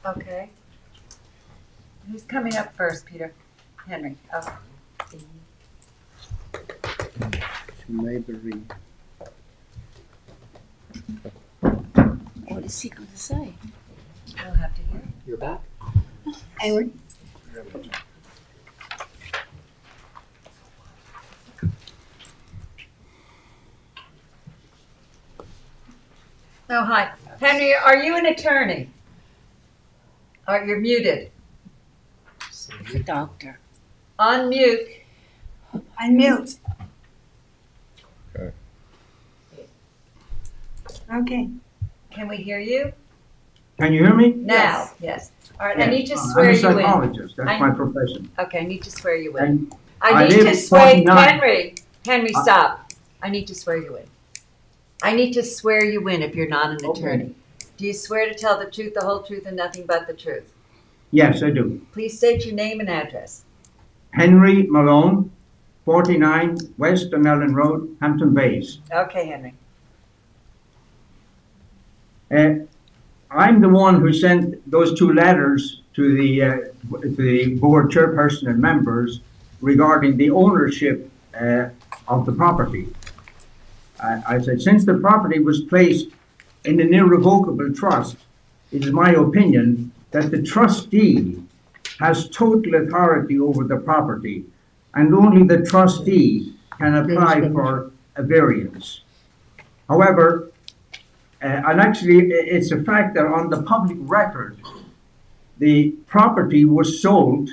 Okay. Who's coming up first, Peter? Henry, okay. Neighboring. What is he going to say? We'll have to hear. You're back? Edward? Oh, hi. Henry, are you an attorney? You're muted. The doctor. Unmute. Unmute. Okay. Okay. Can we hear you? Can you hear me? Now, yes. All right, I Yes. need to I'm swear a you in. psychologist. That's my profession. Okay, I need to swear you in. And I I need to live swear, 49. Henry, stop. I need to swear you in. I need to swear you in if you're not an attorney. Do you swear to tell the truth, the whole truth, and nothing but the truth? Yes, I do. Please state your name and address. Henry Malone, 49 West Dunellen Road, Hampton Bays. Okay, Henry. I'm the one who sent those two letters to the board chairperson and members regarding the ownership of the property. I said, since the property was placed in an irrevocable trust, it is my opinion that the trustee has total authority over the property, and only the trustee can apply for a variance. However, and actually, it's a fact that on the public record, the property was sold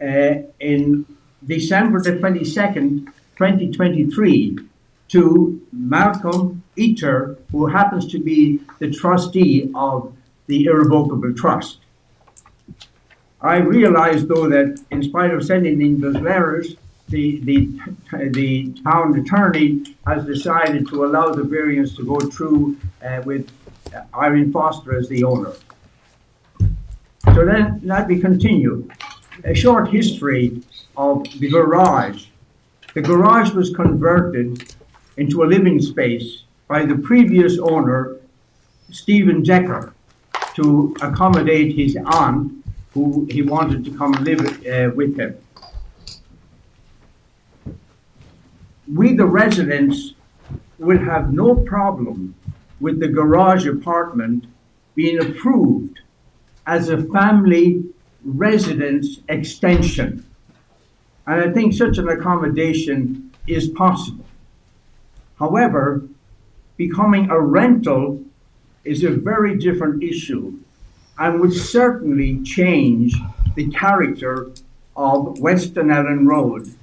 in December the 22nd, 2023, to Malcolm Eater, who happens to be the trustee of the irrevocable trust. I realize, though, that in spite of sending in those letters, the town attorney has decided to allow the variance to go through with Irene Foster as the owner. So then, let me continue. A short history of the garage. The garage was converted into a living space by the previous owner, Stephen Decker, to accommodate his aunt, who he wanted to come live with him. We, the residents, will have no problem with the garage apartment being approved as a family residence extension. And I think such an accommodation is possible. However, becoming a rental is a very different issue and would certainly change the character of West Dunellen Road,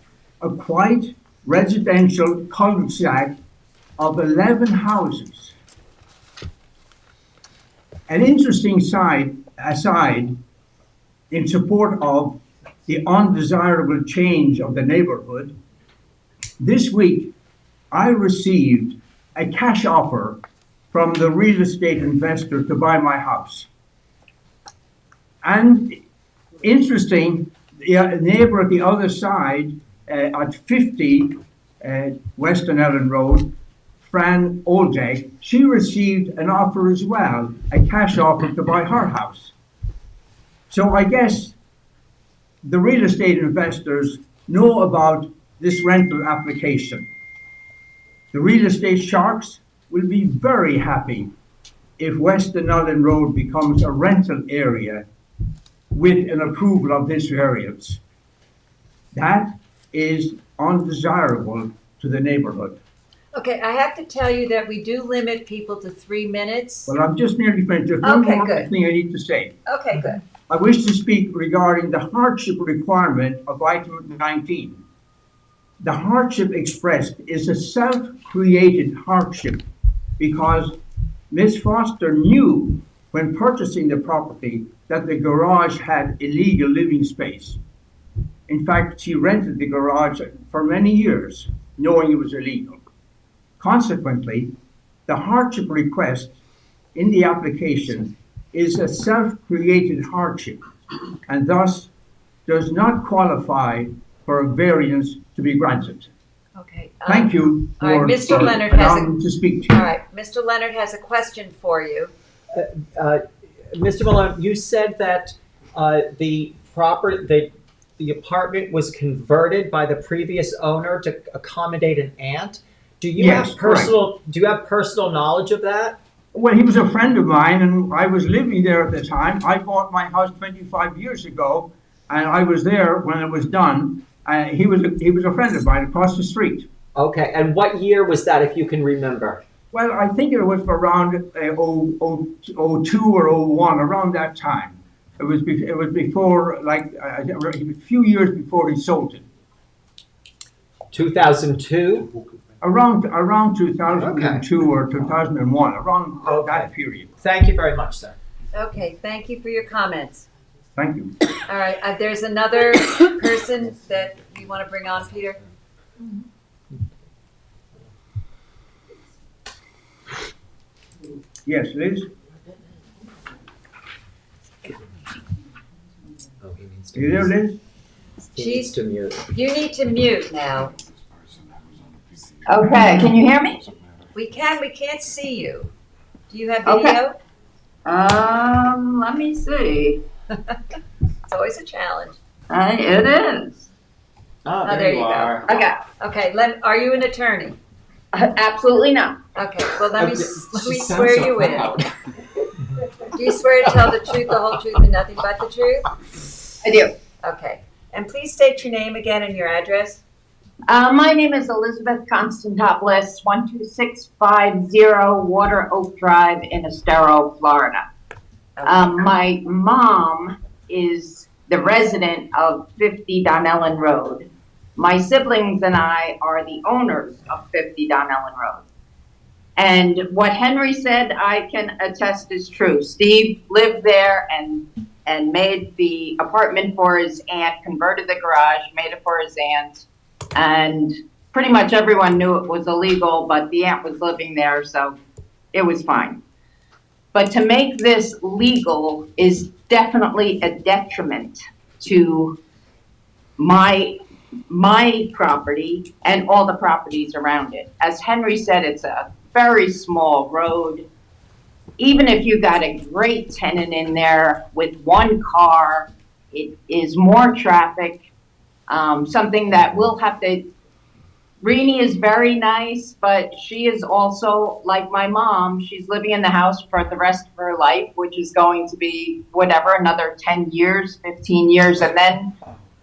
a quiet residential cul-de-sac of 11 houses. An interesting aside in support of the undesirable change of the neighborhood, this week I received a cash offer from the real estate investor to buy my house. And interesting, the neighbor at the other side at 50 West Dunellen Road, Fran Oldeg, she received an offer as well, a cash offer to buy her house. So I guess the real estate investors know about this rental application. The real estate sharks will be very happy if West Dunellen Road becomes a rental area with an approval of this variance. That is undesirable to the neighborhood. Okay, I have to tell you that we do limit people to 3 minutes. Well, I'm just nearly finished. There's one more good. thing I need to say. Okay, good. I wish to speak regarding the hardship requirement of item 19. The hardship expressed is a self-created hardship because Ms. Foster knew when purchasing the property that the garage had illegal living space. In fact, she rented the garage for many years, knowing it was illegal. Consequently, the hardship request in the application is a self-created hardship and thus does not qualify for a variance to be granted. Okay. Thank you All right, for Mr. Leonard allowing me to speak to you. All right, Mr. Leonard has a question for you. Mr. Malone, you said that the apartment was converted by the previous owner to accommodate an aunt. Do you Yes, have personal knowledge of that? Well, he was a friend of mine, and I was living there at the time. I bought my house 25 years ago, and I was there when it was done. He was a friend of mine across the street. Okay, and what year was that, if you can remember? Well, I think it was around 02 or 01, around that time. It was before, like, a few years before he sold it. 2002? Around 2002 or 2001, around that period. Thank you very much, sir. Okay, thank you for your comments. Thank you. All right, there's another person that you want to bring on, Peter? Yes, Liz? Oh, he needs to You there, mute. Liz? He needs to mute. You need to mute now. Okay, can you hear me? We can't see you. Do you have Okay. video? Let me see. It's always a challenge. It is. Oh, there you go. Okay. Okay, are you an attorney? Absolutely not. Okay, well, let me She sounds swear so you in. proud. Do you swear to tell the truth, the whole truth, and nothing but the truth? I do. Okay, and please state your name again and your address. My name is Elizabeth Constantopoulos, 12650 Water Oak Drive in Estero, Florida. My mom is the resident of 50 Donnellon Road. My siblings and I are the owners of 50 Donnellon Road. And what Henry said, I can attest is true. Steve lived there and made the apartment for his aunt, converted the garage, made it for his aunt. And pretty much everyone knew it was illegal, but the aunt was living there, so it was fine. But to make this legal is definitely a detriment to my property and all the properties around it. As Henry said, it's a very small road. Even if you got a great tenant in there with one car, it is more traffic. Something that we'll have to, Rini is very nice, but she is also like my mom. She's living in the house for the rest of her life, which is going to be whatever, another 10 years, 15 years. And then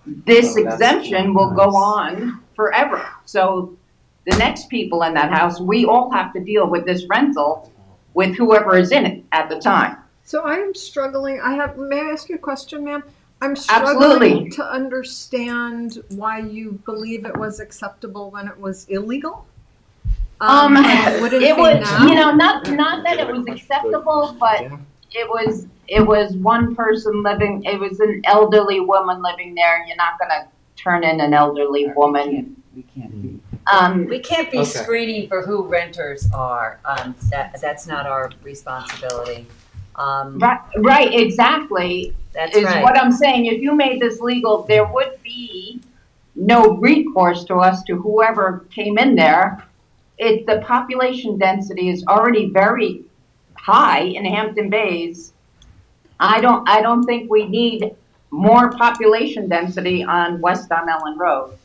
this exemption will go on forever. So the next people in that house, we all have to deal with this rental with whoever is in it at the time. So I am struggling. May I ask you a question, ma'am? I'm Absolutely. struggling to understand why you believe it was acceptable when it was illegal. Would It be was, now? not that it was acceptable, but it was one person living, it was an elderly woman living there. You're not gonna turn in an elderly woman. We can't be Okay. screening for who renters are. That's not our responsibility. Right, exactly. That's is right. what I'm saying. If you made this legal, there would be no recourse to us, to whoever came in there. The population density is already very high in Hampton Bays. I don't think we need more population density on West Donnellon Road.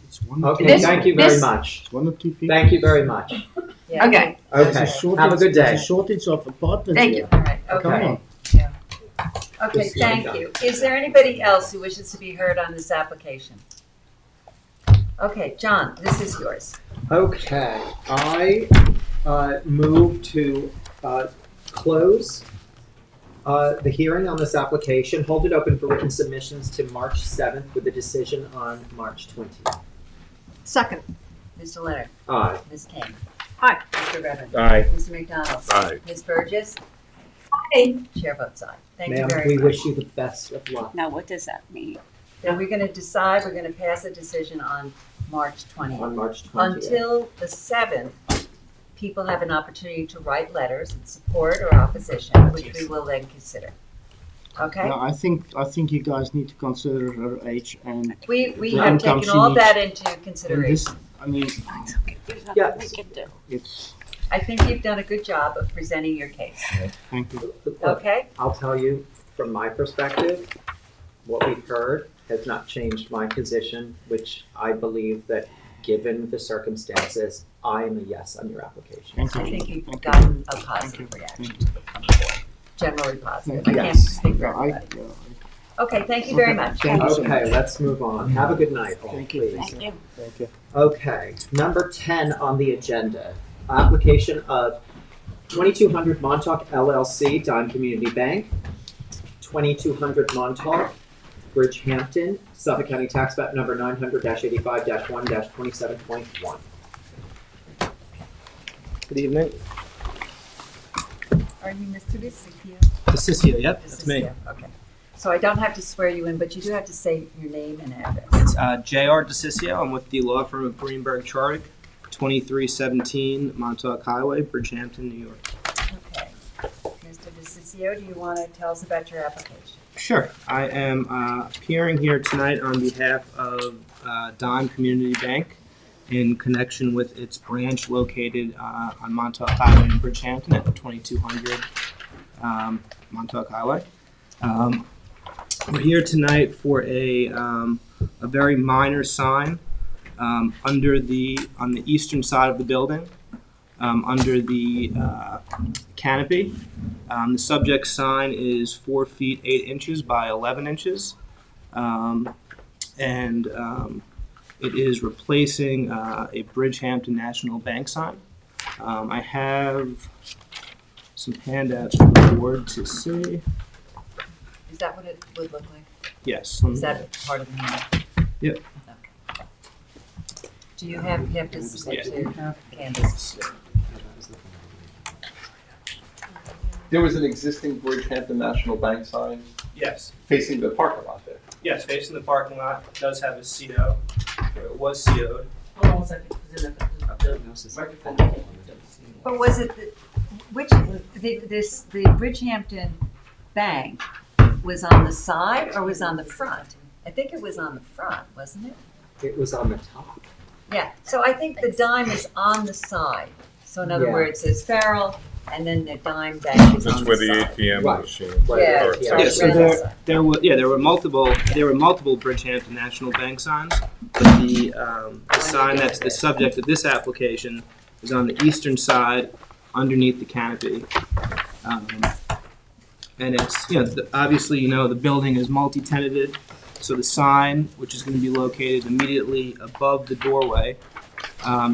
Okay, thank you very much. One or two people. Thank you very much. Yeah. Okay. Okay, have a good day. There's a shortage of apartments Thank here. you. All right, Come okay. on. Okay, thank you. Is there anybody else who wishes to be heard on this application? Okay, John, this is yours. Okay, I move to close the hearing on this application, hold it open for written submissions to March 7th with a decision on March 20th. Second. Mr. Leonard. Aye. Ms. King. Aye. Mr. Redmond. Aye. Mr. McDonald. Aye. Ms. Burgess. Aye. Chair votes aye. Thank you Ma'am, very we much. wish you the best of luck. Now, what does that mean? Then we're going to decide, we're going to pass a decision on March 20th. On March 20th. Until the 7th, people have an opportunity to write letters in support or opposition, which we will then consider. Okay? Yeah, I think you guys need to consider her age and We the have income taken she all needs. that into And consideration. this, I mean, Yes. it's, I think you've done a good job of presenting your case. thank you. Okay? I'll tell you, from my perspective, what we've heard has not changed my position, which I believe that, given the circumstances, I am a yes on your application. Thank you. I think you've gotten a positive reaction from the board. Generally positive. I Thank you. can't speak for Yeah, everybody. Okay, thank you very much. Thank you so Okay, much. let's move on. Have a good night, all, Thank you. please. Thank you. Thank you. Okay, number 10 on the agenda, application of 2200 Montauk LLC, Dime Community Bank. 2200 Montauk, Bridgehampton, Suffolk County Tax Map number 900-85-1-27.1. Good evening. Are you Mr. DeCiccio? DeCiccio, yep, that's me. DeCiccio, okay. So I don't have to swear you in, but you do have to say your name and address. It's J.R. DeCiccio. I'm with the law firm of Greenberg Chartick, 2317 Montauk Highway, Bridgehampton, New York. Okay. Mr. DeCiccio, do you want to tell us about your application? Sure. I am appearing here tonight on behalf of Dime Community Bank in connection with its branch located on Montauk Highway in Bridgehampton at 2200 Montauk Highway. We're here tonight for a very minor sign on the eastern side of the building, under the canopy. The subject sign is 4 feet 8 inches by 11 inches, and it is replacing a Bridgehampton National Bank sign. I have some handouts for the board to see. Is that what it would look like? Yes. Is that part of the handout? Yep. Okay. Do you have to submit to Candace? There was an existing Bridgehampton National Bank sign Yes. facing the parking lot there. Yes, facing the parking lot. It does have a CO. It was CO'd. Hold on 1 second. Is it the microphone? But was it the Bridgehampton Bank was on the side or was on the front? I think it was on the front, wasn't it? It was on the top. Yeah, so I think the dime is on the side. So in other Yeah. words, there's Farrell, and then the dime bank is That's on where the the side. ATM Right. machine. Yeah, or- it's Yeah, right so on the side. there were multiple Bridgehampton National Bank signs, but the sign that's the subject of this application is on the eastern side, underneath the canopy, and it's obviously the building is multi-tenanted, so the sign, which is going to be located immediately above the doorway,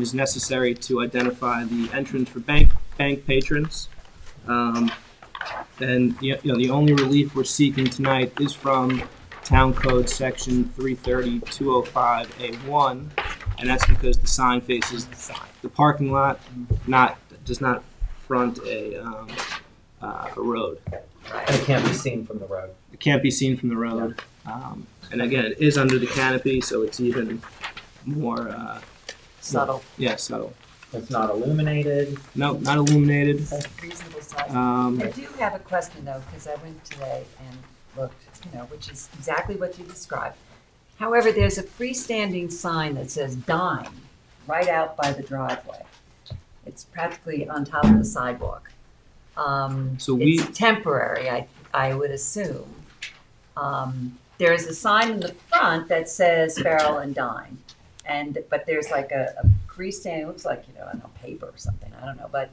is necessary to identify the entrance for bank patrons. And the only relief we're seeking tonight is from Town Code Section 330-205A1, and that's because the sign faces the parking lot, does not front a road. And it can't be seen from the road. It can't be seen from the road, and again, it is under the canopy, so it's even more Subtle. Yeah, subtle. It's not illuminated. No, not illuminated. Reasonable size. I do have a question though, because I went today and looked, which is exactly what you described. However, there's a freestanding sign that says dime right out by the driveway. It's practically on top of the sidewalk. It's temporary, I would assume. There is a sign in the front that says Farrell and Dime. But there's like a freestanding, it looks like, I don't know, paper or something, I don't know, but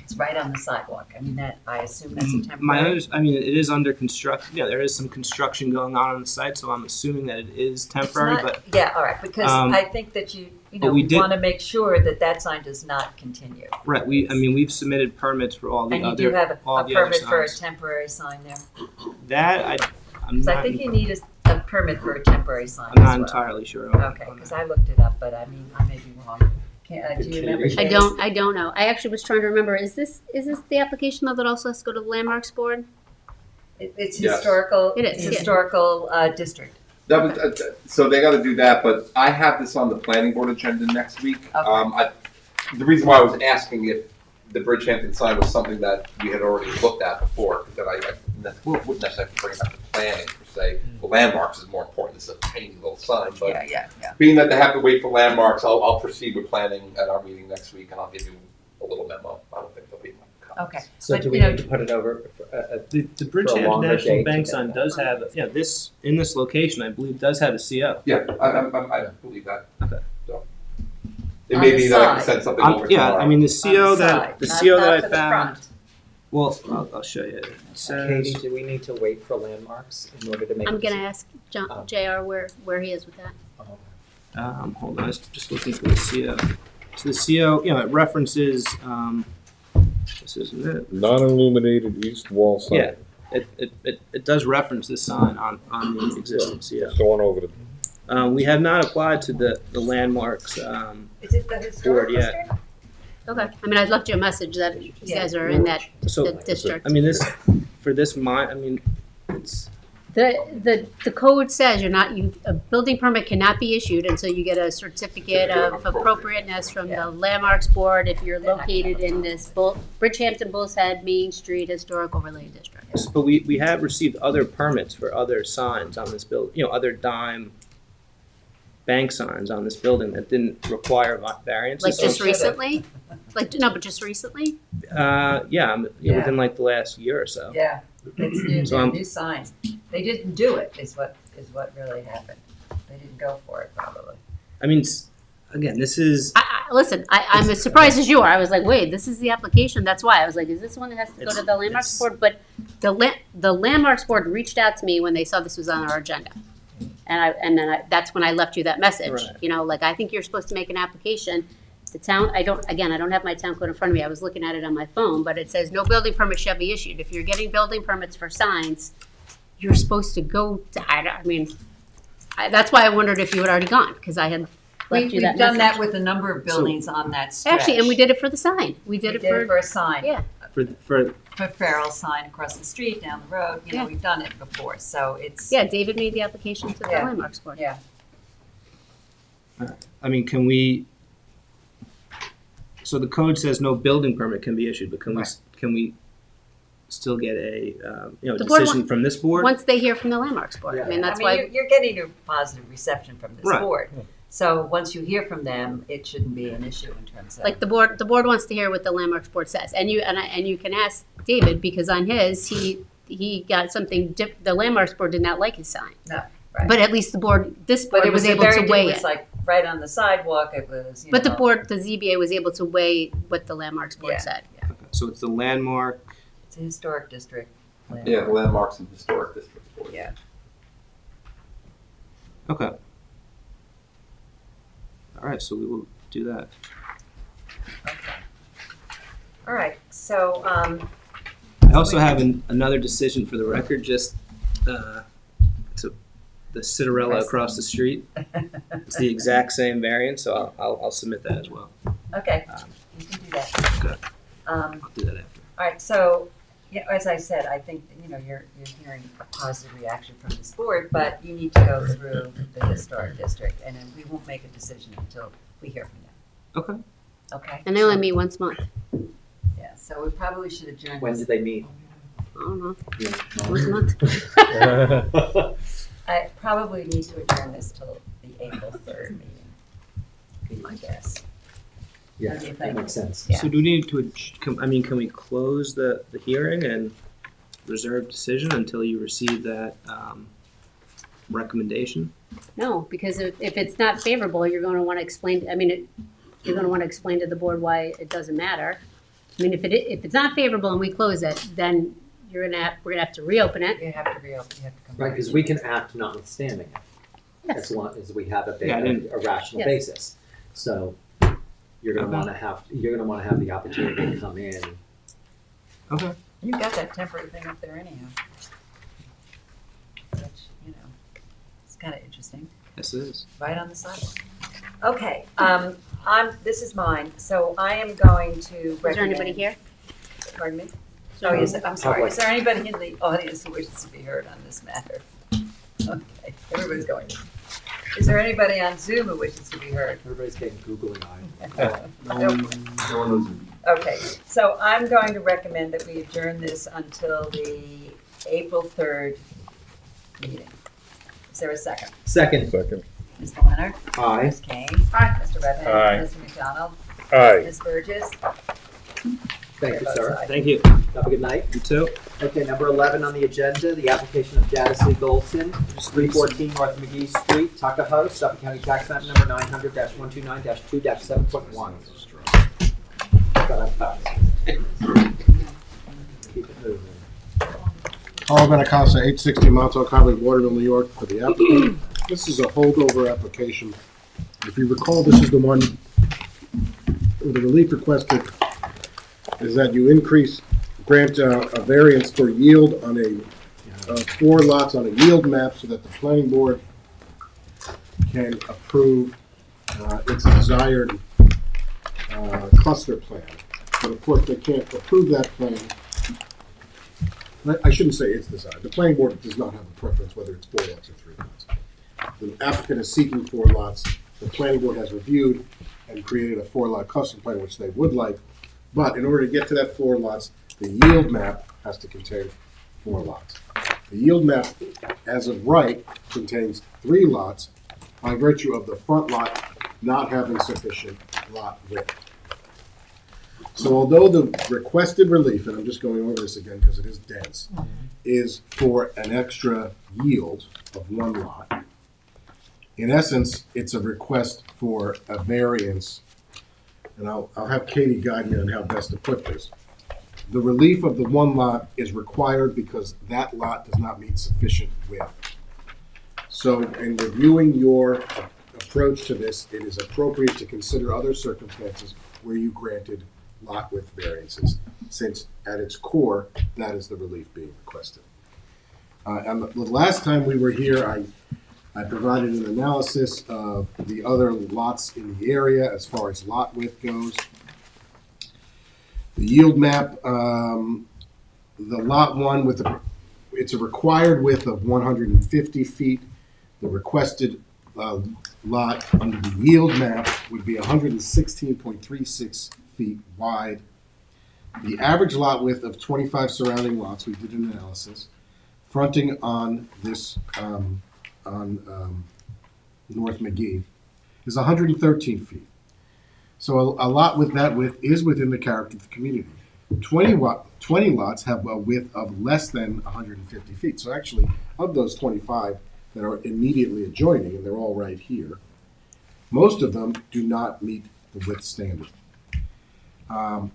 it's right on the sidewalk. I mean, I assume that's a temporary. It is under construction. Yeah, there is some construction going on the site, so I'm assuming that it is temporary. Yeah, all right, because I think that you want to make sure that sign does not continue. Right. We've submitted permits for all the and other. You do have a permit for a signs. temporary sign there. That I'm not. I think you need a permit for a temporary sign. I'm not entirely sure. Okay, because I looked it up, but I may be wrong. Do you remember? I don't know. I actually was trying to remember. Is this the application that also has to go to the Landmarks Board? It's Yes. historical. It is, yeah. Historical district. That was, so they got to do that, but I have this on the planning board agenda next week. Okay. The reason why I was asking if the Bridgehampton sign was something that we had already looked at before, because I wouldn't necessarily have to bring it up to planning per se. The landmarks is more important. It's a tiny little sign, but Yeah. being that they have to wait for landmarks, I'll proceed with planning at our meeting next week, and I'll give you a little memo. I don't think there'll be much. Okay. So But, do we you know, need to put it over? The for a Bridgehampton longer National date Bank to sign get does have this in this location. I believe does have a CO. Yeah, I believe that. Okay. So it On may the be that I can side. send something over Yeah, tomorrow. I mean the CO side, that not I to the found. front. Well, I'll show you. It says, Katie, do we need to wait for landmarks in order to make? I'm this- gonna ask JR where he is with that. hold on, I was just looking for the CO. So the CO, it references This isn't it. Non-illuminated east wall sign. Yeah, it does reference this sign on the existence, yeah. It's going over the, We have not applied to the landmarks, Is it the board historic yet. district? Okay, I mean, I left you a message that you Yeah. guys are in that So, the district. I mean, it's, The code says a building permit cannot be issued until you get a certificate of appropriateness from the Landmarks Board if you're located in this Bridgehampton Bull's Head Main Street Historic Overlay District. but we have received other permits for other signs on this building, other dime bank signs on this building that didn't require variances. Like So- just recently? But just recently? Yeah, within like the last year or so. Yeah, it's new, So they're I'm- new signs. They didn't do it, is what really happened. They didn't go for it, probably. I mean, again, this is, Listen, I'm as surprised as you are. I was like, wait, this is the application. That's why. I was like, is this one that has to go to the Landmarks Board? But the Landmarks Board reached out to me when they saw this was on our agenda. And then that's when I left you that message. Right. I think you're supposed to make an application. The town, I don't have my town code in front of me. I was looking at it on my phone, but it says no building permit shall be issued. If you're getting building permits for signs, you're supposed to go to, that's why I wondered if you had already gone, because I had left you that We've done that message. with a number of buildings on that stretch. Actually, and we did it for the sign. We did it for a sign. Yeah. for Farrell's sign across the street, down the road, Yeah. we've done it before, so it's. Yeah, David made the application to the Yeah. Landmarks Board. Yeah. I mean, can we, so the code says no building permit can be issued, but can we still get a, The board decision wa- from this board? Once they hear from the Landmarks Board. I mean, that's why. You're getting a positive reception from this Right. board. So once you hear from them, it shouldn't be an issue in terms of. Like the board wants to hear what the Landmarks Board says, and you can ask David, because on his, he got something, the Landmarks Board did not like his sign. No, right. But at least this But board it was was able to weigh it was it. like right on the sidewalk, it was, But the ZBA was able to weigh what the Landmarks Board Yeah. said. So it's the landmark, It's a historic district. Yeah, the landmarks and historic district board. Yeah. okay. All right, so we will do that. All right, so, I also have another decision for the record, just, to the Citarella across the street. It's the exact same variant, so I'll submit that as well. okay, you can do that. Okay. I'll do that after. All right, so, as I said, I think, you're hearing a positive reaction from this board, but you need to go through the historic district, and then we won't make a decision until we hear from them. Okay. Okay? And they only meet once a month. Yeah, so we probably should adjourn. When this. did they meet? I don't know. Once a month. I probably need to adjourn this till the April 3rd meeting, I guess. Yeah, What do you that think? makes sense. Yeah. So do we need to, can we close the hearing and reserve decision until you receive that, recommendation? No, because if it's not favorable, you're going to want to explain, you're going to want to explain to the board why it doesn't matter. I mean, if it's not favorable and we close it, then we're going to have to reopen it. You have to reopen, you have to come back. Right, because we can act notwithstanding it, as long as we have Yeah, I didn't- a rational Yes. basis. So you're gonna wanna have the opportunity to come in. Okay. You got that temporary thing up there anyhow. Which, it's kind of interesting, Yes, it is. right on the sidewalk. Okay, this is mine, so I am going to recommend. Is there anybody here? Pardon me? Oh, yes, I'm sorry. Is there anybody in the audience who wishes to be heard on this matter? Okay, everybody's going. Is there anybody on Zoom who wishes to be heard? Everybody's getting googly eyed. No one knows. Okay, so I'm going to recommend that we adjourn this until the April 3rd meeting. Is there a second? Second. Mr. Leonard? Aye. Ms. Kane? Aye. Mr. Redmond? Aye. Mr. McDonald? Aye. Ms. Burgess? Thank you, sir. Thank you. Have a good night. You too. Okay, number 11 on the agenda, the application of Janice Lee Goldson, 314 North McGee Street, Tuckahoe, Suffolk County Tax Map number 900-129-2-7.1. Keep it moving. Paul Benacasa, 860 Montauk Highway, Waterville, New York, for the applicant. This is a holdover application. If you recall, this is the one where the relief requested is that you grant a variance for yield on a 4 lots on a yield map so that the planning board can approve its desired cluster plan. But of course, they can't approve that plan. I shouldn't say it's desired. The planning board does not have a preference whether it's 4 lots or 3 lots. The applicant is seeking 4 lots. The planning board has reviewed and created a 4-lot cluster plan, which they would like. But in order to get to that 4 lots, the yield map has to contain 4 lots. The yield map, as of right, contains 3 lots by virtue of the front lot not having sufficient lot width. So although the requested relief, and I'm just going over this again because it is dense, is for an extra yield of 1 lot, in essence, it's a request for a variance, and I'll have Katie guide me on how best to put this. The relief of the 1 lot is required because that lot does not meet sufficient width. So in reviewing your approach to this, it is appropriate to consider other circumstances where you granted lot width variances, since at its core, that is the relief being requested. And the last time we were here, I provided an analysis of the other lots in the area as far as lot width goes. The yield map, the lot 1 it's a required width of 150 feet. The requested lot under the yield map would be 116.36 feet wide. The average lot width of 25 surrounding lots, we did an analysis, fronting on this North McGee, is 113 feet. So a lot with that width is within the character of the community. 20 lots have a width of less than 150 feet. So actually, of those 25 that are immediately adjoining, and they're all right here, most of them do not meet the width standard. Can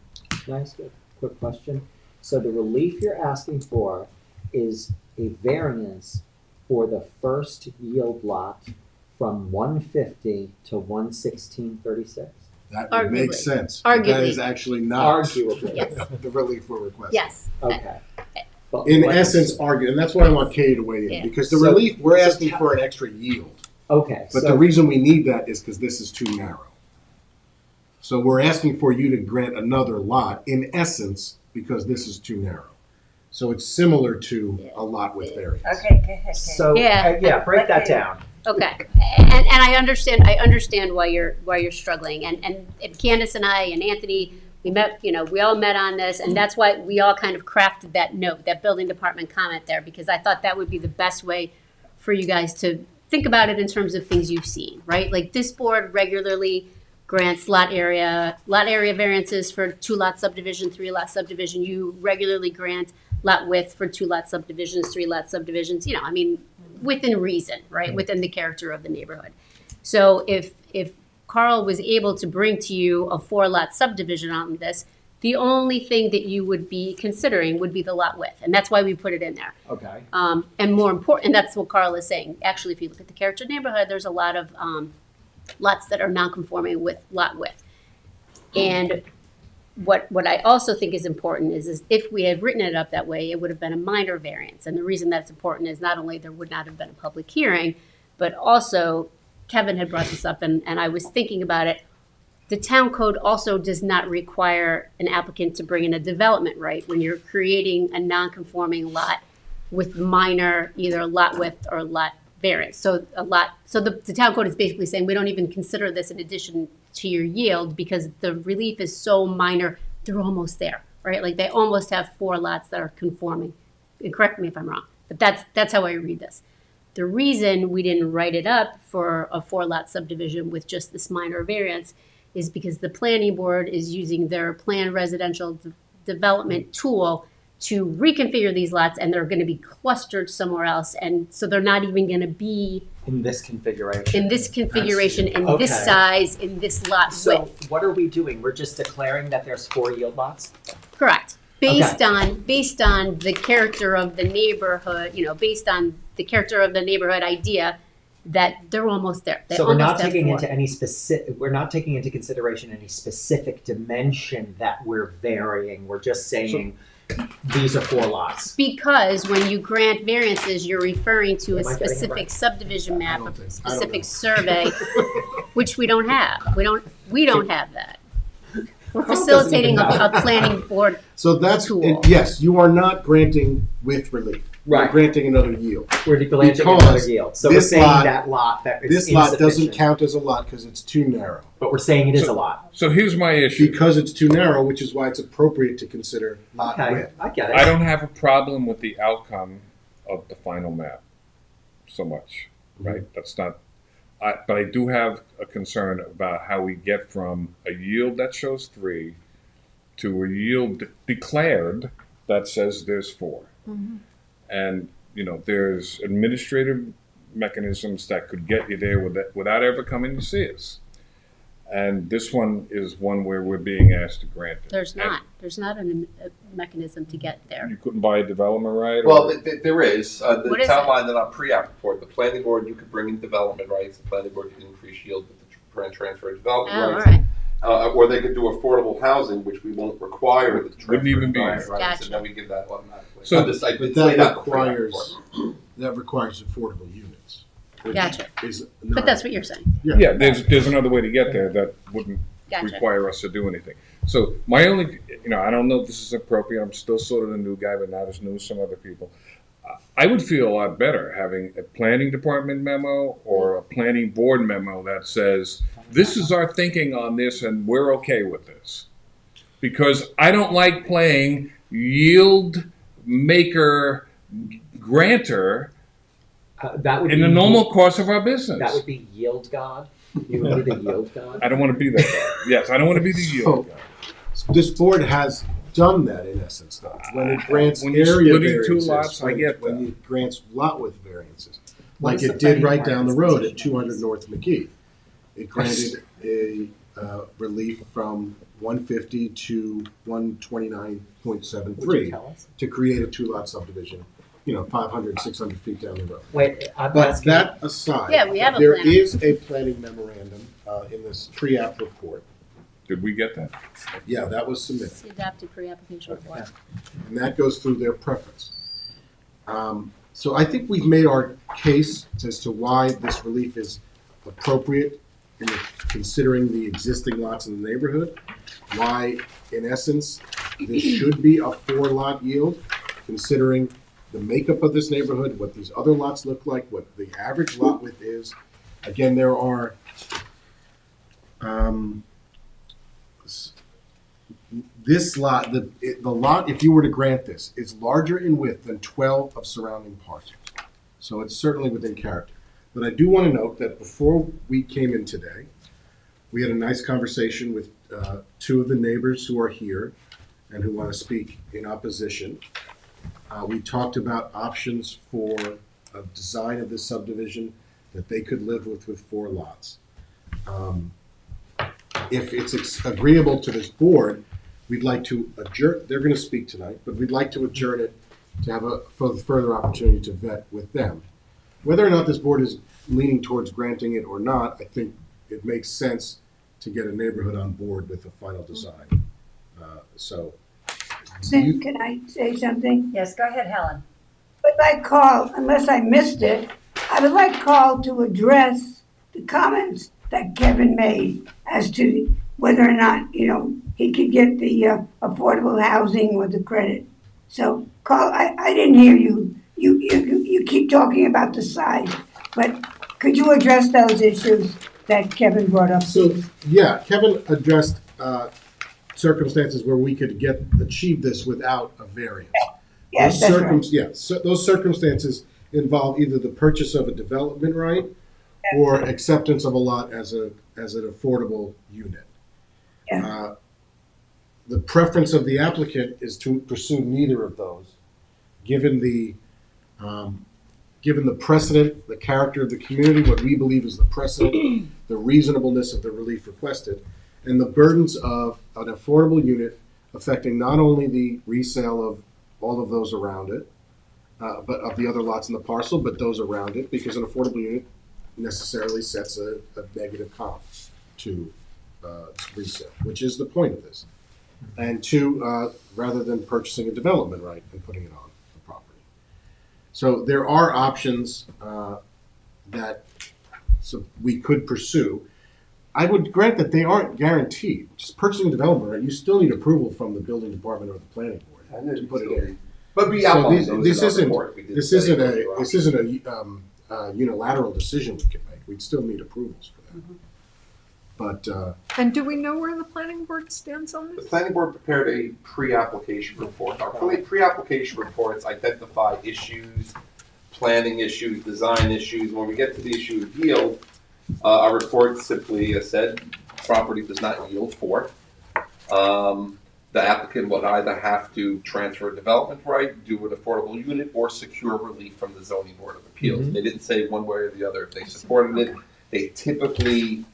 I ask a quick question? So the relief you're asking for is a variance for the first yield lot from 150 to 116.36? That would make sense. Arguably. That is actually not Yes. the relief we're requesting. Yes. Okay. But In what- essence, argue, and that's why I want Katie to weigh in, Yeah. because the So- relief, we're asking for an extra yield. Okay. But so- the reason we need that is because this is too narrow. So we're asking for you to grant another lot, in essence, because this is too narrow. So it's similar to a lot with variance. Okay, go ahead. So, Yeah. break that down. Okay, and I understand why you're struggling, and Candace and I and Anthony, we all met on this, and that's why we all kind of crafted that note, that building department comment there, because I thought that would be the best way for you guys to think about it in terms of things you've seen, right? Like this board regularly grants lot area variances for 2-lot subdivision, 3-lot subdivision. You regularly grant lot width for 2-lot subdivisions, 3-lot subdivisions, within reason, right? Within the character of the neighborhood. So if Carl was able to bring to you a 4-lot subdivision on this, the only thing that you would be considering would be the lot width. And that's why we put it in there. Okay. And more important, and that's what Carl is saying. Actually, if you look at the character of the neighborhood, there's a lot of lots that are non-conforming with lot width. And what I also think is important is if we had written it up that way, it would have been a minor variance. And the reason that's important is not only there would not have been a public hearing, but also Kevin had brought this up and I was thinking about it. The town code also does not require an applicant to bring in a development right when you're creating a non-conforming lot with minor either lot width or lot variance. So the town code is basically saying we don't even consider this in addition to your yield because the relief is so minor, they're almost there, right? Like they almost have 4 lots that are conforming. And correct me if I'm wrong, but that's how I read this. The reason we didn't write it up for a 4-lot subdivision with just this minor variance is because the planning board is using their planned residential development tool to reconfigure these lots, and they're going to be clustered somewhere else, and so they're not even going to be In this configuration. in this configuration, in this Okay. size, in this lot So width. what are we doing? We're just declaring that there's 4 yield lots? Correct. Based on the character of the neighborhood, based on the character of the neighborhood idea, that they're almost there. They So we're not almost have taking 4. into any specific, we're not taking into consideration any specific dimension that we're varying. We're just saying these are 4 lots. Because when you grant variances, you're referring to a Am I getting it specific right? subdivision map, don't a think- I don't specific know. survey, which we don't have. We don't have that. We're Tom doesn't facilitating even know. a planning board. So that's, Tool. yes, you are not granting with relief. You're Right. granting another yield. We're granting Because another yield. So we're this saying lot- that lot that is This lot doesn't insufficient, count as a lot because it's too narrow. but we're saying it is a lot. So here's my issue. Because it's too narrow, which is why it's appropriate to consider lot Okay, width. I get it. I don't have a problem with the outcome of the final map so much, right? That's not, but I do have a concern about how we get from a yield that shows 3 to a yield declared that says there's 4. And, there's administrative mechanisms that could get you there without ever coming to see us. And this one is one where we're being asked to grant it. There's not. There's not a mechanism to get there. You couldn't buy a development right? Well, or- there is. The What is town it? line in our pre-app report, the planning board, you could bring in development rights, the planning board could increase yield with the transfer of development Oh, all rights. right. Or they could do affordable housing, which we won't require the transfer Wouldn't even of be- development rights, Gotcha. and then we give that automatically. So- I But did that say that in the pre-app requires, report. affordable units. which Gotcha. is But not- that's what you're saying. Yeah, there's another way to get there that wouldn't Gotcha. require us to do anything. So my only, I don't know if this is appropriate. I'm still sort of the new guy, but not as new as some other people. I would feel a lot better having a planning department memo or a planning board memo that says, this is our thinking on this and we're okay with this. Because I don't like playing yield maker grantor That would in be the normal course of our business. That would be yield god. You would be the yield god. I don't want to be that guy. Yes, I don't want to be the yield guy. This board has done that in essence, though. When it grants When you're area splitting two variances, lots, I get when that. it grants lot width variances, What like is the it did planning right down the road at representation 200 North McGee. It granted a relief from 150 to 129.73 to create a 2-lot subdivision, 500, 600 feet down the road. Wait, I'm But asking. that aside, Yeah, we have a there plan. is a planning memorandum in this pre-app report. Did we get that? Yeah, that was submitted. It's the adopted pre-application report. And that goes through their preference. So I think we've made our case as to why this relief is appropriate in considering the existing lots in the neighborhood, why, in essence, this should be a 4-lot yield, considering the makeup of this neighborhood, what these other lots look like, what the average lot width is. Again, there are this lot, the lot, if you were to grant this, is larger in width than 12 of surrounding parcels. So it's certainly within character. But I do want to note that before we came in today, we had a nice conversation with 2 of the neighbors who are here and who want to speak in opposition. We talked about options for a design of this subdivision that they could live with 4 lots. If it's agreeable to this board, we'd like to adjourn, they're going to speak tonight, but we'd like to adjourn it to have a further opportunity to vet with them. Whether or not this board is leaning towards granting it or not, I think it makes sense to get a neighborhood on board with the final design. Can I say something? Yes, go ahead, Helen. I would like Carl, unless I missed it, I would like Carl to address the comments that Kevin made as to whether or not, he could get the affordable housing with the credit. So, Carl, I didn't hear you. You keep talking about the size, but could you address those issues that Kevin brought up? So, yeah, Kevin addressed circumstances where we could achieve this without a variance. Yes, that's right. Yeah, so those circumstances involve either the purchase of a development right or acceptance of a lot as an affordable unit. Yeah. The preference of the applicant is to pursue neither of those, given the precedent, the character of the community, what we believe is the precedent, the reasonableness of the relief requested, and the burdens of an affordable unit affecting not only the resale of all of those around it, but of the other lots in the parcel, but those around it, because an affordable unit necessarily sets a negative comp to resale, which is the point of this. And two, rather than purchasing a development right and putting it on the property. So there are options that we could pursue. I would grant that they aren't guaranteed. Just purchasing a development right, you still need approval from the building department or the planning board to put it in. But we So outlined those this in our isn't report. We did this say isn't those a were this isn't a unilateral decision we can make. We'd still need approvals for that. But And do we know where the planning board stands on The this? planning board prepared a pre-application report. Our pre-application reports identify issues, planning issues, design issues. When we get to the issue of yield, our report simply said property does not yield for. The applicant would either have to transfer a development right, do an affordable unit, or secure relief from the zoning board of appeals. They didn't say one way or the other if they supported it. They typically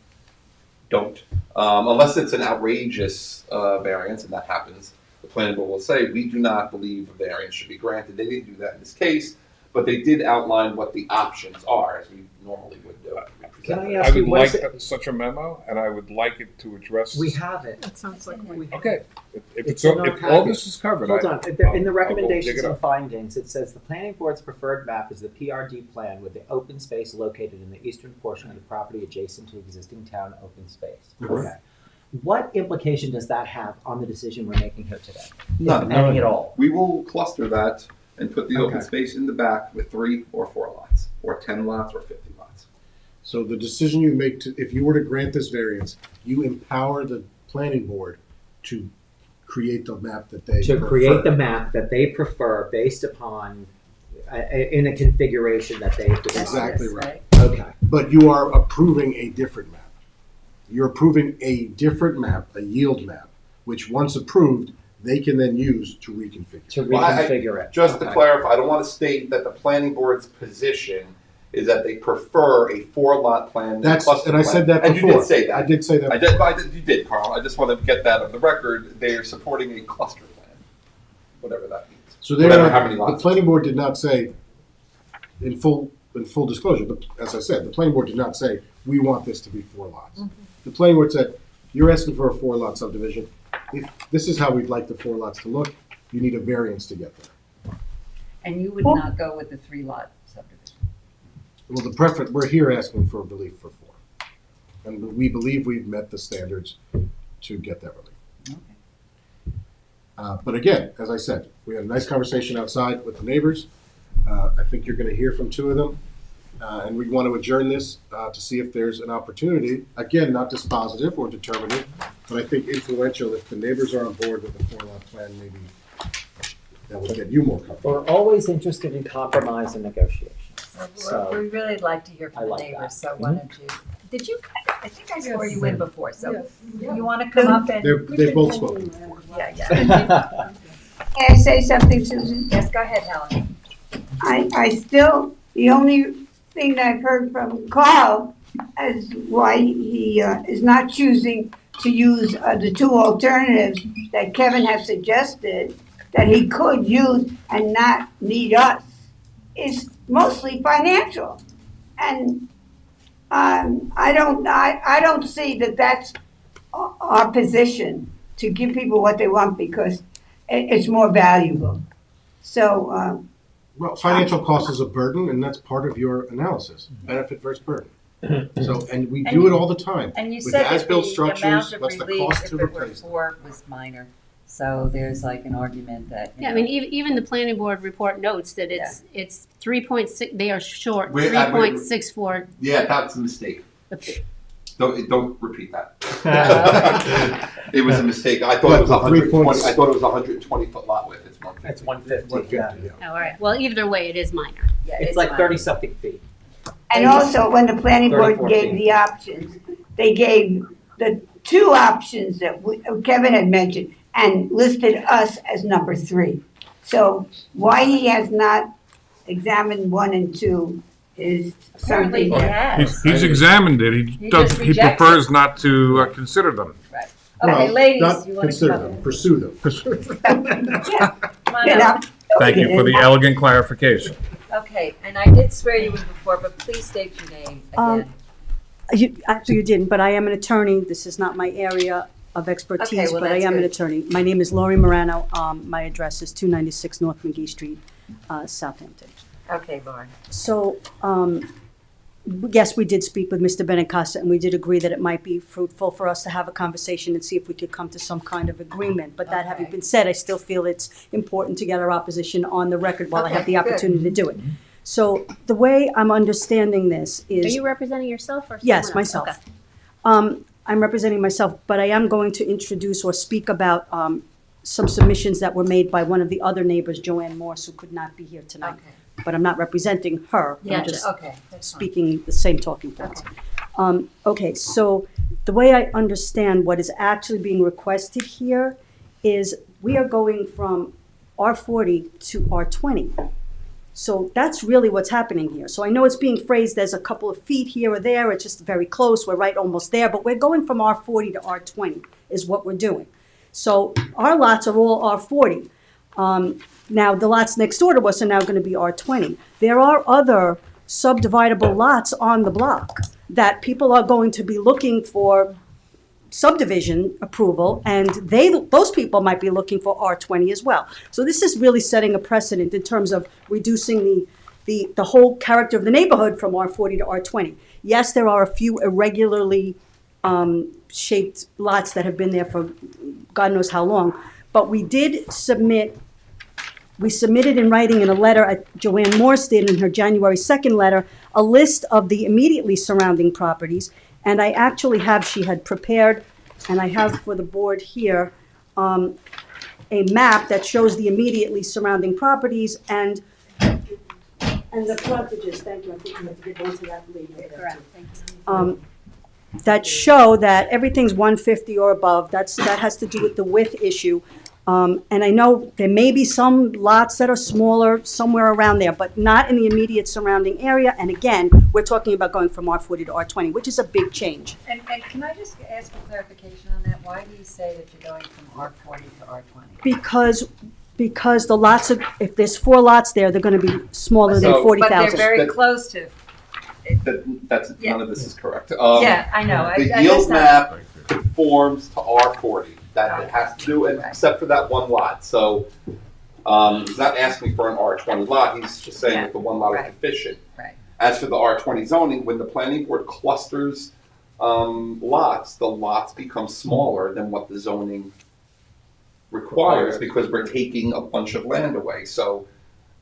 don't, unless it's an outrageous variance, and that happens. The planning board will say, we do not believe a variance should be granted. They didn't do that in this case, but they did outline what the options are, as we normally would do. Can I I ask you, would what like is it? such a memo, and I would like it to address. We have it. That sounds like we. Okay, if It's in our if all packet. this is covered. Hold on, in the I'll go dig recommendations it and up. findings, it says the planning board's preferred map is the PRD plan with the open space located in the eastern portion of the property adjacent to existing town open space. Correct. Okay. What implication does that have on the decision we're making here today? None. If any at all? We will cluster that and put the open Okay. space in the back with 3 or 4 lots, or 10 lots, or 50 lots. so the decision you make if you were to grant this variance, you empower the planning board to create the map that they To prefer. create the map that they prefer based upon, in a configuration that they design. Exactly right. Okay. But you are approving a different map. You're approving a different map, a yield map, which once approved, they can then use to reconfigure. To Well, reconfigure it. Just to Okay. clarify, I don't want to state that the planning board's position is that they prefer a 4-lot plan. than That's, cluster and I plan. said that And before. you did say that. I did say that. You did, Carl. I just want to get that on the record. They are supporting a cluster plan, whatever that means. So they Whatever, are, how many the lots. planning board did not say, in full disclosure, but as I said, the planning board did not say, we want this to be 4 lots. The planning board said, you're asking for a 4-lot subdivision. If this is how we'd like the 4 lots to look, you need a variance to get there. And you would not go with the 3-lot subdivision? Well, the preference, we're here asking for relief for 4. And we believe we've met the standards to get that relief. But again, as I said, we had a nice conversation outside with the neighbors. I think you're gonna hear from 2 of them. And we want to adjourn this to see if there's an opportunity, again, not dispositive or determinative, but I think influential. If the neighbors are on board with the 4-lot plan, maybe that would get you more comfortable. We're always interested in compromise and negotiation. So, We really like to hear I from the like neighbors, that. so why don't you, did you, I think I saw you in before, so you want to come up and? They've both spoken before. Yeah, yeah. May I say something, Susan? Yes, go ahead, Helen. I still, the only thing that I've heard from Carl as why he is not choosing to use the 2 alternatives that Kevin has suggested that he could use and not need us is mostly financial. And I don't see that that's our position to give people what they want because it's more valuable. So, Well, financial cost is a burden, and that's part of your analysis, benefit versus burden. So, and we do it all the time. And you With said that as-built the structures, amount of what's the relief, cost if to it were replace them? 4, was minor. So there's like an argument that, you Yeah, I know, mean, even the planning board report notes that it's 3.6, they are short, Wait, 3.64. Yeah, that's a mistake. Don't repeat that. It was a mistake. I thought it was 120. I thought it was 120-foot lot width. It's 150. It's 150. Yeah. Oh, all right, well, either way, it is minor. yeah, It's like 30-something feet. and also when the planning board 34 gave feet. the options, they gave the 2 options that Kevin had mentioned and listed us as number 3. So why he has not examined 1 and 2 is Apparently something he that. has. He's examined it. He just he rejects prefers not to consider them. Right. Okay, Well, ladies, not you want to consider come them, up? pursue them. Yeah. Come on You up. know? Thank you for the elegant clarification. Okay, and I did swear you in before, but please state your name again. Actually, you didn't, but I am an attorney. This is not my area of expertise, Okay, well, but I that's am an good. attorney. My name is Laurie Morano. My address is 296 North McGee Street, Southampton. Okay, Lauren. So, yes, we did speak with Mr. Benincasa, and we did agree that it might be fruitful for us to have a conversation and see if we could come to some kind of agreement. But that having been said, I still feel it's important to get our opposition on the record while I have the Okay, good. opportunity to do it. So the way I'm understanding this Are is. you representing yourself or someone Yes, else? myself. Okay. I'm representing myself, but I am going to introduce or speak about some submissions that were made by one of the other neighbors, Joanne Morse, who could not be here tonight. Okay. But I'm not representing her. I'm Gotcha. just Okay, that's fine. speaking the same talking points. Okay, so the way I understand what is actually being requested here is we are going from R40 to R20. So that's really what's happening here. So I know it's being phrased as a couple of feet here or there, it's just very close, we're right almost there, but we're going from R40 to R20 is what we're doing. So our lots are all R40. Now, the lots next door to us are now gonna be R20. There are other subdividable lots on the block that people are going to be looking for subdivision approval, and those people might be looking for R20 as well. So this is really setting a precedent in terms of reducing the whole character of the neighborhood from R40 to R20. Yes, there are a few irregularly shaped lots that have been there for God knows how long, but we submitted in writing in a letter, Joanne Morse did in her January 2nd letter, a list of the immediately surrounding properties. And I actually she had prepared, and I have for the board here, a map that shows the immediately surrounding properties and the frontages. Thank you, I think we have to get onto that later. Correct, thank you. That show that everything's 150 or above. That has to do with the width issue. And I know there may be some lots that are smaller somewhere around there, but not in the immediate surrounding area. And again, we're talking about going from R40 to R20, which is a big change. And can I just ask for clarification on that? Why do you say that you're going from R40 to R20? Because the lots of, if there's 4 lots there, they're gonna be smaller than So- 40,000. But they're very close to. Yeah. None of this is correct. Yeah, I know. The I yield guess that's- map conforms to R40. That it has to do, except for that one lot. So he's not asking for an R20 lot. He's just saying that the one lot is deficient. Right. As for the R20 zoning, when the planning board clusters lots, the lots become smaller than what the zoning requires because we're taking a bunch of land away. So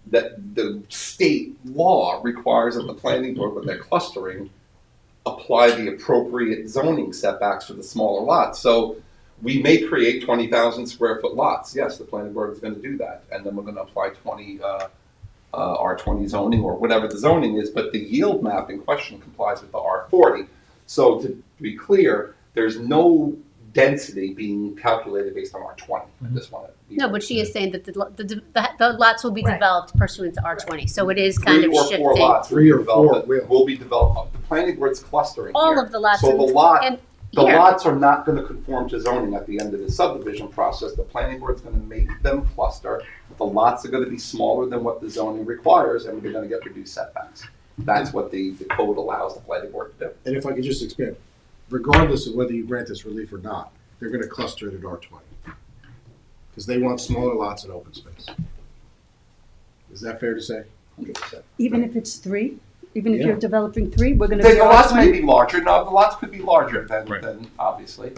that the state law requires that the planning board, when they're clustering, apply the appropriate zoning setbacks for the smaller lots. So we may create 20,000 square foot lots. Yes, the planning board is going to do that. And then we're going to apply R20 zoning or whatever the zoning is, but the yield map in question complies with the R40. So to be clear, there's no density being calculated based on R20. I just want to No, but she is saying that the lots will be developed pursuant to R20, so it is kind of 3 or shifting. 4 lots Three or four will be developed. The planning board's clustering All here. of the lots So in- the lot, and the here. lots are not going to conform to zoning at the end of the subdivision process. The planning board's going to make them cluster. The lots are going to be smaller than what the zoning requires, and we're going to get reduced setbacks. That's what the code allows the planning board to do. And if I could just expand, regardless of whether you grant this relief or not, they're gonna cluster it at R20. Because they want smaller lots and open space. Is that fair to say? 100%. Even if it's 3? Even if Yeah. you're developing 3, we're gonna The be lots may R20? be larger. No, the lots could be larger than obviously.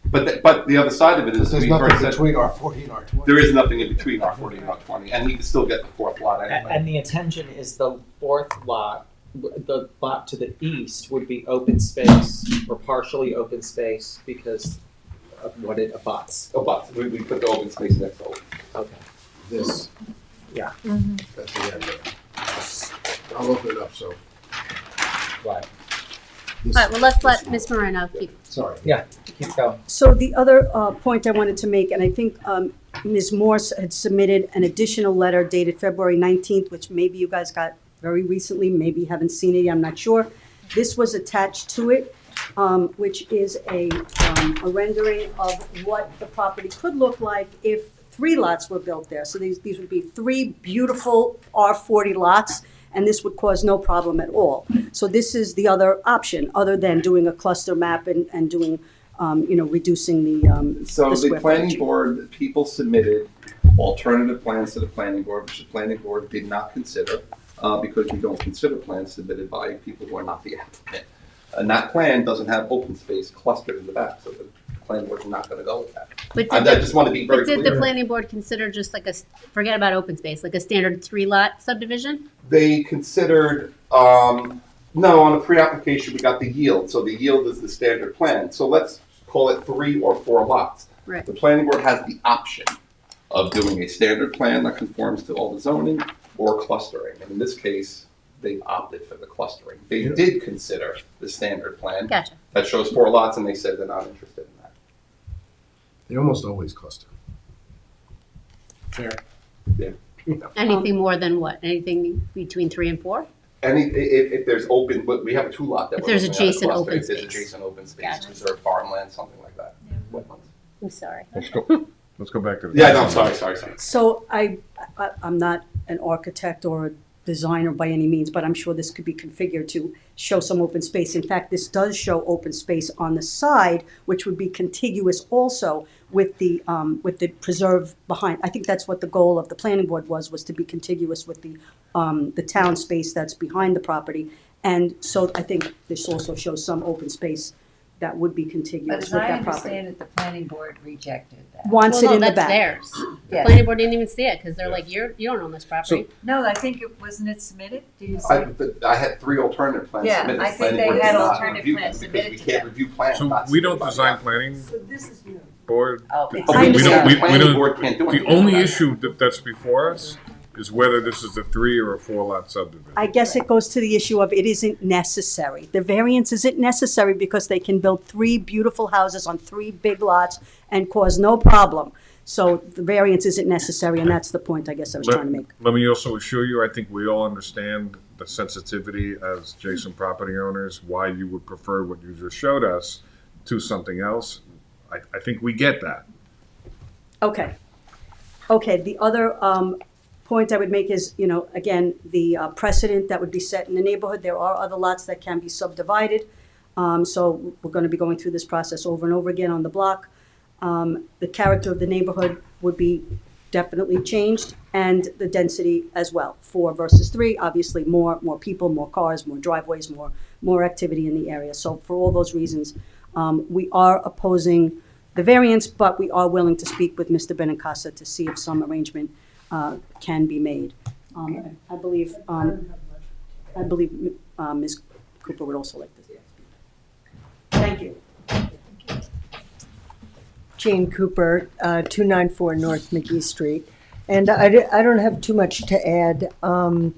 But the other side of it is, There's we've nothing already said, between R40 and R20. there is nothing in between R40 and R20, and he can still get the 4th lot anyway. And the intention is the 4th lot, the lot to the east would be open space or partially open space because of what it abuts. Abuts. We put the open space next to it. Okay. This, Yeah. that's the end of it. I'll open it up, so. Right. All right, well, let's let Ms. Moreno keep. Sorry. Yeah, keep going. So the other point I wanted to make, and I think Ms. Morse had submitted an additional letter dated February 19th, which maybe you guys got very recently, maybe you haven't seen it, I'm not sure. This was attached to it, which is a rendering of what the property could look like if 3 lots were built there. So these would be 3 beautiful R40 lots, and this would cause no problem at all. So this is the other option, other than doing a cluster map and doing, reducing the So the square planning footage. board, people submitted alternative plans to the planning board, which the planning board did not consider, because we don't consider plans submitted by people who are not the applicant. And that plan doesn't have open space clustered in the back, so the planning board's not gonna go with that. But I just want to be very But did clear. the planning board consider just like forget about open space, like a standard 3-lot subdivision? They considered, no, on the pre-application, we got the yield, so the yield is the standard plan. So let's call it 3 or 4 lots. Right. The planning board has the option of doing a standard plan that conforms to all the zoning or clustering. And in this case, they opted for the clustering. They did consider the standard plan. Gotcha. That shows 4 lots, and they said they're not interested in that. They almost always cluster. Fair. Yeah. Anything more than what? Anything between 3 and 4? If there's open, but we have a 2-lot that If we're there's looking at, a adjacent cluster. open If there's space. adjacent open space, Gotcha. reserved farmland, something like that. Wetlands. I'm sorry. Let's go back to the. Yeah, no, I'm sorry. So I'm not an architect or a designer by any means, but I'm sure this could be configured to show some open space. In fact, this does show open space on the side, which would be contiguous also with the preserve behind. I think that's what the goal of the planning board was to be contiguous with the town space that's behind the property. And so I think this also shows some open space that would be But contiguous as with I that property. understand it, the planning board rejected that. Wants it in the that's back. theirs. The Yes. planning board didn't even see it because they're like, you don't own this property. No, I think it wasn't it submitted? Do you I, see? but I had 3 alternative plans Yeah, submitted. I The think planning they board had did not alternative review plans them submitted because to we can't them. review plans. So not we don't submitted by design the planning board. Oh, We We don't, understand we the planning don't, board can't do the anything only about it. issue that's before us is whether this is a 3 or a 4-lot subdivision. I guess it goes to the issue of it isn't necessary. The variance isn't necessary because they can build 3 beautiful houses on 3 big lots and cause no problem. So the variance isn't necessary, and that's the point I guess I was trying to make. Let me also assure you, I think we all understand the sensitivity as adjacent property owners, why you would prefer what you just showed us to something else. I think we get that. Okay. Okay, the other point I would make is, again, the precedent that would be set in the neighborhood. There are other lots that can be subdivided. So we're going to be going through this process over and over again on the block. The character of the neighborhood would be definitely changed, and the density as well. 4 versus 3, obviously more people, more cars, more driveways, more activity in the area. So for all those reasons, we are opposing the variance, but we are willing to speak with Mr. Benincasa to see if some arrangement can be made. I believe Ms. Cooper would also like this. Thank you. Jane Cooper, 294 North McGee Street. And I don't have too much to add.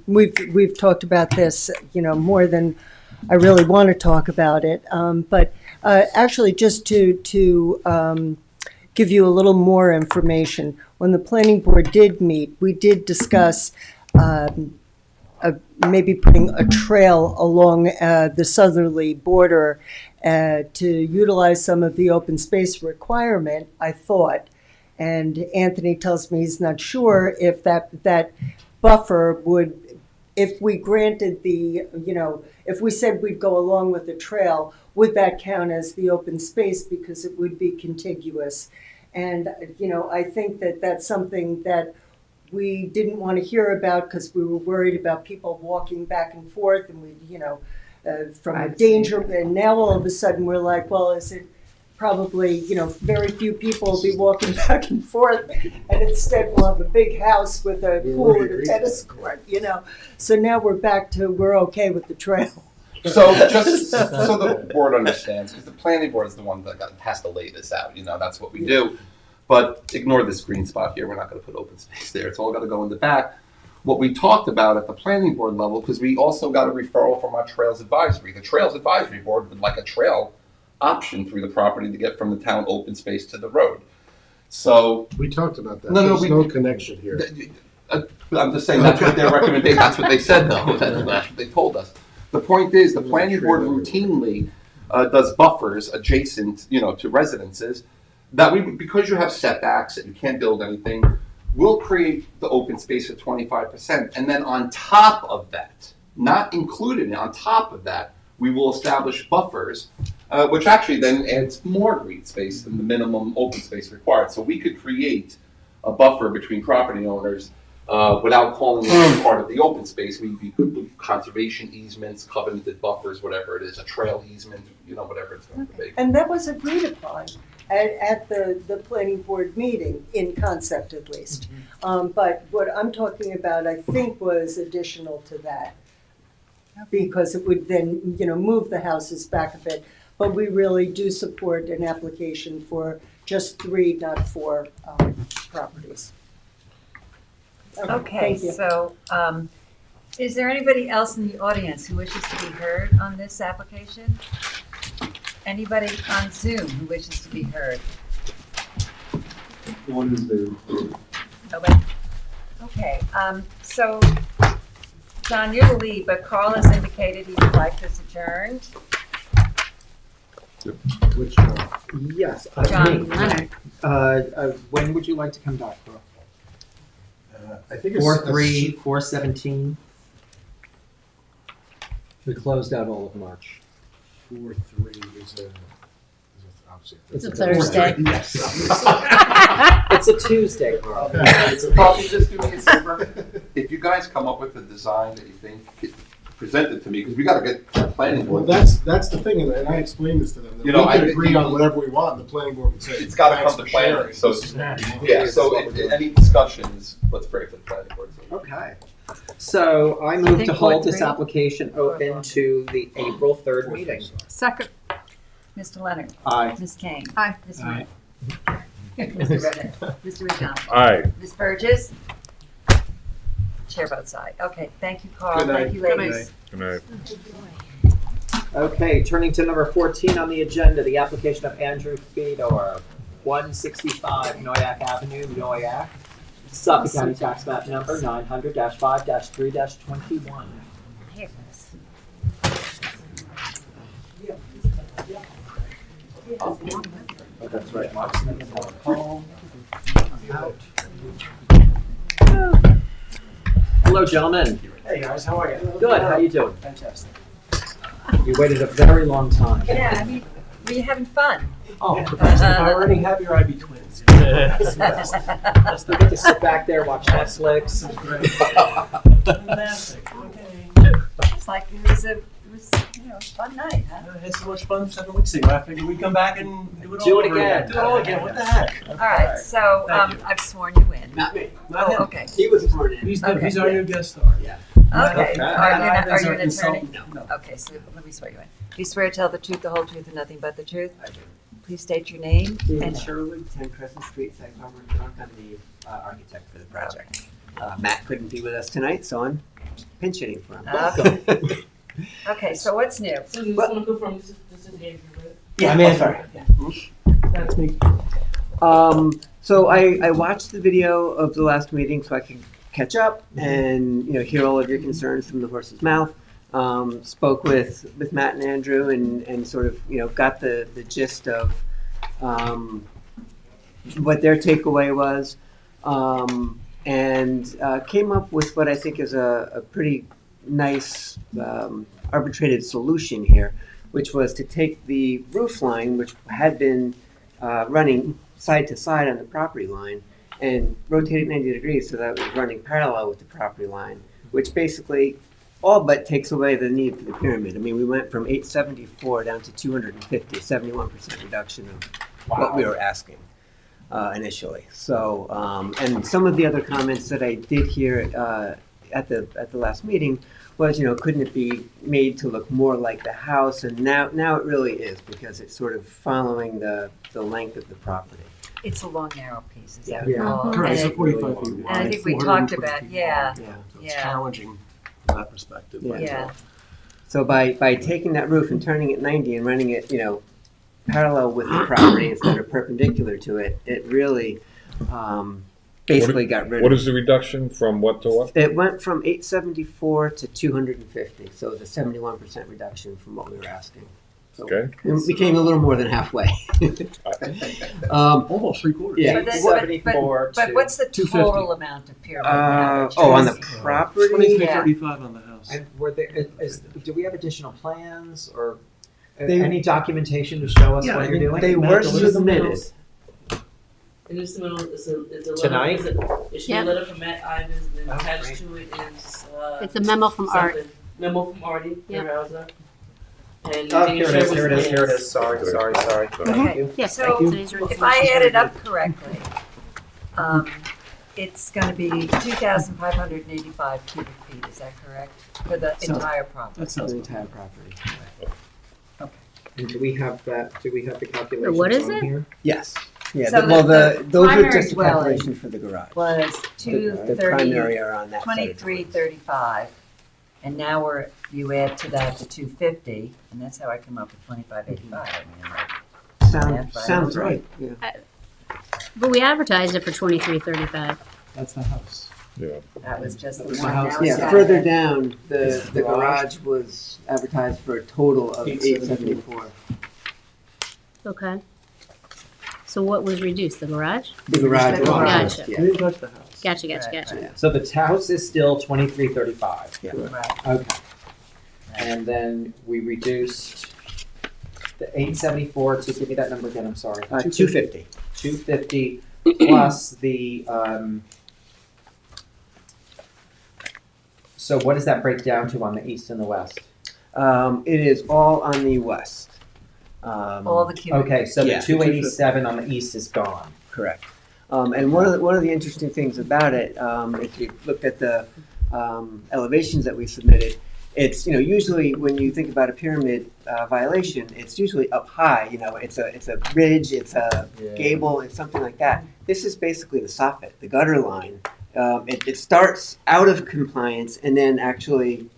We've talked about this, more than I really want to talk about it. But actually, just to give you a little more information, when the planning board did meet, we did discuss maybe putting a trail along the southerly border to utilize some of the open space requirement, I thought. And Anthony tells me he's not sure if that buffer would, if we granted if we said we'd go along with the trail, would that count as the open space because it would be contiguous? And, I think that that's something that we didn't want to hear about because we were worried about people walking back and forth and from the danger. And now all of a sudden we're like, well, is it probably, very few people will be walking back and forth, and instead we'll have a big house with a pool and a tennis court, So now we're okay with the trail. So just so the board understands, because the planning board is the one that has to lay this out, that's what we do. But ignore this green spot here, we're not gonna put open space there, it's all gotta go in the back. What we talked about at the planning board level, because we also got a referral from our Trails Advisory. The Trails Advisory Board would like a trail option through the property to get from the town open space to the road. So. We talked about that. No, There's no connection here. I'm just saying, that's what their recommendation, that's what they said though, that's what they told us. The point is, the planning board routinely does buffers adjacent, to residences, that because you have setbacks and you can't build anything, we'll create the open space at 25%. And then on top of that, not included, on top of that, we will establish buffers, which actually then adds more green space than the minimum open space required. So we could create a buffer between property owners without calling it part of the open space. We could do conservation easements, covenanted buffers, whatever it is, a trail easement, whatever it's going to be. And that was agreed upon at the planning board meeting, in concept at least. But what I'm talking about, I think, was additional to that. Because it would then, move the houses back a bit. But we really do support an application for just 3, not 4 properties. Okay, Thank you. so, is there anybody else in the audience who wishes to be heard on this application? Anybody on Zoom who wishes to be heard? One is there. Nobody? Okay, so, John, you're the lead, but Carl has indicated he would like this adjourned. Which, yes. John Leonard. When would you like to come back, Carl? I think it's 4/3, 4/17. We closed out all of March. 4/3 is obviously. It's a Thursday. Yes. It's a Tuesday, Carl. Probably just do me a favor. If you guys come up with a design that you think, present it to me, because we got to get the planning Well, board. that's the thing, and I explained this to them. That You know, we could I- agree on whatever we want, and the planning board would say. It's got to "Thanks come to for sharing." planning, so, This is what we want. yeah, This is so what we're doing. any discussions, let's bring it to the planning board. Okay. So I move to think hold this 4/3? application open to the April 3rd meeting. Second. Mr. Leonard. Aye. Ms. Kane. Aye. Mr. Mr. Reddick. Mr. Riccone. Aye. Ms. Burgess. Chair votes aye. Okay, thank you, Carl. Good night. Thank you, Good ladies. Good night. Okay, turning to number 14 on the agenda, the application of Andrew Fedor, 165 Noyak Avenue, Noyak, Suffolk County Tax Map Number 900-5-3-21. Here, Chris. Oh, that's right. Mark's name is Paul. Out. Hello, gentlemen. Hey guys, how are you? Good. How you doing? Fantastic. You waited a very long time. Yeah, I mean, were you having fun? Oh, if I already have your IB twins. You get to sit back there, watch Netflix. Fantastic. Okay. It's like it was a fun night, huh? I had so much fun 7 weeks ago. I figured we'd come back and do it all Do it over again. Do it all again. What the heck? All right, so Thank you. I've sworn you in. Not me. Oh, Not him. okay. He was sworn in. He's Okay. he's our new guest star. Yeah. Okay. Okay. Are you an attorney? consultant? No. Okay, so let me swear you in. Do you swear to tell the truth, the whole truth, and nothing but the truth? I do. Please state your name and Sherwood, 10 Crescent Street, Sag Harbor, New York. I'm the architect for the project. Matt couldn't be with us tonight, so I'm pinch hitting for him. Okay. Okay, so what's new? So you just want to confirm this is Andrew, right? Yeah, I'm sorry. Yeah. That's me. So I watched the video of the last meeting so I could catch up and hear all of your concerns from the horse's mouth. Spoke with Matt and Andrew and sort of got the gist of what their takeaway was, and came up with what I think is a pretty nice arbitrated solution here, which was to take the roof line, which had been running side to side on the property line, and rotate it 90 degrees so that it was running parallel with the property line, which basically all but takes away the need for the pyramid. I mean, we went from 874 down to 250, 71% reduction of what we were asking initially. So, and some of the other comments that I did hear at the last meeting was, couldn't it be made to look more like the house? And now it really is, because it's sort of following the length of the property. It's a long, narrow piece, is Yeah. that all? Correct. It's And a 45 feet and wide. I think we 420 talked feet about, wide. yeah, So it's yeah. challenging from that perspective. but, Yeah. So by taking that roof and turning it 90 and running it, parallel with the property instead of perpendicular to it, it really basically got rid What of is the reduction from what to what? it. Went from 874 to 250, so it was a 71% reduction from what we were asking. Okay. We became a little more than halfway. Almost 3/4. Yeah. But, 74 but to what's the 250. total amount of pyramid now? that on you're the seeing? property? 2335 on the house. And were there, do we have additional plans or They- any documentation to show us Yeah, what I you're mean, doing? they were submitted. In this middle, it's a letter. Tonight? It should be Yep. a letter from Matt Ivins, and Oh, attached great. to it is, It's a memo from Art. something. Memo from Artie, Yep. your Hauser. And Oh, you here it can is, share here it is, his here it plans. is. Sorry. Okay, Yes, so today's if I add it up correctly, it's gonna be 2,585 cubic feet, is that correct? For the entire property? That's the entire property. And do we have that, do we have the calculations What is on it? here? Yes. Yeah, So those are primary just a dwelling calculation for the garage. Was The primary are on that side. 2335, and now you add to that the 250, and that's how I come up with 2585. I mean, Sounds right, yeah. But we advertised it for 2335. That's the house. Yeah. that was just the The one. house, Now it's yeah, got further that. down, Is the the garage? garage was advertised for a total of 874. Okay. So what was reduced? The garage? The garage. The garage. Gotcha. We didn't touch the house. Gotcha. So the house is still 2335. Yeah. Right. Okay. And then we reduced the 874 to, give me that number again, I'm sorry. 250. 250 plus the, so what does that break down to on the east and the west? It is all on the west. All the cubic. Okay, so the Yeah. 287 on the east is gone. Correct. And one of the interesting things about it, if you looked at the elevations that we submitted, it's usually when you think about a pyramid violation, it's usually up high. It's a ridge, it's a gable, it's something like that. This is basically the soffit, the gutter line. It starts out of compliance, and then actually,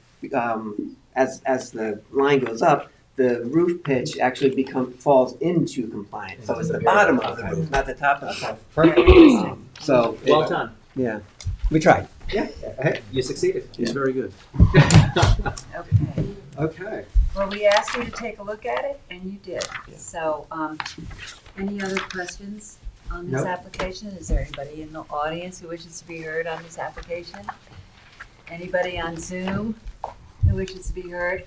as the line goes up, the roof pitch actually falls into compliance. So it's the bottom of the roof, not the top of the roof. Perfect. So Well done. Yeah, we tried. Yeah, hey, you succeeded. It's very good. Okay. Okay. Well, we asked you to take a look at it, and you did. So, any other questions on this Nope. application? Is there anybody in the audience who wishes to be heard on this application? Anybody on Zoom who wishes to be heard?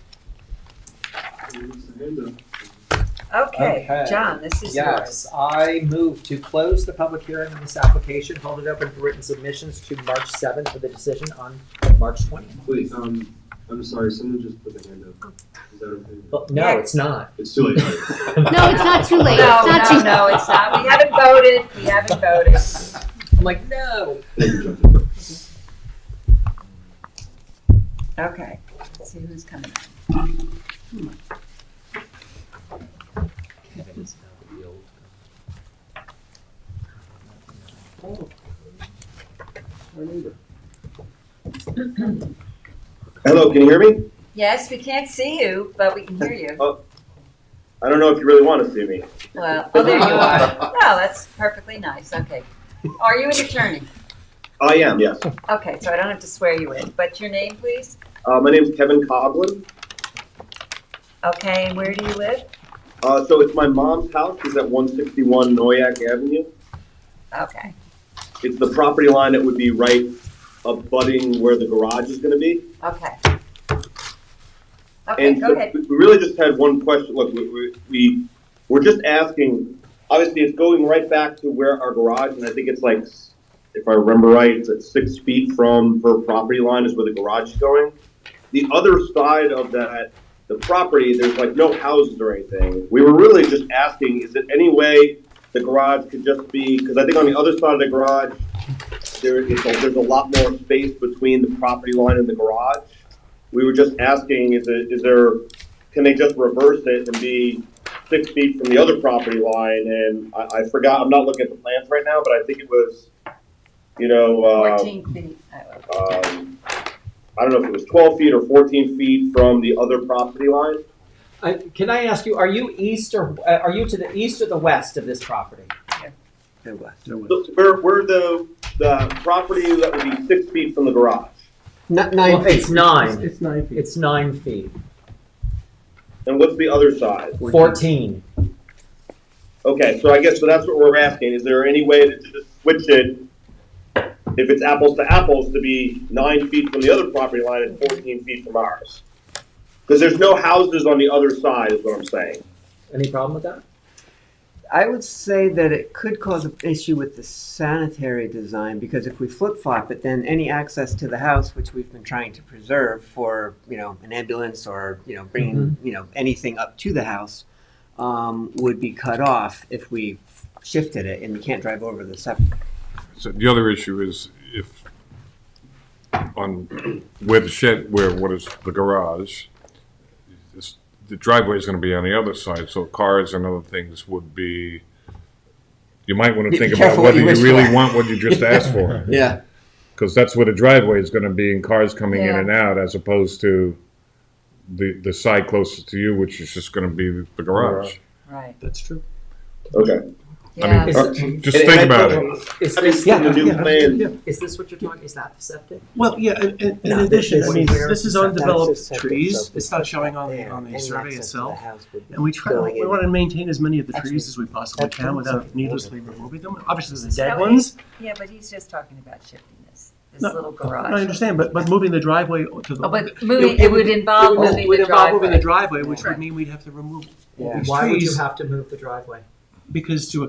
Okay, John, this is Yes, yours. I move to close the public hearing on this application, hold it open for written submissions to March 7th for the decision on March 20th. Wait, I'm sorry, someone just put their hand up. Is that okay? Well, no, it's not. It's too late. No, it's not too late. No, It's not too no, it's not. We haven't voted. We haven't voted. I'm like, no. Okay, let's see who's coming in. Hello, can you hear me? Yes, we can't see you, but we can hear you. I don't know if you really want to see me. Well, oh, there you are. No, that's perfectly nice. Okay. Are you an attorney? I am, yes. Okay, so I don't have to swear you in, but your name, please? My name's Kevin Coughlin. Okay, and where do you live? So it's my mom's house. It's at 161 Noyak Avenue. Okay. It's the property line that would be right abutting where the garage is going to be. Okay. Okay, And go so ahead. we really just had one question. Look, we're just asking, obviously it's going right back to where our garage, and I think it's like, if I remember right, it's at 6 feet from her property line is where the garage is going. The other side of the property, there's like no houses or anything. We were really just asking, is there any way the garage could just be, because I think on the other side of the garage, there's a lot more space between the property line and the garage. We were just asking, can they just reverse it and be 6 feet from the other property line? And I forgot, I'm not looking at the plans right now, but I think it was, 14 feet. I don't know if it was 12 feet or 14 feet from the other property line. Can I ask you, are you east or, are you to the east or the west of this property? They're west. So we're the property that would be 6 feet from the garage. Not Well, it's 9. It's 9 feet. It's 9 feet. and what's the other side? 14. Okay, so I guess, so that's what we're asking. Is there any way to just switch it, if it's apples to apples, to be 9 feet from the other property line and 14 feet from ours? Because there's no houses on the other side, is what I'm saying. Any problem with that? I would say that it could cause an issue with the sanitary design, because if we flip-flop it, then any access to the house, which we've been trying to preserve for, an ambulance or, bringing, anything up to the house, would be cut off if we shifted it, and you can't drive over the septic. So the other issue is if on where the shed, what is the garage, the driveway is going to be on the other side, so cars and other things would be. You might want to think about whether you really want what you just asked for. Yeah. Because that's where the driveway is going to be, and cars coming in and out, as opposed to the side closest to you, which is just going to be the garage. Right. That's true. Okay. I mean, just think about it. Is this Is this what you're talking? Is that septic? Well, yeah, in addition, I mean, this is undeveloped trees. It's not showing on the survey itself. And we want to maintain as many of the trees as we possibly can without needlessly removing them. Obviously, the dead ones. Yeah, but he's just talking about shifting this No, little garage. I understand, but moving the driveway to the. Oh, but it would involve moving the driveway. Moving the driveway, which would mean we'd have to remove these Why would you trees. have to move the driveway? Because the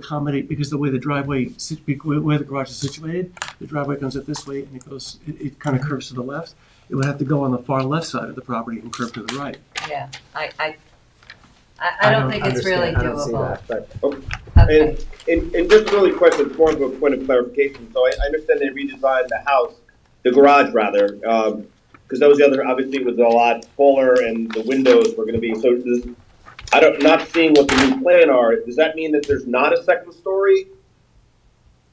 way the driveway, where the garage is situated, the driveway comes up this way and it kind of curves to the left. It would have to go on the far left side of the property and curve to the right. Yeah, I don't think it's really doable. I don't see that, but. Okay. And just really quick, it's more of a point of clarification. So I understand they redesigned the garage rather, because that was the other, obviously it was a lot fuller and the windows were gonna be, so not seeing what the new plan are, does that mean that there's not a second story?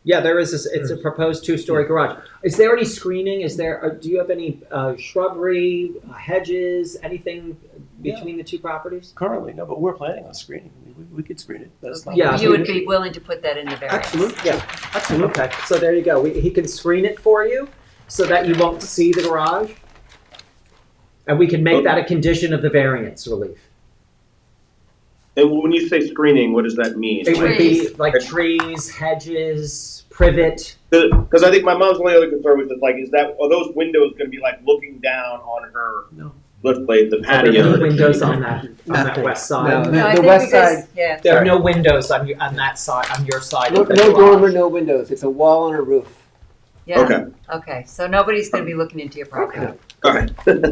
Yeah, there is. It's a proposed 2-story garage. Is there any screening? Do you have any shrubbery, hedges, anything between the two properties? Currently, no, but we're planning on screening. We could screen it. That's not. Yeah, You would be willing to put that in the variance? Absolutely. Yeah, absolutely. Okay, so there you go. He can screen it for you so that you won't see the garage, and we can make that a condition of the variance relief. And when you say screening, what does that mean? It would be like trees, hedges, privet. Because I think my mom's only other concern was just like, are those windows going to be like looking down on her? No. Let's play the Are there patio. no windows on that west side? No, the west side. Yeah. There are no windows on that side, on your side. No of the garage. dormer, no windows. It's a wall and a roof. Yeah. Okay, so nobody's gonna be looking into your property. All right.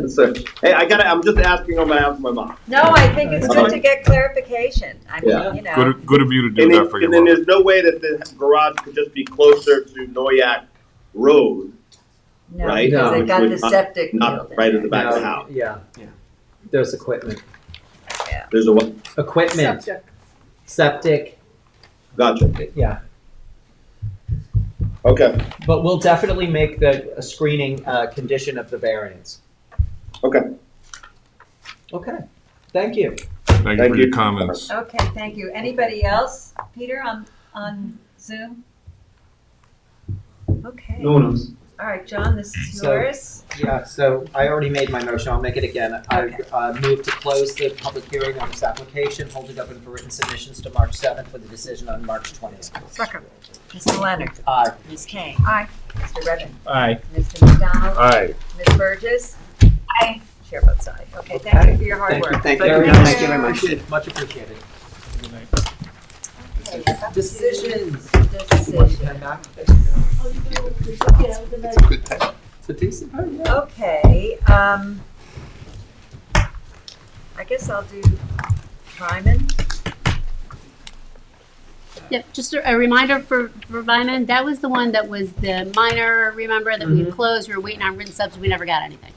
So, hey, I'm just asking on behalf of my mom. No, I think it's good to get clarification. I mean, you know. Good of you to do that for your And then mom. there's no way that the garage could just be closer to Noyak Road, No, right? because they've got Which the would septic not field in right at there. the back of the house. Yeah. There's equipment. There's a what? Equipment. Septic. Gotcha. Yeah. Okay. But we'll definitely make a screening condition of the variance. Okay. Okay. Thank you. Thank you for your comments. Okay, thank you. Anybody else? Peter on Zoom? Okay. No one else. All right, John, this is So- yours. Yeah, so I already made my motion. I'll make it again. I move to close the public hearing on this application, hold it open for written submissions to March 7th with a decision on March 20th. Second. Mr. Leonard. Aye. Ms. Kane. Aye. Mr. Redmond. Aye. Mr. McDonald. Aye. Ms. Burgess. Aye. Chair votes aye. Okay, thank you for your hard work. Thank you very much. Appreciate much appreciated. Okay, Decisions. It's a decent part, yeah. Okay, I guess I'll do Ryman. Yep, just a reminder for Vyman, that was the one that was the minor, remember, that we closed, we were waiting on written subs, we never got anything.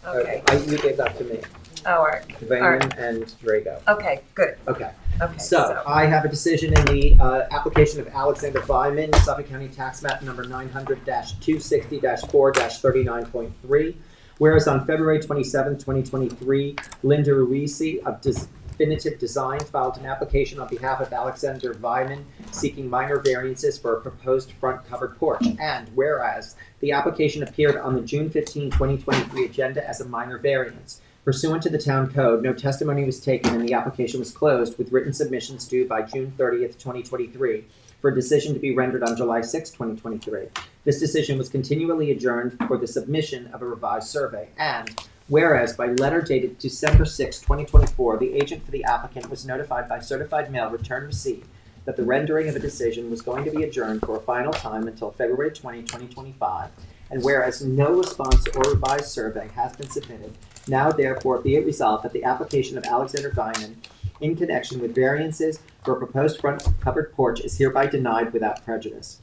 Okay. You gave that to me. Oh, all right. Vayman and Drago. Okay, good. Okay. Okay, So I have a decision in the application of Alexander Vyman, Suffolk County Tax Map number 900-260-4-39.3. Whereas on February 27, 2023, Linda Ruisi of Definitive Design filed an application on behalf of Alexander Vyman seeking minor variances for a proposed front covered porch. And whereas the application appeared on the June 15, 2023 agenda as a minor variance, Pursuant to the town code, no testimony was taken and the application was closed with written submissions due by June 30th, 2023, for a decision to be rendered on July 6, 2023. This decision was continually adjourned for the submission of a revised survey. And whereas by letter dated December 6, 2024, the agent for the applicant was notified by certified mail return receipt that the rendering of a decision was going to be adjourned for a final time until February 20, 2025. And whereas no response or revised survey has been submitted, now therefore be it resolved that the application of Alexander Diamond in connection with variances for a proposed front covered porch is hereby denied without prejudice.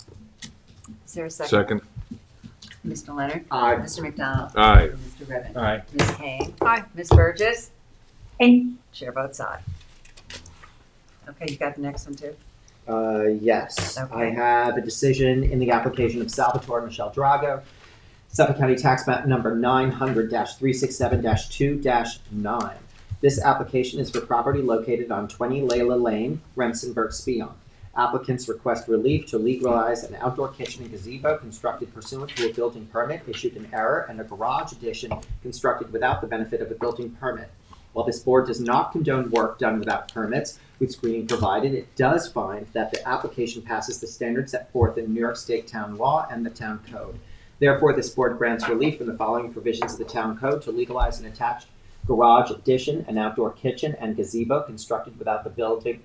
Is there a second? Second. Mr. Leonard? Aye. Mr. McDonald? Aye. Mr. Ribbon? Aye. Ms. Kane? Aye. Ms. Burgess? Aye. Chair votes aye. Okay, you got the next one too? Yes. Okay. I have a decision in the application of Salvatore Michelle Drago, Suffolk County Tax Map number 900-367-2-9. This application is for property located on 20 Layla Lane, Remsenburg, Spion. Applicants request relief to legalize an outdoor kitchen and gazebo constructed pursuant to a building permit issued in error and a garage addition constructed without the benefit of a building permit. While this board does not condone work done without permits, with screening provided, it does find that the application passes the standards set forth in New York State Town Law and the Town Code. Therefore, this board grants relief from the following provisions of the Town Code to legalize an attached garage addition, an outdoor kitchen, and gazebo constructed without a building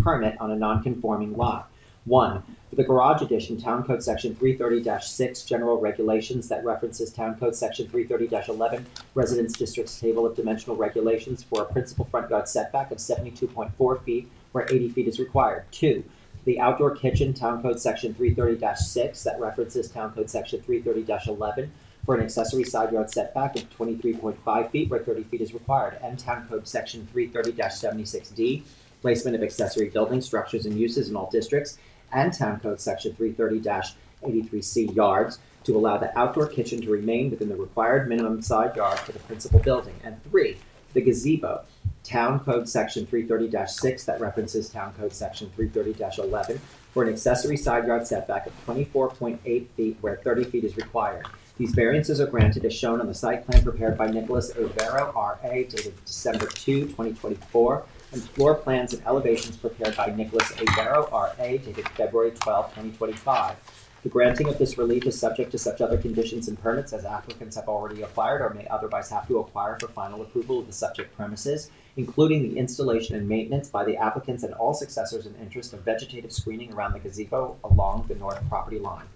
permit on a non-conforming lot. 1. For the garage addition, Town Code Section 330-6, General Regulations that references Town Code Section 330-11, Residence District's Table of Dimensional Regulations for a principal front yard setback of 72.4 feet where 80 feet is required. 2. The outdoor kitchen, Town Code Section 330-6 that references Town Code Section 330-11 for an accessory side yard setback of 23.5 feet where 30 feet is required. And Town Code Section 330-76D, placement of accessory buildings, structures, and uses in all districts, and Town Code Section 330-83C yards to allow the outdoor kitchen to remain within the required minimum side yard for the principal building. And 3, the gazebo, Town Code Section 330-6 that references Town Code Section 330-11 for an accessory side yard setback of 24.8 feet where 30 feet is required. These variances are granted as shown on the site plan prepared by Nicholas Overo, R.A., dated December 2, 2024, and floor plans and elevations prepared by Nicholas A. Barrow, R.A., dated February 12, 2025. The granting of this relief is subject to such other conditions and permits as applicants have already acquired or may otherwise have to acquire for final approval of the subject premises, including the installation and maintenance by the applicants and all successors in interest of vegetative screening around the gazebo along the north property line.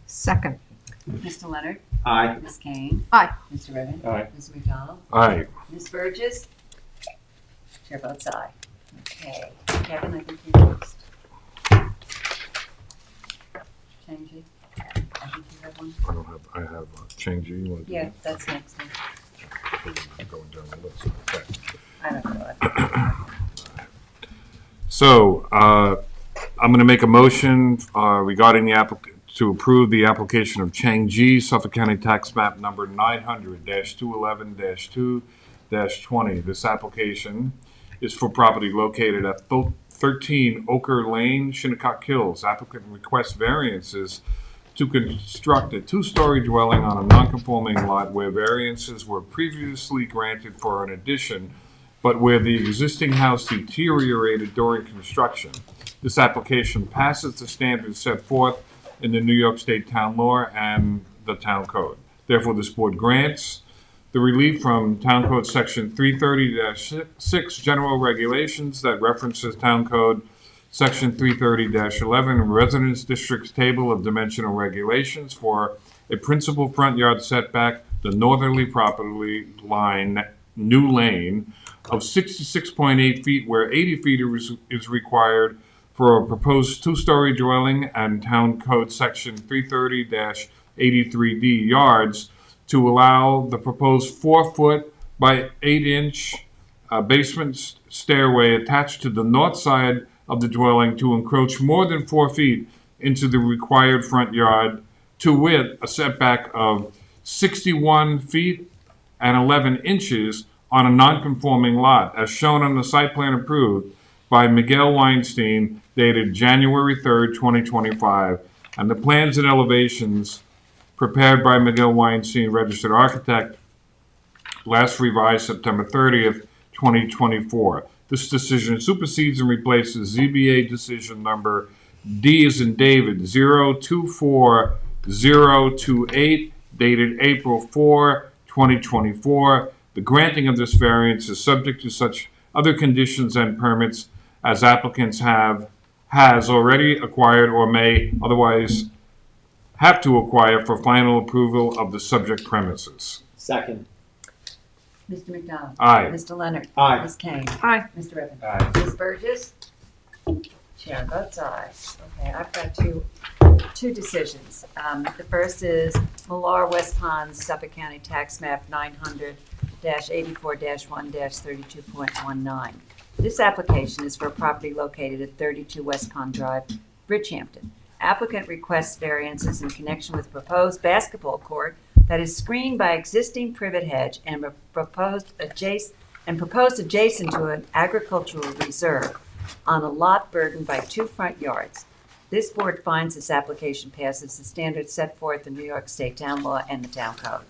Second. Mr. Leonard? Aye. Ms. Kane? Aye. Mr. Ribbon? Aye. Mr. McDonald? Aye. Ms. Burgess? Chair votes aye. Okay, Kevin, I think you're next. Change it. I think you have one. I have change. You want to do Yeah, that's next one. I'm going down the list. Okay. I don't know. So, I'm going to make a motion regarding the to approve the application of Chang Ji, Suffolk County Tax Map number 900-211-2-20. This application is for property located at 13 Oker Lane, Shinnecock Hills. Applicant requests variances to construct a two-story dwelling on a non-conforming lot where variances were previously granted for an addition, but where the existing house deteriorated during construction. This application passes the standards set forth in the New York State Town Law and the Town Code. Therefore, this board grants the relief from Town Code Section 330-6 General Regulations that references Town Code Section 330-11 Residence District's Table of Dimensional Regulations for a principal front yard setback, the northerly property line, new lane, of 66.8 feet where 80 feet is required for a proposed two-story dwelling, and Town Code Section 330-83D yards to allow the proposed 4-foot by 8-inch basement stairway attached to the north side of the dwelling to encroach more than 4 feet into the required front yard, to wit, a setback of 61 feet and 11 inches on a non-conforming lot, as shown on the site plan approved by Miguel Weinstein, dated January 3rd, 2025, and the plans and elevations prepared by Miguel Weinstein, registered architect, last revised September 30th, 2024. This decision supersedes and replaces ZBA decision number D as in David 024028 dated April 4, 2024. The granting of this variance is subject to such other conditions and permits as applicants has already acquired or may otherwise have to acquire for final approval of the subject premises. Second. Mr. McDonald? Aye. Mr. Leonard? Aye. Ms. Kane? Aye. Mr. Evans? Aye. Ms. Burgess? Chair votes aye. Okay, I've got two decisions. The first is Millar West Pond, Suffolk County Tax Map 900-84-1-32.19. This application is for a property located at 32 West Pond Drive, Bridgehampton. Applicant requests variances in connection with proposed basketball court that is screened by existing privet hedge and proposed adjacent to an agricultural reserve on a lot burdened by 2 front yards. This board finds this application passes the standards set forth in New York State Town Law and the Town Code.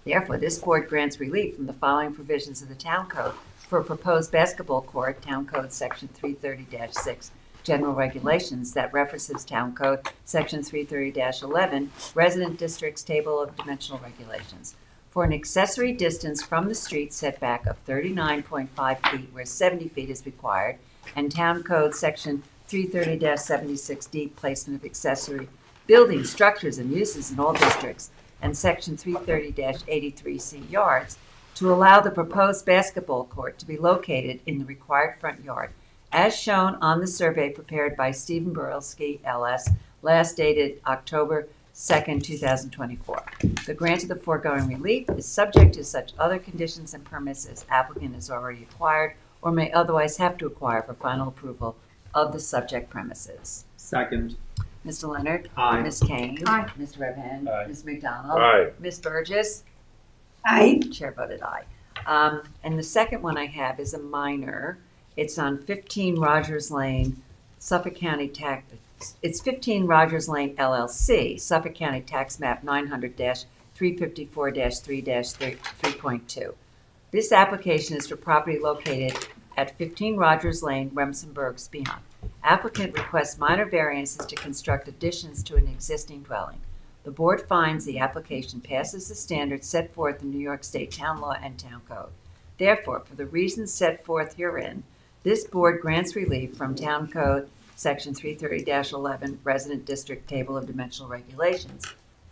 Therefore, this board grants relief from the following provisions of the Town Code for a proposed basketball court, Town Code Section 330-6, General Regulations that references Town Code Section 330-11, Resident Districts Table of Dimensional Regulations, for an accessory distance from the street setback of 39.5 feet where 70 feet is required, and Town Code Section 330-76D, Placement of Accessory Buildings, Structures, and Uses in all districts, and Section 330-83C, Yards, to allow the proposed basketball court to be located in the required front yard, as shown on the survey prepared by Stephen Borelski, LS, last dated October 2nd, 2024. The grant of the foregoing relief is subject to such other conditions and permits as applicant has already acquired or may otherwise have to acquire for final approval of the subject premises. Second. Mr. Leonard? Aye. Ms. Kane? Aye. Mr. Redmond? Aye. Ms. McDonald? Aye. Ms. Burgess? Aye. Chair voted aye. And the second one I have is a minor. It's on 15 Rogers Lane, Suffolk County Tax. It's 15 Rogers Lane LLC, Suffolk County Tax Map 900-354-3-3.2. This application is for property located at 15 Rogers Lane, Remsenburg, Spion. Applicant requests minor variances to construct additions to an existing dwelling. The board finds the application passes the standards set forth in New York State Town Law and Town Code. Therefore, for the reasons set forth herein, this board grants relief from Town Code Section 330-11, Resident District Table of Dimensional Regulations,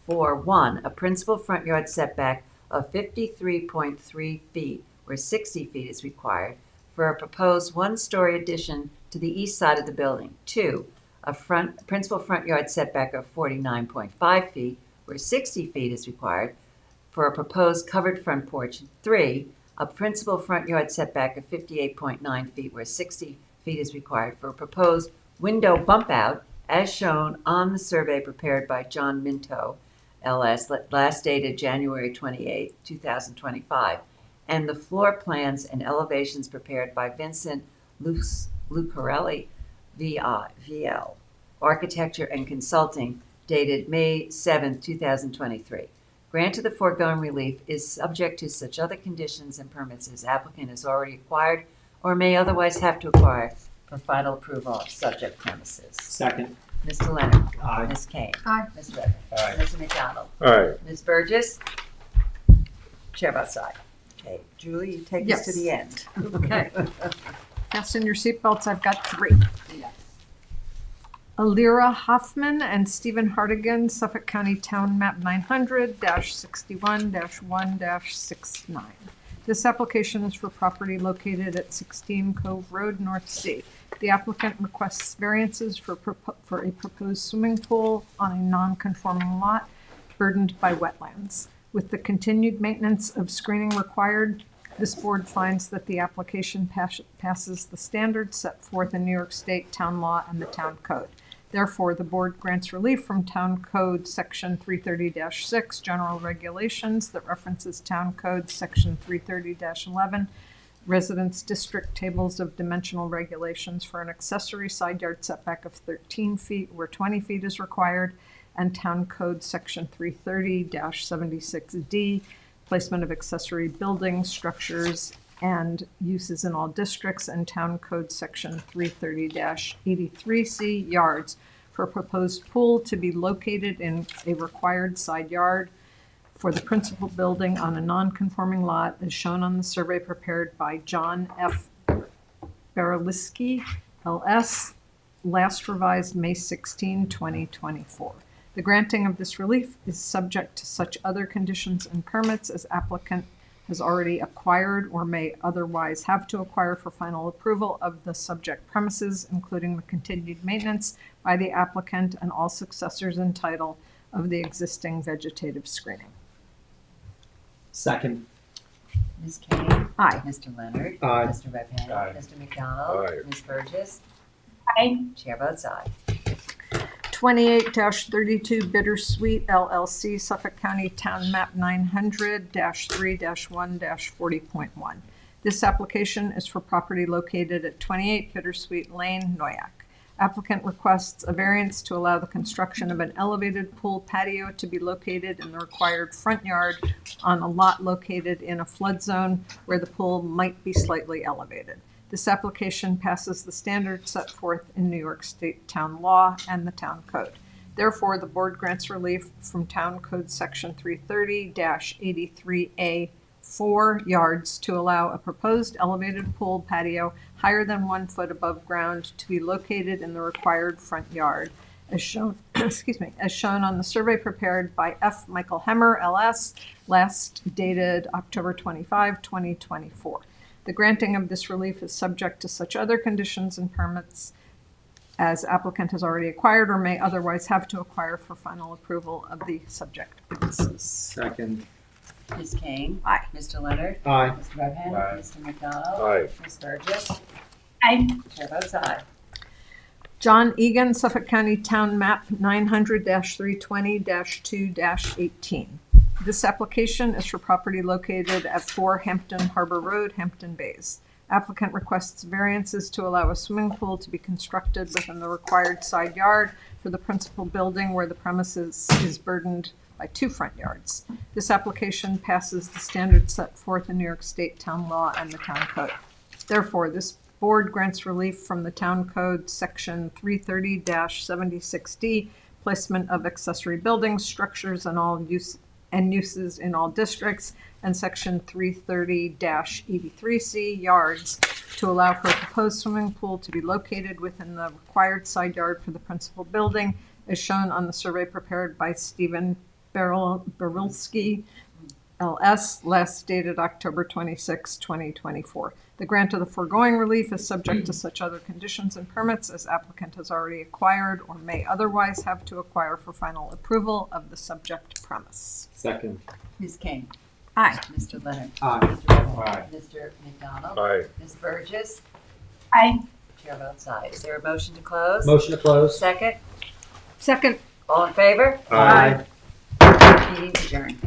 for 1, a principal front yard setback of 53.3 feet, where 60 feet is required, for a proposed one-story addition to the east side of the building. 2, a principal front yard setback of 49.5 feet, where 60 feet is required, for a proposed covered front porch. 3, a principal front yard setback of 58.9 feet, where 60 feet is required, for a proposed window bump out, as shown on the survey prepared by John Minto, LS, last dated January 28, 2025, and the floor plans and elevations prepared by Vincent Lucarelli, VL, Architecture and Consulting, dated May 7, 2023. Grant of the foregoing relief is subject to such other conditions and permits as applicant has already acquired or may otherwise have to acquire for final approval of subject premises. Second. Mr. Leonard? Aye. Ms. Kane? Aye. Mr. Redmond? Aye. Mr. McDonald? Aye. Ms. Burgess? Chair votes aye. Okay, Julie, you take us to Yes. the end. Okay. Fasten your seatbelts, I've got 3. Yes. Alira Hoffman and Stephen Hartigan, Suffolk County Town Map 900-61-1-69. This application is for property located at 16 Cove Road, North Sea. The applicant requests variances for a proposed swimming pool on a non-conforming lot burdened by wetlands. With the continued maintenance of screening required, this board finds that the application passes the standards set forth in New York State Town Law and the Town Code. Therefore, the board grants relief from Town Code Section 330-6, General Regulations that references Town Code Section 330-11, Residence District Tables of Dimensional Regulations for an accessory side yard setback of 13 feet where 20 feet is required, and Town Code Section 330-76D, placement of accessory buildings, structures, and uses in all districts, and Town Code Section 330-83C, yards, for a proposed pool to be located in a required side yard for the principal building on a non-conforming lot as shown on the survey prepared by John F. Berliski, LS, last revised May 16, 2024. The granting of this relief is subject to such other conditions and permits as applicant has already acquired or may otherwise have to acquire for final approval of the subject premises, including the continued maintenance by the applicant and all successors in title of the existing vegetative screening. Second. Ms. Kane? Aye. Mr. Leonard? Aye. Mr. Redpath? Aye. Mr. McDonald? Aye. Ms. Burgess? Aye. Chair votes aye. 28-32 Bittersweet LLC, Suffolk County Town Map 900-3-1-40.1. This application is for property located at 28 Bittersweet Lane, Noyak. Applicant requests a variance to allow the construction of an elevated pool patio to be located in the required front yard on a lot located in a flood zone where the pool might be slightly elevated. This application passes the standards set forth in New York State town law and the town code. Therefore, the board grants relief from Town Code Section 330-83A4 yards to allow a proposed elevated pool patio higher than 1 foot above ground to be located in the required front yard as shown, as shown on the survey prepared by F. Michael Hemmer, LS, last dated October 25, 2024. The granting of this relief is subject to such other conditions and permits as applicant has already acquired or may otherwise have to acquire for final approval of the subject premises. Second. Ms. Kane? Aye. Mr. Leonard? Aye. Mr. Redpath? Aye. Mr. McDonald? Aye. Ms. Burgess? Aye. Chair votes aye. John Egan, Suffolk County Town Map 900-320-2-18. This application is for property located at 4 Hampton Harbor Road, Hampton Bays. Applicant requests variances to allow a swimming pool to be constructed within the required side yard for the principal building where the premises is burdened by 2 front yards. This application passes the standards set forth in New York State town law and the town code. Therefore, this board grants relief from the town code section 330-76D, placement of accessory buildings, structures, and all uses in all districts, and section 330-83C, yards, to allow for a proposed swimming pool to be located within the required side yard for the principal building, as shown on the survey prepared by Stephen Berilski, LS, last dated October 26, 2024. The grant of the foregoing relief is subject to such other conditions and permits as applicant has already acquired or may otherwise have to acquire for final approval of the subject premise. Second. Ms. King? Aye. Mr. Leonard? Aye. Mr. Redpath? Aye. Mr. McDonald? Aye. Ms. Burgess? Aye. Chair votes aye. Is there a motion to close? Motion to close. Second? Second. All in favor? Aye. Meeting adjourned.